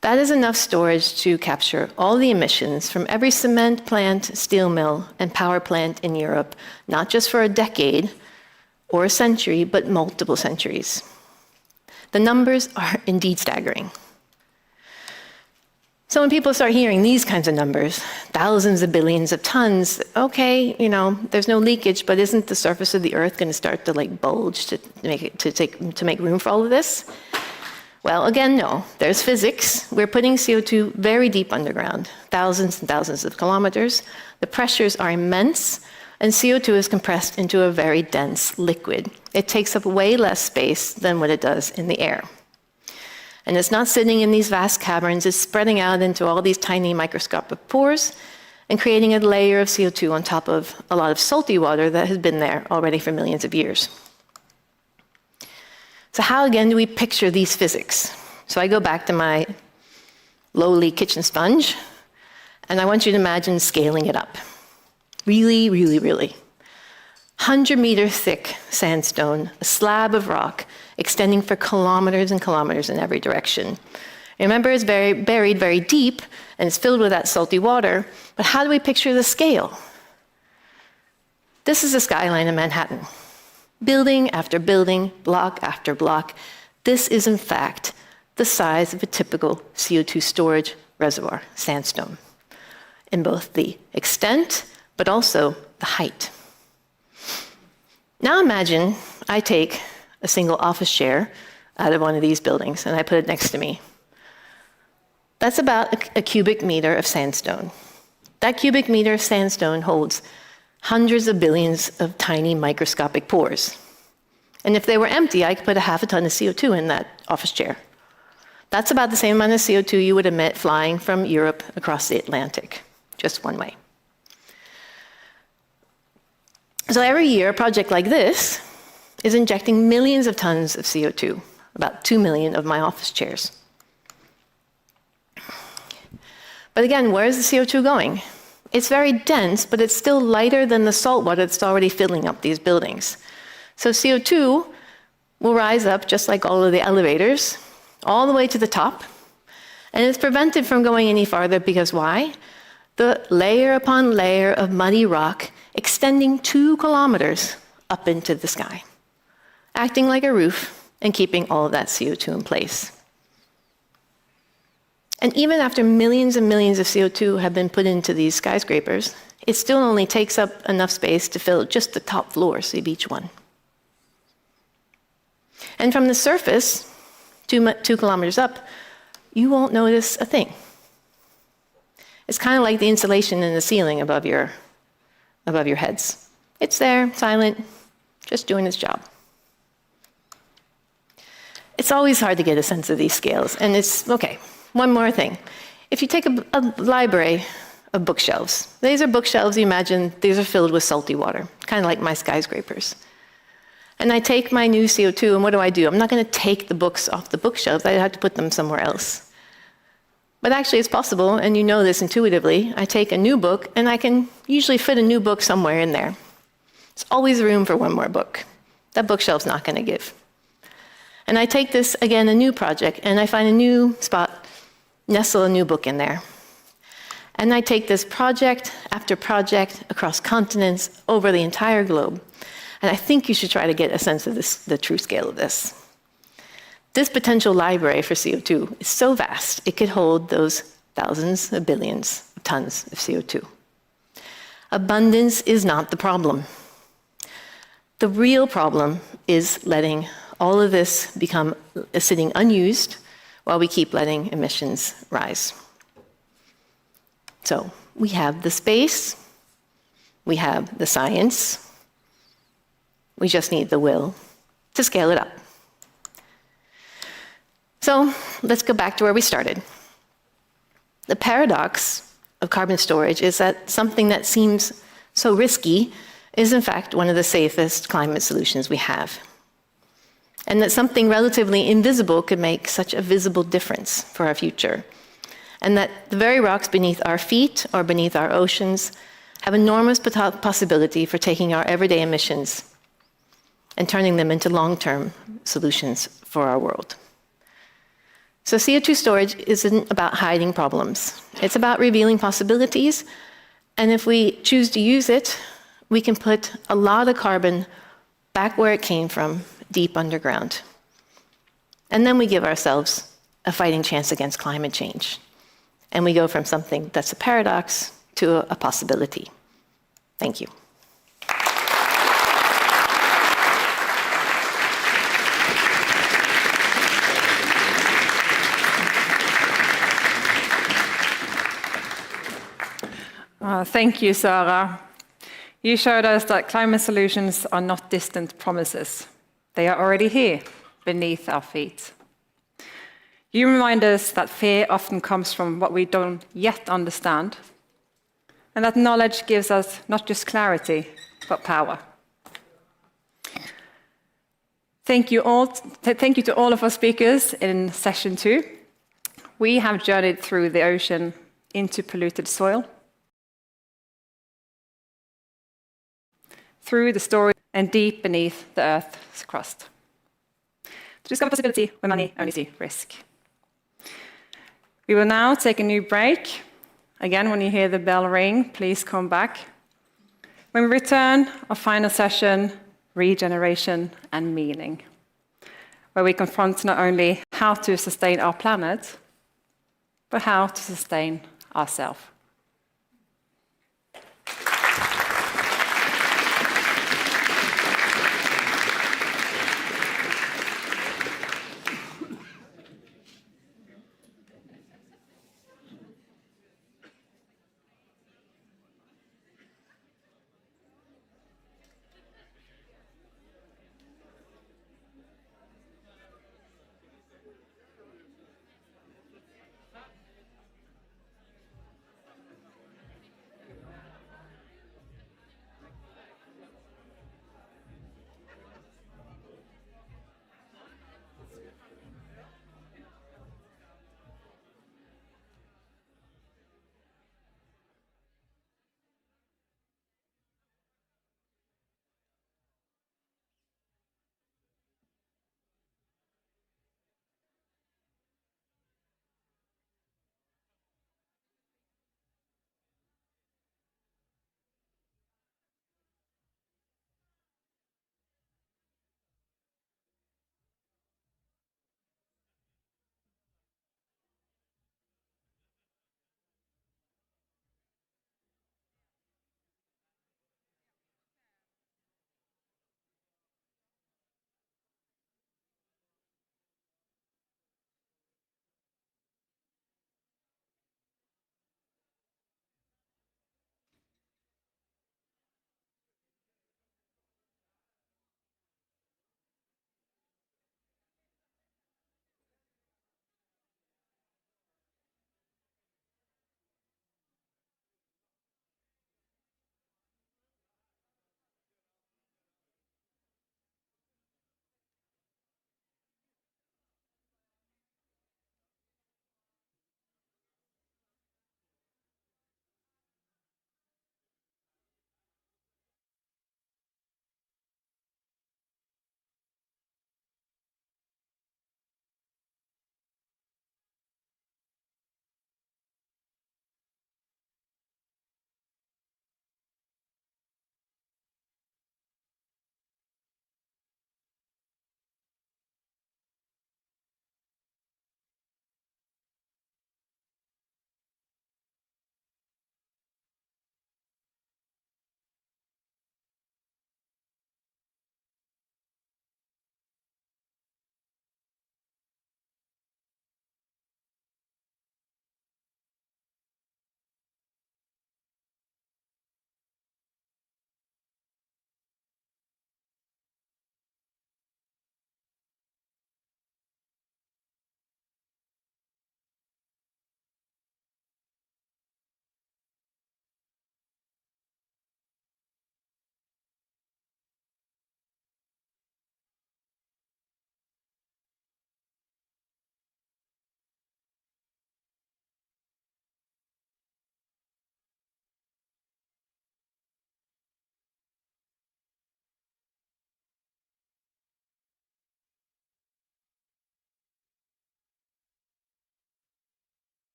That is enough storage to capture all the emissions from every cement plant, steel mill, and power plant in Europe, not just for a decade or a century, but multiple centuries. The numbers are indeed staggering. So when people start hearing these kinds of numbers, thousands of billions of tons, okay, there's no leakage, but isn't the surface of the Earth going to start to bulge to make room for all of this? Well, again, no. There's physics. We're putting CO2 very deep underground, thousands and thousands of kilometers. The pressures are immense, and CO2 is compressed into a very dense liquid. It takes up way less space than what it does in the air. And it's not sitting in these vast caverns, it's spreading out into all these tiny microscopic pores and creating a layer of CO2 on top of a lot of salty water that has been there already for millions of years. So how, again, do we picture these physics? So I go back to my lowly kitchen sponge, and I want you to imagine scaling it up. Really, really, really. 100-meter thick sandstone, a slab of rock, extending for kilometers and kilometers in every direction. Remember, it's buried very deep, and it's filled with that salty water, but how do we picture the scale? This is the skyline of Manhattan. Building after building, block after block. This is, in fact, the size of a typical CO2 storage reservoir, sandstone, in both the extent, but also the height. Now imagine I take a single office chair out of one of these buildings and I put it next to me. That's about a cubic meter of sandstone. That cubic meter of sandstone holds hundreds of billions of tiny microscopic pores. And if they were empty, I could put 0.5 ton of CO2 in that office chair. That's about the same amount of CO2 you would emit flying from Europe across the Atlantic, just one way. So every year, a project like this is injecting millions of tons of CO2, about 2 million of my office chairs. But again, where is the CO2 going? It's very dense, but it's still lighter than the salt water that's already filling up these buildings. So CO2 will rise up, just like all of the elevators, all the way to the top. And it's prevented from going any farther because why? The layer upon layer of muddy rock extending 2 kilometers up into the sky, acting like a roof and keeping all of that CO2 in place. And even after millions and millions of CO2 have been put into these skyscrapers, it still only takes up enough space to fill just the top floors of each one. And from the surface, 2 kilometers up, you won't notice a thing. It's kind of like the insulation in the ceiling above your heads. It's there, silent, just doing its job. It's always hard to get a sense of these scales, and it's, okay, one more thing. If you take a library of bookshelves, these are bookshelves, you imagine, these are filled with salty water, kind of like my skyscrapers. And I take my new CO2, and what do? I'm not going to take the books off the bookshelves, I have to put them somewhere else. But actually it's possible, and you know this intuitively. I take a new book, and I can usually fit a new book somewhere in there. There's always room for one more book. That bookshelf's not going to give. And I take this, again, a new project, and I find a new spot, nestle a new book in there. And I take this project after project across continents over the entire globe. And I think you should try to get a sense of the true scale of this. This potential library for CO2 is so vast, it could hold those thousands of billions of tons of CO2. Abundance is not the problem. The real problem is letting all of this become sitting unused while we keep letting emissions rise. So we have the space, we have the science, we just need the will to scale it up. So let's go back to where we started. The paradox of carbon storage is that something that seems so risky is in fact one of the safest climate solutions we have. And that something relatively invisible could make such a visible difference for our future. And that the very rocks beneath our feet or beneath our oceans have enormous possibility for taking our everyday emissions and turning them into long-term solutions for our world. So CO2 storage isn't about hiding problems. It's about revealing possibilities. And if we choose to use it, we can put a lot of carbon back where it came from, deep underground. And then we give ourselves a fighting chance against climate change. And we go from something that's a paradox to a possibility. Thank you. Thank you, Sarah. You showed us that climate solutions are not distant promises. They are already here, beneath our feet. You remind us that fear often comes from what we don't yet understand, and that knowledge gives us not just clarity, but power. Thank you to all of our speakers in session 2. We have journeyed through the ocean into polluted soil, through the story and deep beneath the Earth's crust, to discover possibility where many only see risk. We will now take a new break. Again, when you hear the bell ring, please come back. When we return, our final session, regeneration and meaning, where we confront not only how to sustain our planet, but how to sustain ourselves.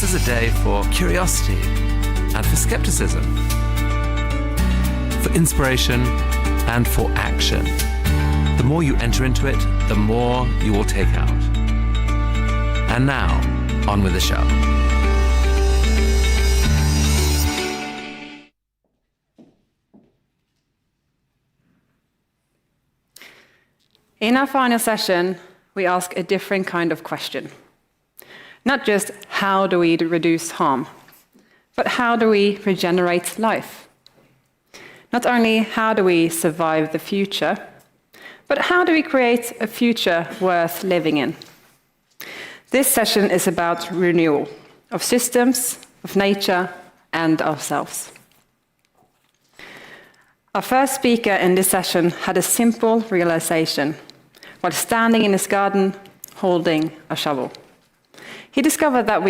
This is a day for curiosity and for skepticism, for inspiration and for action. The more you enter into it, the more you will take out. And now, on with the show. In our final session, we ask a different kind of question. Not just how do we reduce harm, but how do we regenerate life? Not only how do we survive the future, but how do we create a future worth living in? This session is about renewal of systems, of nature, and ourselves. Our first speaker in this session had a simple realization while standing in his garden holding a shovel. He discovered that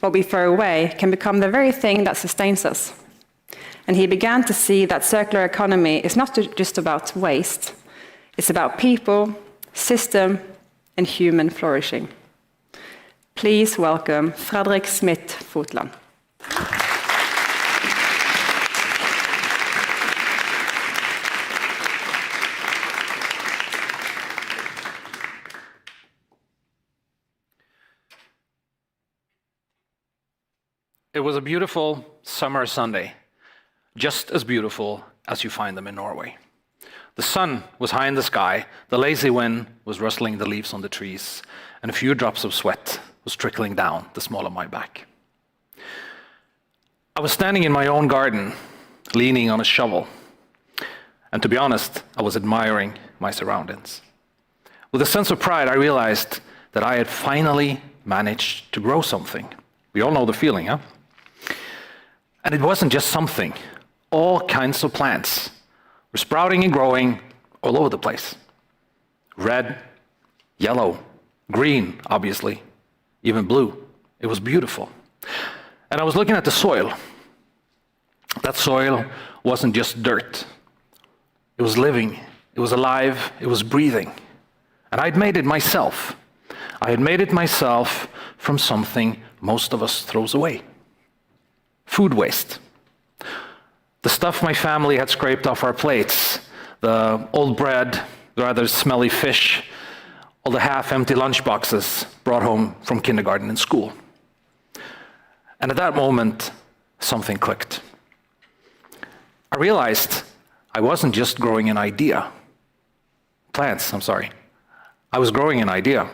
what we throw away can become the very thing that sustains us. And he began to see that circular economy is not just about waste, it's about people, system, and human flourishing. Please welcome Fredrik Smith-Fotland. It was a beautiful summer Sunday, just as beautiful as you find them in Norway. The sun was high in the sky, the lazy wind was rustling the leaves on the trees, and a few drops of sweat was trickling down the small of my back. I was standing in my own garden, leaning on a shovel, and to be honest, I was admiring my surroundings. With a sense of pride, I realized that I had finally managed to grow something. We all know the feeling, huh? And it wasn't just something. All kinds of plants were sprouting and growing all over the place. Red, yellow, green, obviously, even blue. It was beautiful. And I was looking at the soil. That soil wasn't just dirt. It was living, it was alive, it was breathing. And I'd made it myself. I had made it myself from something most of us throws away. Food waste. The stuff my family had scraped off our plates, the old bread, the rather smelly fish, all the half-empty lunchboxes brought home from kindergarten and school. And at that moment, something clicked. I realized I wasn't just growing an idea. I was growing an idea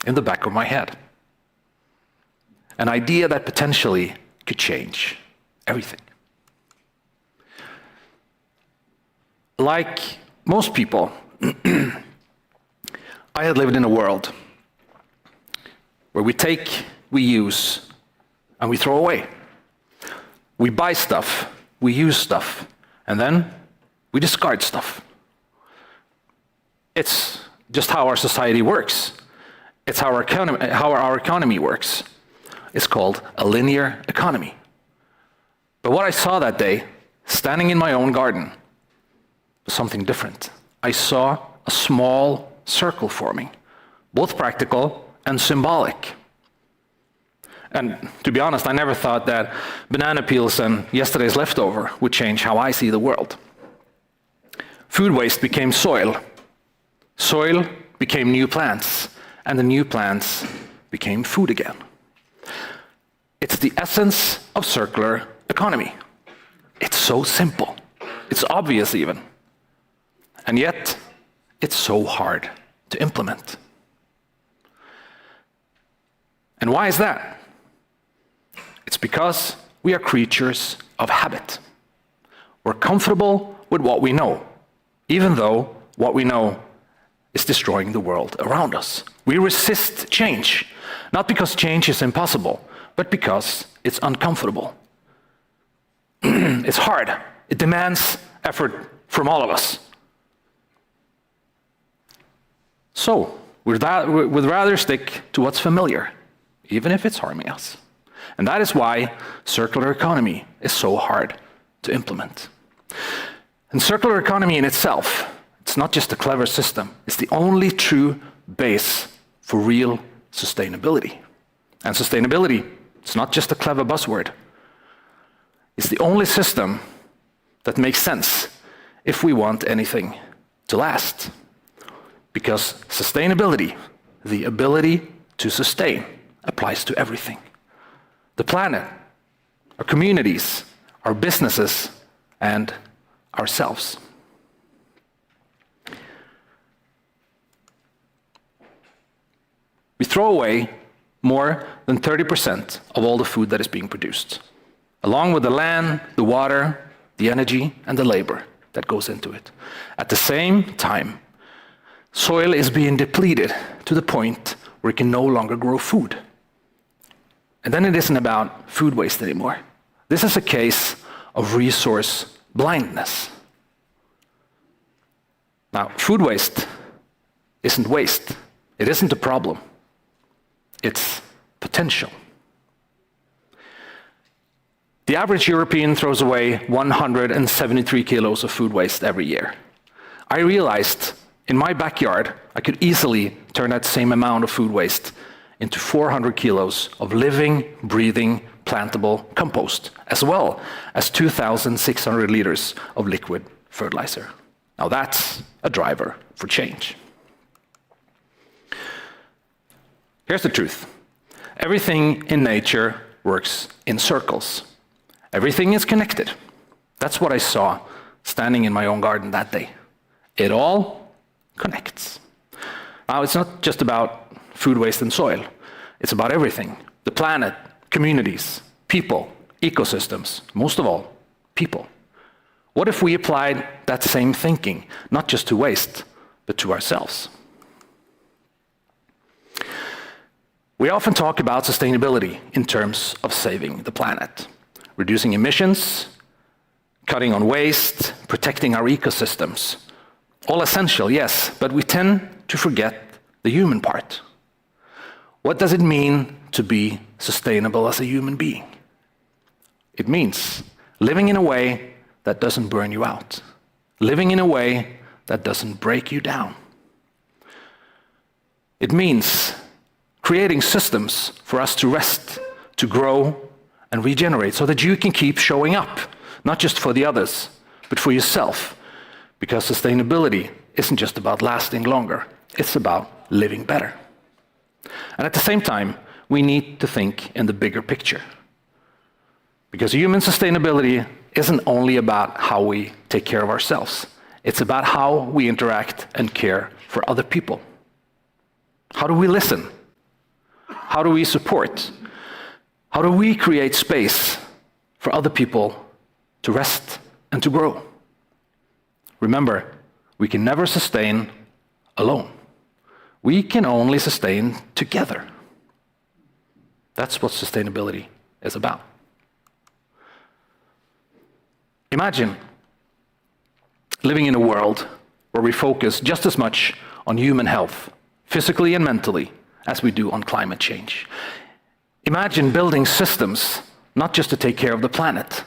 in the back of my head. An idea that potentially could change everything. Like most people, I had lived in a world where we take, we use, and we throw away. We buy stuff, we use stuff, and then we discard stuff. It's just how our society works. It's how our economy works. It's called a linear economy. But what I saw that day, standing in my own garden, was something different. I saw a small circle forming, both practical and symbolic. And to be honest, I never thought that banana peels and yesterday's leftover would change how I see the world. Food waste became soil. Soil became new plants, and the new plants became food again. It's the essence of circular economy. It's so simple. It's obvious even. And yet, it's so hard to implement. And why is that? It's because we are creatures of habit. We're comfortable with what we know, even though what we know is destroying the world around us. We resist change, not because change is impossible, but because it's uncomfortable. It's hard. It demands effort from all of us. So, we'd rather stick to what's familiar, even if it's harming us. And that is why circular economy is so hard to implement. And circular economy in itself, it's not just a clever system, it's the only true base for real sustainability. And sustainability It's not just a clever buzzword. It's the only system that makes sense if we want anything to last. Because sustainability, the ability to sustain, applies to everything. The planet, our communities, our businesses, and ourselves. We throw away more than 30% of all the food that is being produced, along with the land, the water, the energy, and the labor that goes into it. At the same time, soil is being depleted to the point where it can no longer grow food. And then it isn't about food waste anymore. This is a case of resource blindness. Now, food waste isn't waste. It isn't a problem. It's potential. The average European throws away 173 kilos of food waste every year. I realized in my backyard, I could easily turn that same amount of food waste into 400 kilos of living, breathing, plantable compost, as well as 2,600 liters of liquid fertilizer. Now that's a driver for change. Here's the truth. Everything in nature works in circles. Everything is connected. That's what I saw standing in my own garden that day. It all connects. Now, it's not just about food waste and soil. It's about everything. The planet, communities, people, ecosystems, most of all, people. What if we applied that same thinking, not just to waste, but to ourselves? We often talk about sustainability in terms of saving the planet, reducing emissions, cutting on waste, protecting our ecosystems. All essential, yes, but we tend to forget the human part. What does it mean to be sustainable as a human being? It means living in a way that doesn't burn you out, living in a way that doesn't break you down. It means creating systems for us to rest, to grow, and regenerate so that you can keep showing up, not just for the others, but for yourself. Because sustainability isn't just about lasting longer, it's about living better. And at the same time, we need to think in the bigger picture. Because human sustainability isn't only about how we take care of ourselves, it's about how we interact and care for other people. How do we listen? How do we support? How do we create space for other people to rest and to grow? Remember, we can never sustain alone. We can only sustain together. That's what sustainability is about. Imagine living in a world where we focus just as much on human health, physically and mentally, as we do on climate change. Imagine building systems, not just to take care of the planet,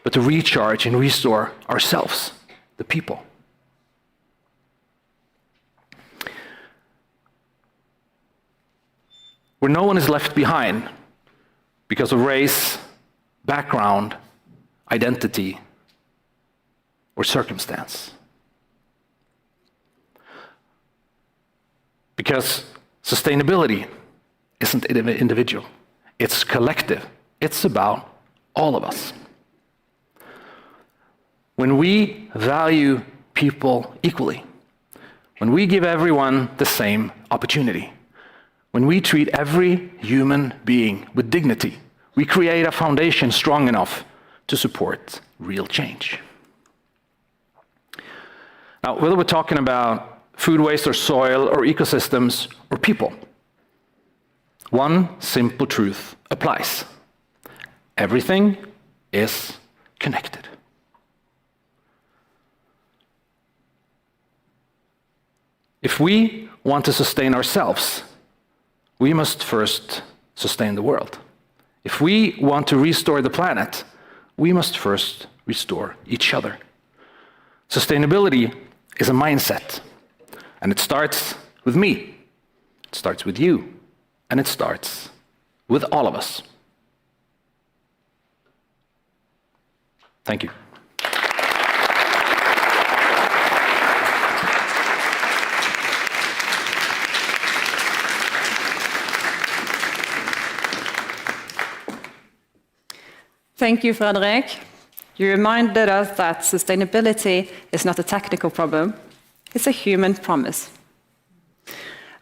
but to recharge and restore ourselves, the people. Where no one is left behind because of race, background, identity, or circumstance. Because sustainability isn't individual, it's collective. It's about all of us. When we value people equally, when we give everyone the same opportunity, when we treat every human being with dignity, we create a foundation strong enough to support real change. Now, whether we're talking about food waste or soil or ecosystems or people, one simple truth applies. Everything is connected. If we want to sustain ourselves, we must first sustain the world. If we want to restore the planet, we must first restore each other. Sustainability is a mindset, and it starts with me, it starts with you, and it starts with all of us. Thank you. Thank you, Fredrik. You reminded us that sustainability is not a technical problem, it's a human promise.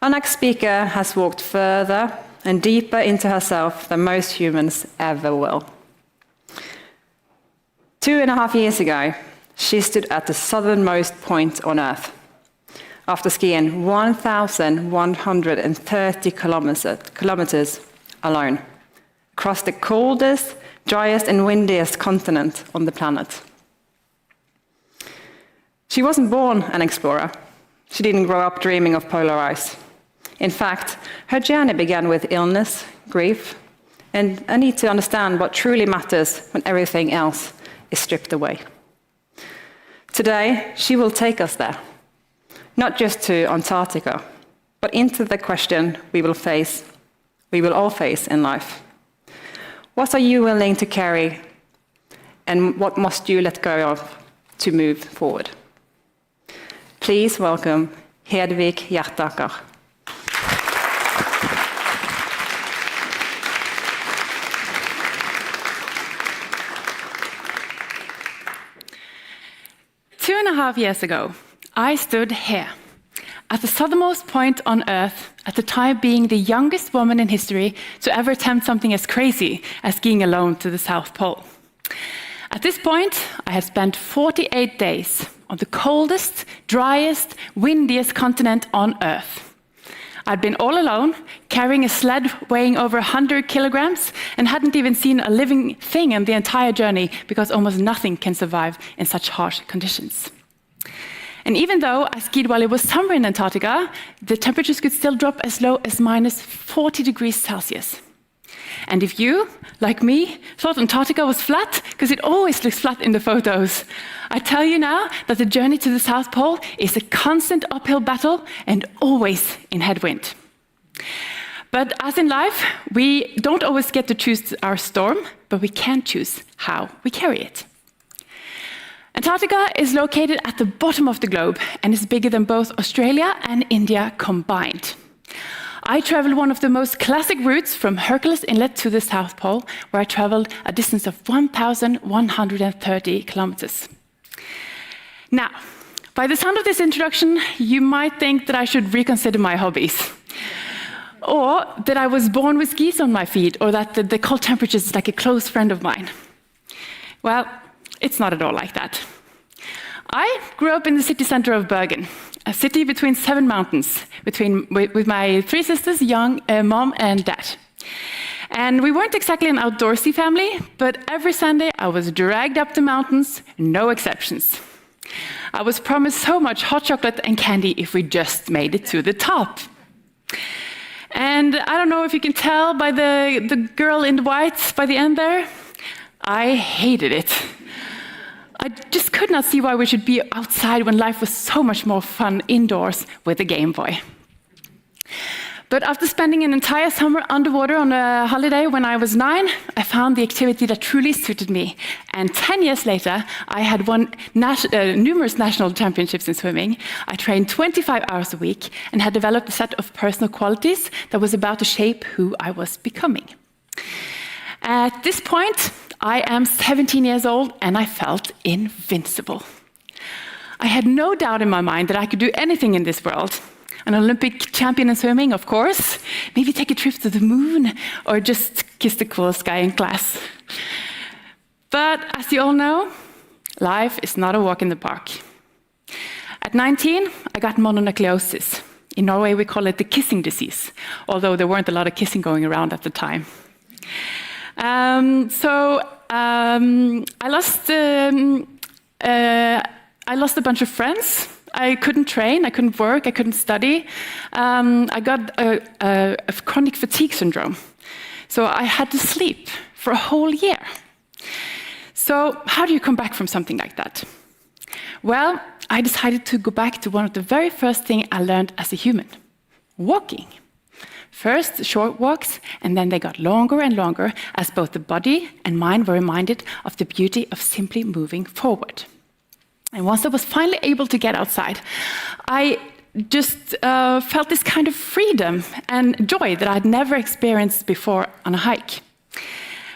Our next speaker has walked further and deeper into herself than most humans ever will. 2.5 years ago, she stood at the southernmost point on Earth after skiing 1,130 kilometers alone across the coldest, driest and windiest continent on the planet. She wasn't born an explorer. She didn't grow up dreaming of polar ice. In fact, her journey began with illness, grief, and a need to understand what truly matters when everything else is stripped away. Today, she will take us there, not just to Antarctica, but into the question we will all face in life. What are you willing to carry, and what must you let go of to move forward? Please welcome Hedvig Hjertaker. Two and a half years ago, I stood here, at the southernmost point on Earth, at the time being the youngest woman in history to ever attempt something as crazy as skiing alone to the South Pole. At this point, I had spent 48 days on the coldest, driest, windiest continent on Earth. I'd been all alone, carrying a sled weighing over 100 kilograms, and hadn't even seen a living thing in the entire journey because almost nothing can survive in such harsh conditions. And even though I skied while it was summer in Antarctica, the temperatures could still drop as low as minus 40 degrees Celsius. And if you, like me, thought Antarctica was flat, because it always looks flat in the photos, I tell you now that the journey to the South Pole is a constant uphill battle and always in headwind. But as in life, we don't always get to choose our storm, but we can choose how we carry it. Antarctica is located at the bottom of the globe and is bigger than both Australia and India combined. I traveled one of the most classic routes from Hercules Inlet to the South Pole, where I traveled a distance of 1,130 kilometers. Now, by the sound of this introduction, you might think that I should reconsider my hobbies, or that I was born with skis on my feet, or that the cold temperatures is like a close friend of mine. Well, it's not at all like that. I grew up in the city center of Bergen, a city between 7 mountains, with my 3 sisters, young mom and dad. And we weren't exactly an outdoorsy family, but every Sunday I was dragged up the mountains, no exceptions. I was promised so much hot chocolate and candy if we just made it to the top. And I don't know if you can tell by the girl in the white by the end there, I hated it. I just could not see why we should be outside when life was so much more fun indoors with a Game Boy. But after spending an entire summer underwater on a holiday when I was 9, I found the activity that truly suited me. And 10 years later, I had won numerous national championships in swimming. I trained 25 hours a week and had developed a set of personal qualities that was about to shape who I was becoming. At this point, I am 17 years old and I felt invincible. I had no doubt in my mind that I could do anything in this world. An Olympic champion in swimming, of course. Maybe take a trip to the moon or just kiss the coolest guy in class. But as you all know, life is not a walk in the park. At 19, I got mononucleosis. In Norway, we call it the kissing disease, although there weren't a lot of kissing going around at the time. I lost a bunch of friends. I couldn't train, I couldn't work, I couldn't study. I got a chronic fatigue syndrome. So I had to sleep for a whole year. So how do you come back from something like that? Well, I decided to go back to one of the very first things I learned as a human: walking. First, short walks, and then they got longer and longer as both the body and mind were reminded of the beauty of simply moving forward. And once I was finally able to get outside, I just felt this kind of freedom and joy that I'd never experienced before on a hike.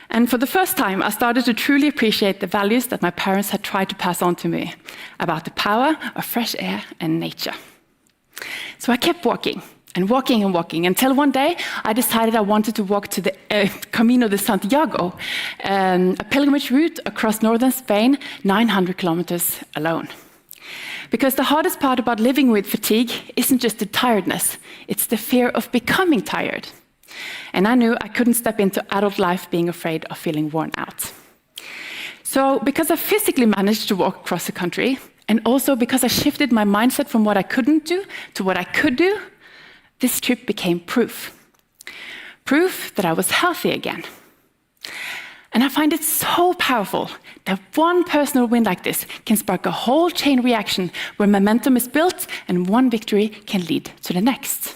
And for the first time, I started to truly appreciate the values that my parents had tried to pass on to me about the power of fresh air and nature. So I kept walking and walking and walking until one day I decided I wanted to walk to the Camino de Santiago, a pilgrimage route across northern Spain, 900 kilometers alone. Because the hardest part about living with fatigue isn't just the tiredness, it's the fear of becoming tired. And I knew I couldn't step into adult life being afraid of feeling worn out. So because I physically managed to walk across the country, and also because I shifted my mindset from what I couldn't do to what I could do, this trip became proof. Proof that I was healthy again. And I find it so powerful that one personal win like this can spark a whole chain reaction where momentum is built and one victory can lead to the next.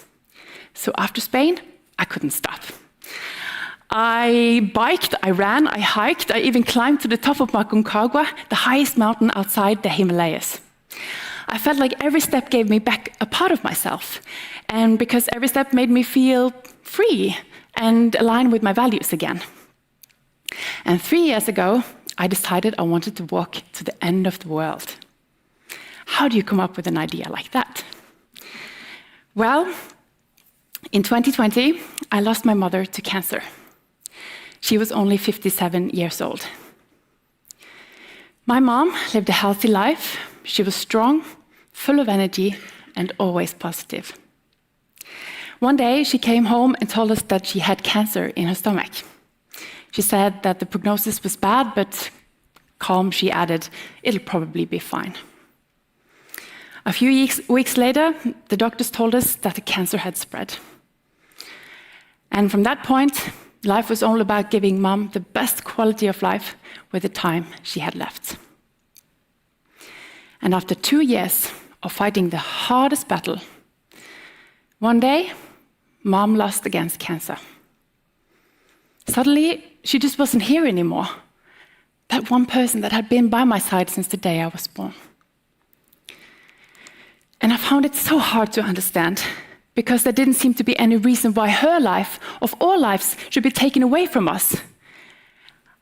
So after Spain, I couldn't stop. I biked, I ran, I hiked, I even climbed to the top of Aconcagua, the highest mountain outside the Himalayas. I felt like every step gave me back a part of myself, and because every step made me feel free and aligned with my values again. And 3 years ago, I decided I wanted to walk to the end of the world. How do you come up with an idea like that? Well, in 2020, I lost my mother to cancer. She was only 57 years old. My mom lived a healthy life. She was strong, full of energy, and always positive. One day, she came home and told us that she had cancer in her stomach. She said that the prognosis was bad, but calm, she added, it'll probably be fine. A few weeks later, the doctors told us that the cancer had spread. And from that point, life was all about giving Mom the best quality of life with the time she had left. And after 2 years of fighting the hardest battle, one day, Mom lost against cancer. Suddenly, she just wasn't here anymore. That one person that had been by my side since the day I was born. And I found it so hard to understand, because there didn't seem to be any reason why her life, of all lives, should be taken away from us.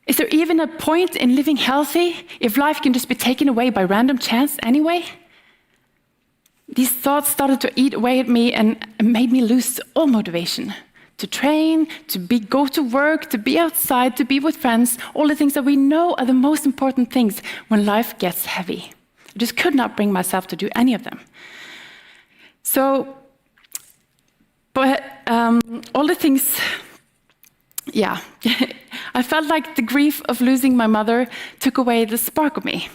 Is there even a point in living healthy if life can just be taken away by random chance anyway? These thoughts started to eat away at me and made me lose all motivation. To train, go to work, to be outside, to be with friends, all the things that we know are the most important things when life gets heavy. I just could not bring myself to do any of them. So, but all the things, yeah, I felt like the grief of losing my mother took away the spark of me.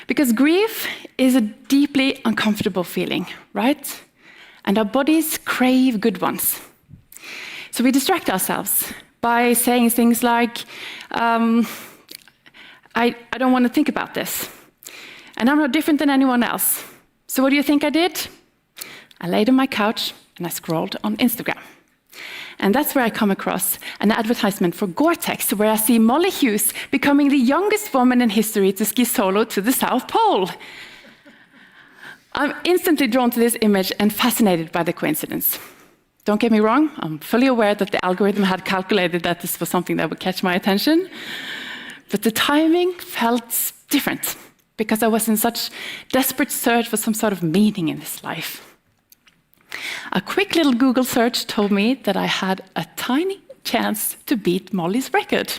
Because grief is a deeply uncomfortable feeling, right? And our bodies crave good ones. So we distract ourselves by saying things like, I don't want to think about this. And I'm not different than anyone else. So what do you think I did? I laid on my couch and I scrolled on Instagram. And that's where I come across an advertisement for Gore-Tex, where I see Molly Hughes becoming the youngest woman in history to ski solo to the South Pole. I'm instantly drawn to this image and fascinated by the coincidence. Don't get me wrong, I'm fully aware that the algorithm had calculated that this was something that would catch my attention. But the timing felt different, because I was in such desperate search for some sort of meaning in this life. A quick little Google search told me that I had a tiny chance to beat Molly's record.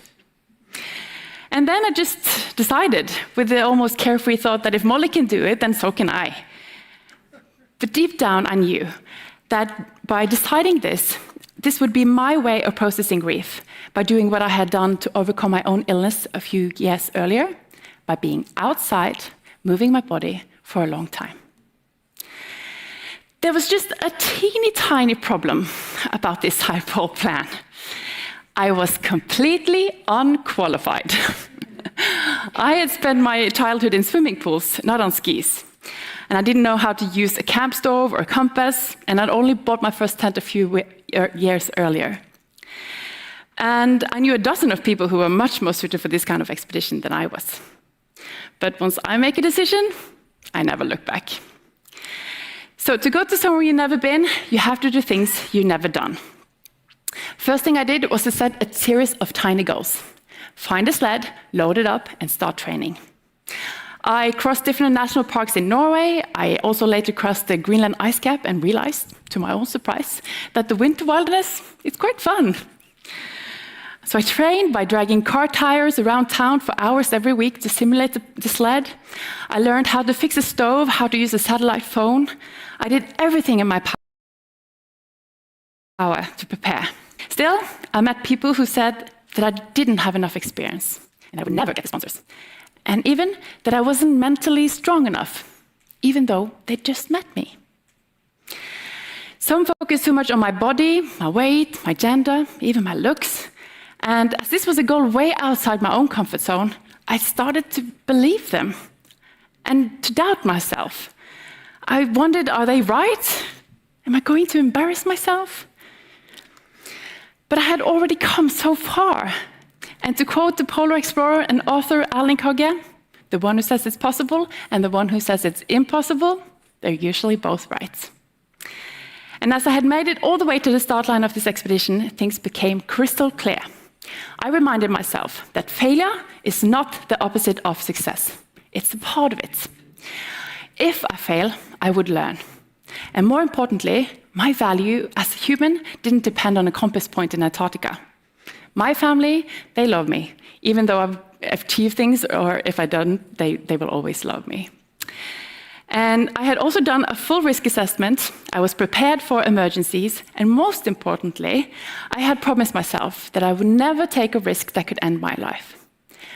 And then I just decided, with the almost carefree thought that if Molly can do it, then so can I. But deep down, I knew that by deciding this would be my way of processing grief, by doing what I had done to overcome my own illness a few years earlier, by being outside, moving my body for a long time. There was just a teeny tiny problem about this high-pole plan. I was completely unqualified. I had spent my childhood in swimming pools, not on skis. and I didn't know how to use a camp stove or a compass, and I'd only bought my first tent a few years earlier. And I knew a dozen of people who were much more suited for this kind of expedition than I was. But once I make a decision, I never look back. So to go to somewhere you've never been, you have to do things you've never done. First thing I did was to set a series of tiny goals. Find a sled, load it up, and start training. I crossed different national parks in Norway. I also later crossed the Greenland ice cap and realized, to my own surprise, that the winter wilderness is quite fun. So I trained by dragging car tires around town for hours every week to simulate the sled. I learned how to fix a stove, how to use a satellite phone. I did everything in my power to prepare. Still, I met people who said that I didn't have enough experience and I would never get the sponsors. And even that I wasn't mentally strong enough, even though they just met me. Some focused too much on my body, my weight, my gender, even my looks. And as this was a goal way outside my own comfort zone, I started to believe them and to doubt myself. I wondered, are they right? Am I going to embarrass myself? But I had already come so far. And to quote the polar explorer and author Øygarden, the one who says it's possible and the one who says it's impossible, they're usually both right. And as I had made it all the way to the start line of this expedition, things became crystal clear. I reminded myself that failure is not the opposite of success. It's a part of it. If I fail, I would learn. And more importantly, my value as a human didn't depend on a compass point in Antarctica. My family, they love me. Even though I've achieved things, or if I don't, they will always love me. And I had also done a full risk assessment. I was prepared for emergencies. And most importantly, I had promised myself that I would never take a risk that could end my life.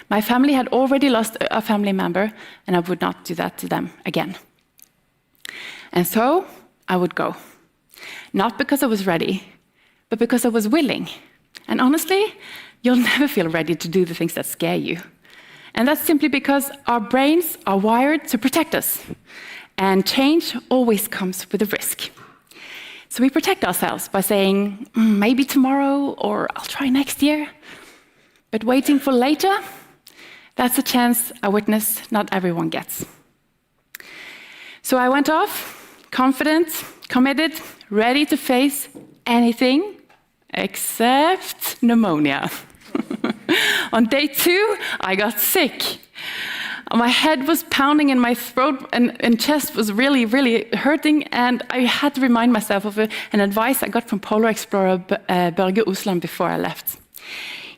My family had already lost a family member, and I would not do that to them again. And so I would go. Not because I was ready, but because I was willing. And honestly, you'll never feel ready to do the things that scare you. And that's simply because our brains are wired to protect us. And change always comes with a risk. So we protect ourselves by saying, maybe tomorrow, or I'll try next year. But waiting for later, that's a chance I witness not everyone gets. So I went off, confident, committed, ready to face anything except pneumonia. On day 2, I got sick. My head was pounding in my throat and chest was really, really hurting, and I had to remind myself of an advice I got from polar explorer Børge Osland before I left.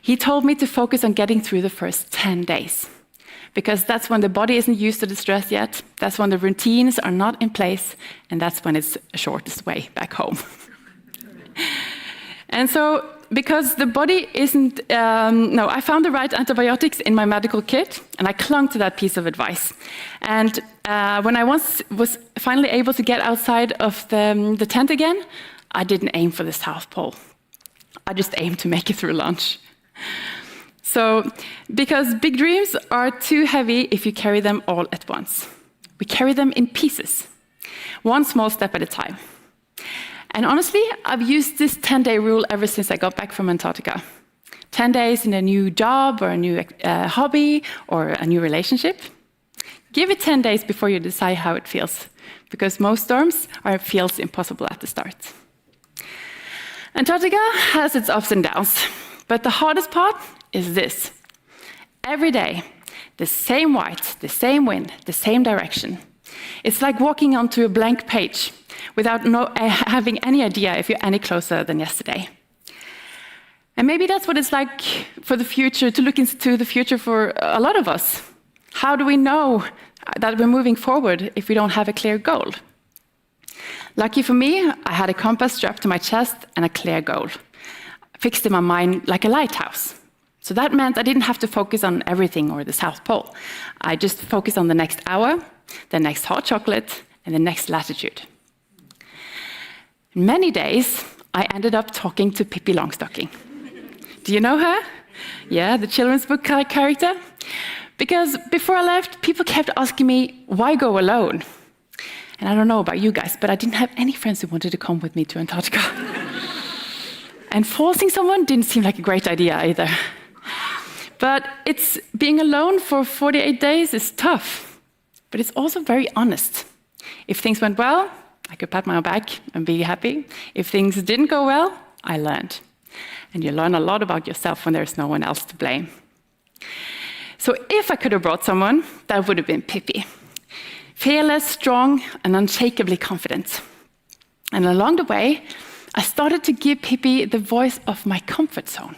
He told me to focus on getting through the first 10 days, because that's when the body isn't used to the stress yet, that's when the routines are not in place, and that's when it's the shortest way back home. And so, because the body isn't, I found the right antibiotics in my medical kit, and I clung to that piece of advice. And when I was finally able to get outside of the tent again, I didn't aim for the South Pole. I just aimed to make it through lunch. So, because big dreams are too heavy if you carry them all at once. We carry them in pieces, one small step at a time. And honestly, I've used this 10-day rule ever since I got back from Antarctica. 10 days in a new job or a new hobby or a new relationship. Give it 10 days before you decide how it feels, because most storms feels impossible at the start. Antarctica has its ups and downs, but the hardest part is this. Every day, the same white, the same wind, the same direction. It's like walking onto a blank page without having any idea if you're any closer than yesterday. And maybe that's what it's like for the future, to look into the future for a lot of us. How do we know that we're moving forward if we don't have a clear goal? Lucky for me, I had a compass strapped to my chest and a clear goal, fixed in my mind like a lighthouse. So that meant I didn't have to focus on everything or the South Pole. I just focused on the next hour, the next hot chocolate, and the next latitude. Many days, I ended up talking to Pippi Longstocking. Do you know her? Yeah, the children's book character. Because before I left, people kept asking me, why go alone? And I don't know about you guys, but I didn't have any friends who wanted to come with me to Antarctica. And forcing someone didn't seem like a great idea either. But being alone for 48 days is tough, but it's also very honest. If things went well, I could pat my own back and be happy. If things didn't go well, I learned. And you learn a lot about yourself when there's no one else to blame. So if I could have brought someone, that would have been Pippi. Fearless, strong, and unshakably confident. And along the way, I started to give Pippi the voice of my comfort zone.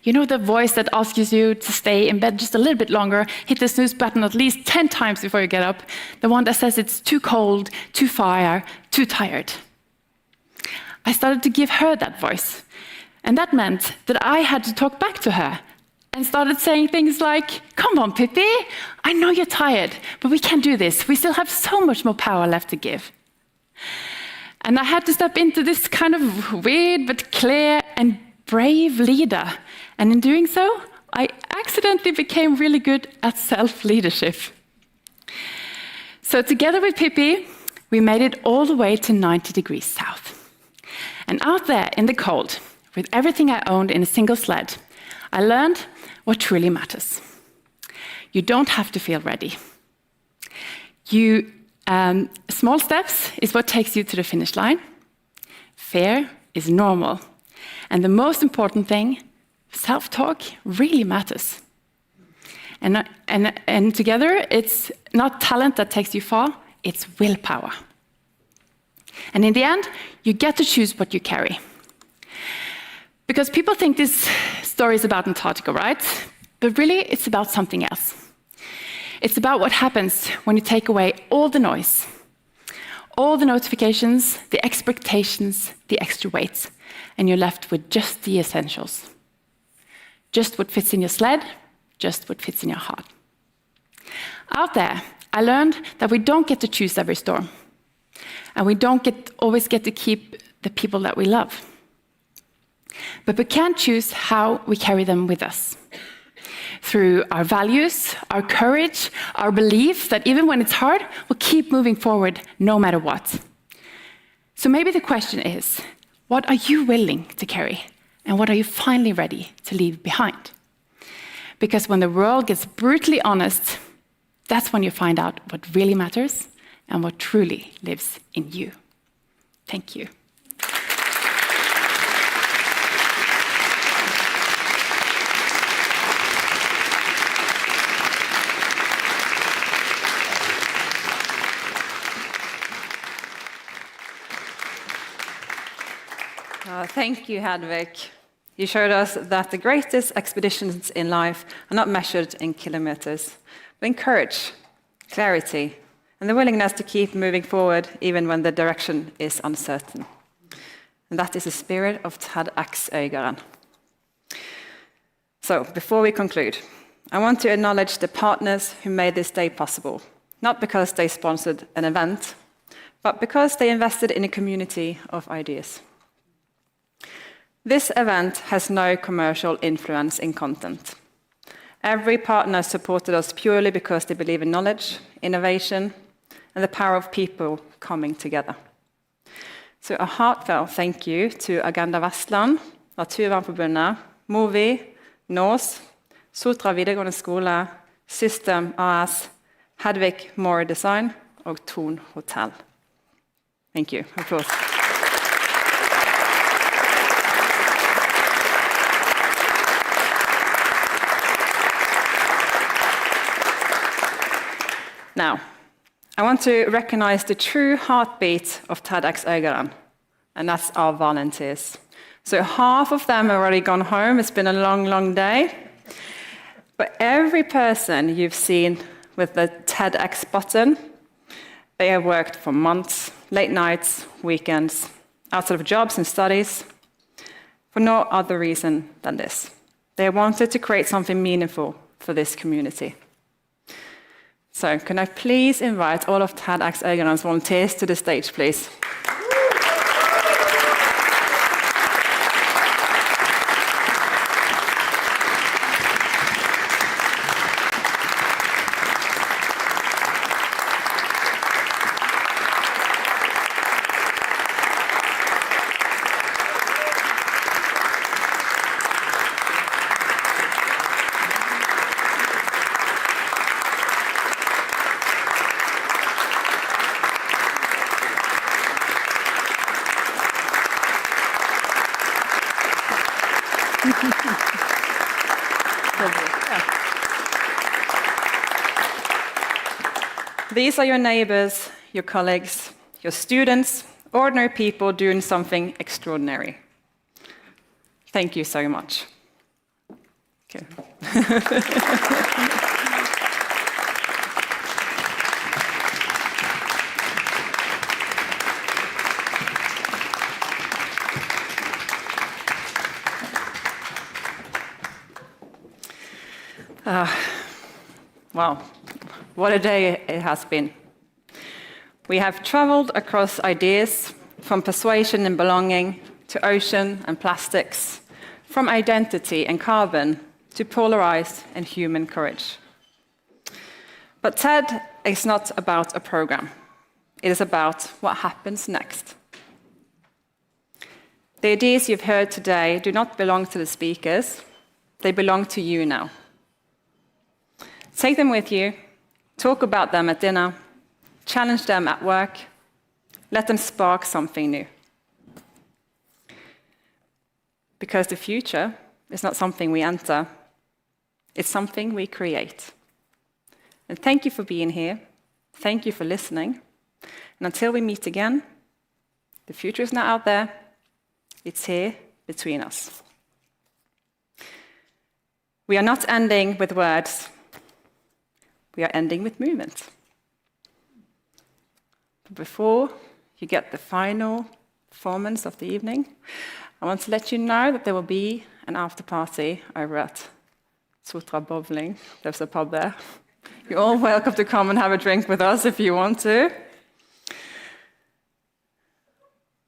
You know, the voice that asks you to stay in bed just a little bit longer, hit the snooze button at least 10 times before you get up. The one that says it's too cold, too far, too tired. I started to give her that voice. And that meant that I had to talk back to her and started saying things like, come on, Pippi, I know you're tired, but we can do this. We still have so much more power left to give. And I had to step into this kind of weird but clear and brave leader. And in doing so, I accidentally became really good at self-leadership. So together with Pippi, we made it all the way to 90 degrees south. And out there in the cold, with everything I owned in a single sled, I learned what truly matters. You don't have to feel ready. Small steps is what takes you to the finish line. Fear is normal. And the most important thing, self-talk really matters. And together, it's not talent that takes you far, it's willpower. And in the end, you get to choose what you carry. Because people think this story is about Antarctica, right? But really, it's about something else. It's about what happens when you take away all the noise, all the notifications, the expectations, the extra weight, and you're left with just the essentials. Just what fits in your sled, just what fits in your heart. Out there, I learned that we don't get to choose every storm, and we don't always get to keep the people that we love. But we can choose how we carry them with us. Through our values, our courage, our belief that even when it's hard, we'll keep moving forward no matter what. So maybe the question is, what are you willing to carry? And what are you finally ready to leave behind? Because when the world gets brutally honest, that's when you find out what really matters and what truly lives in you. Thank you. Thank you, Hedvig. You showed us that the greatest expeditions in life are not measured in kilometers, but in courage, clarity, and the willingness to keep moving forward even when the direction is uncertain. And that is the spirit of TEDxØygarden. So, before we conclude, I want to acknowledge the partners who made this day possible, not because they sponsored an event, but because they invested in a community of ideas. This event has no commercial influence in content. Every partner supported us purely because they believe in knowledge, innovation, and the power of people coming together. So a heartfelt thank you to Agenda Vestland, Naturvernforbundet, Movi, NÅS, Sotra videregående skole, System AS, Hedvig More Design og Thon Hotel. Thank you. Applause. Now, I want to recognize the true heartbeat of TEDxØygarden, and that's our volunteers. So half of them have already gone home. It's been a long, long day. But every person you've seen with the TEDx button, they have worked for months, late nights, weekends, outside of jobs and studies, for no other reason than this. They wanted to create something meaningful for this community. So, can I please invite all of TEDxØygarden's volunteers to the stage, please? These are your neighbors, your colleagues, your students, ordinary people doing something extraordinary. Thank you so much. Okay. Wow, what a day it has been. We have traveled across ideas, from persuasion and belonging to ocean and plastics, from identity and carbon to polarized and human courage. But TED is not about a program. It is about what happens next. The ideas you've heard today do not belong to the speakers. They belong to you now. Take them with you, talk about them at dinner, challenge them at work, let them spark something new. Because the future is not something we enter, it's something we create. And thank you for being here, thank you for listening, and until we meet again, the future is not out there, it's here between us. We are not ending with words, we are ending with movement. But before you get the final performance of the evening, I want to let you know that there will be an after party over at Sotra Bowling. There's a pub there. You're all welcome to come and have a drink with us if you want to.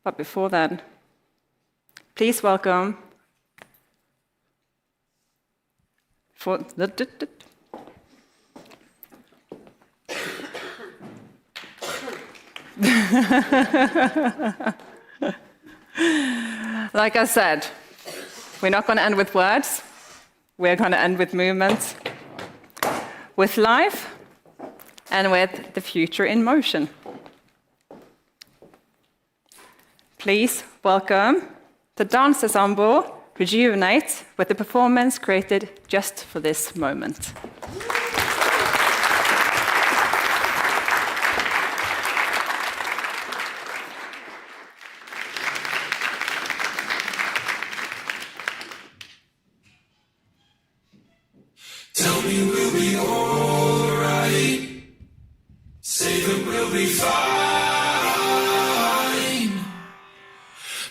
But before then, please welcome like I said, we're not going to end with words. We're going to end with movement, with life, and with the future in motion. Please welcome the dance ensemble Rejuvenate with the performance created just for this moment. Tell me we'll be alright. Say that we'll be fine.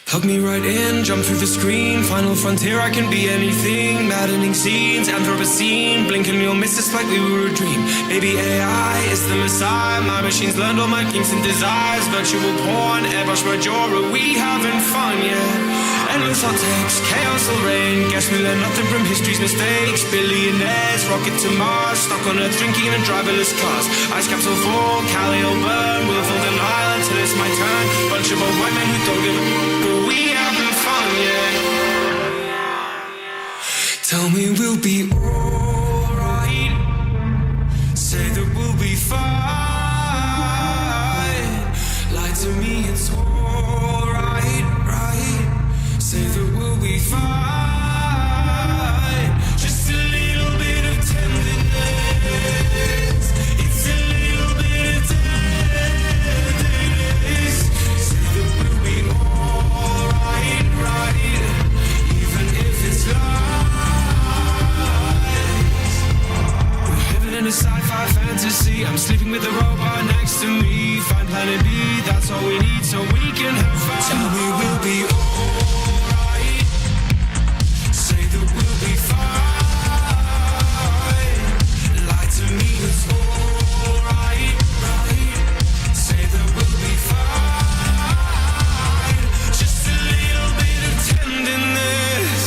Plug me right in, jump through the screen. Final frontier, I can be anything. Maddening scenes, Anthropocene. Blinking, you'll miss us like we were a dream. Maybe AI is the messiah. My machines learned all my kinks and desires. Virtual porn, airbrush Majora. We having fun, yeah. Endless hot takes, chaos will reign. Guess we learn nothing from history's mistakes. Billionaires, rocket to Mars. Stuck on Earth drinking in a driverless cars. Ice caps will fall, Cali will burn. We'll fill the Nile until it's my turn. Bunch of old white men who don't give a but we having fun, yeah. Tell me we'll be alright. Say that we'll be fine. Lie to me, it's alright, right? Say that we'll be fine. Just a little bit of tenderness. It's a little bit of tenderness. Say that we'll be alright, right? Even if it's lies. We're living in a sci-fi fantasy. I'm sleeping with a robot next to me. Find planet B, that's all we need so we can have fun. Tell me we'll be alright. It's alright, right? Say that we'll be fine. Just a little bit of tenderness.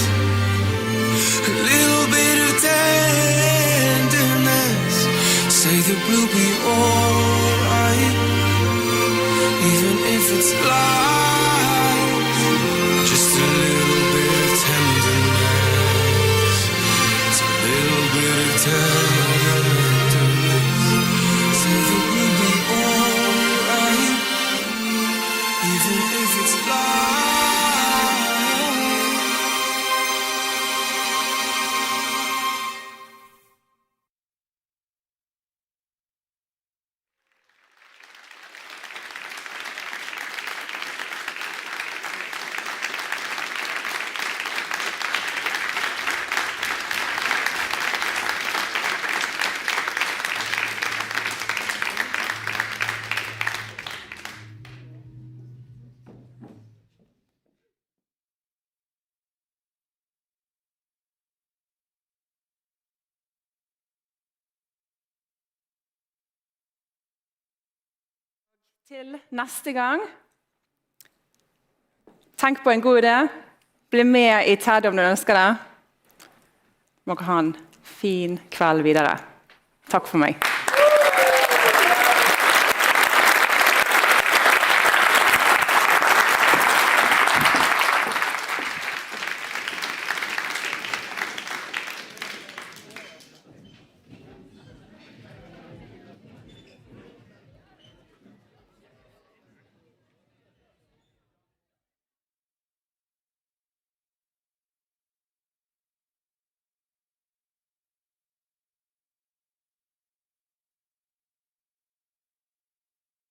A little bit of tenderness. Say that we'll be alright. Even if it's lies. Just a little bit of tenderness. It's a little bit of tenderness. Til neste gang, tenk på en god idé. Bli med i TED om du ønsker det. Må ha en fin kveld videre. Takk for meg.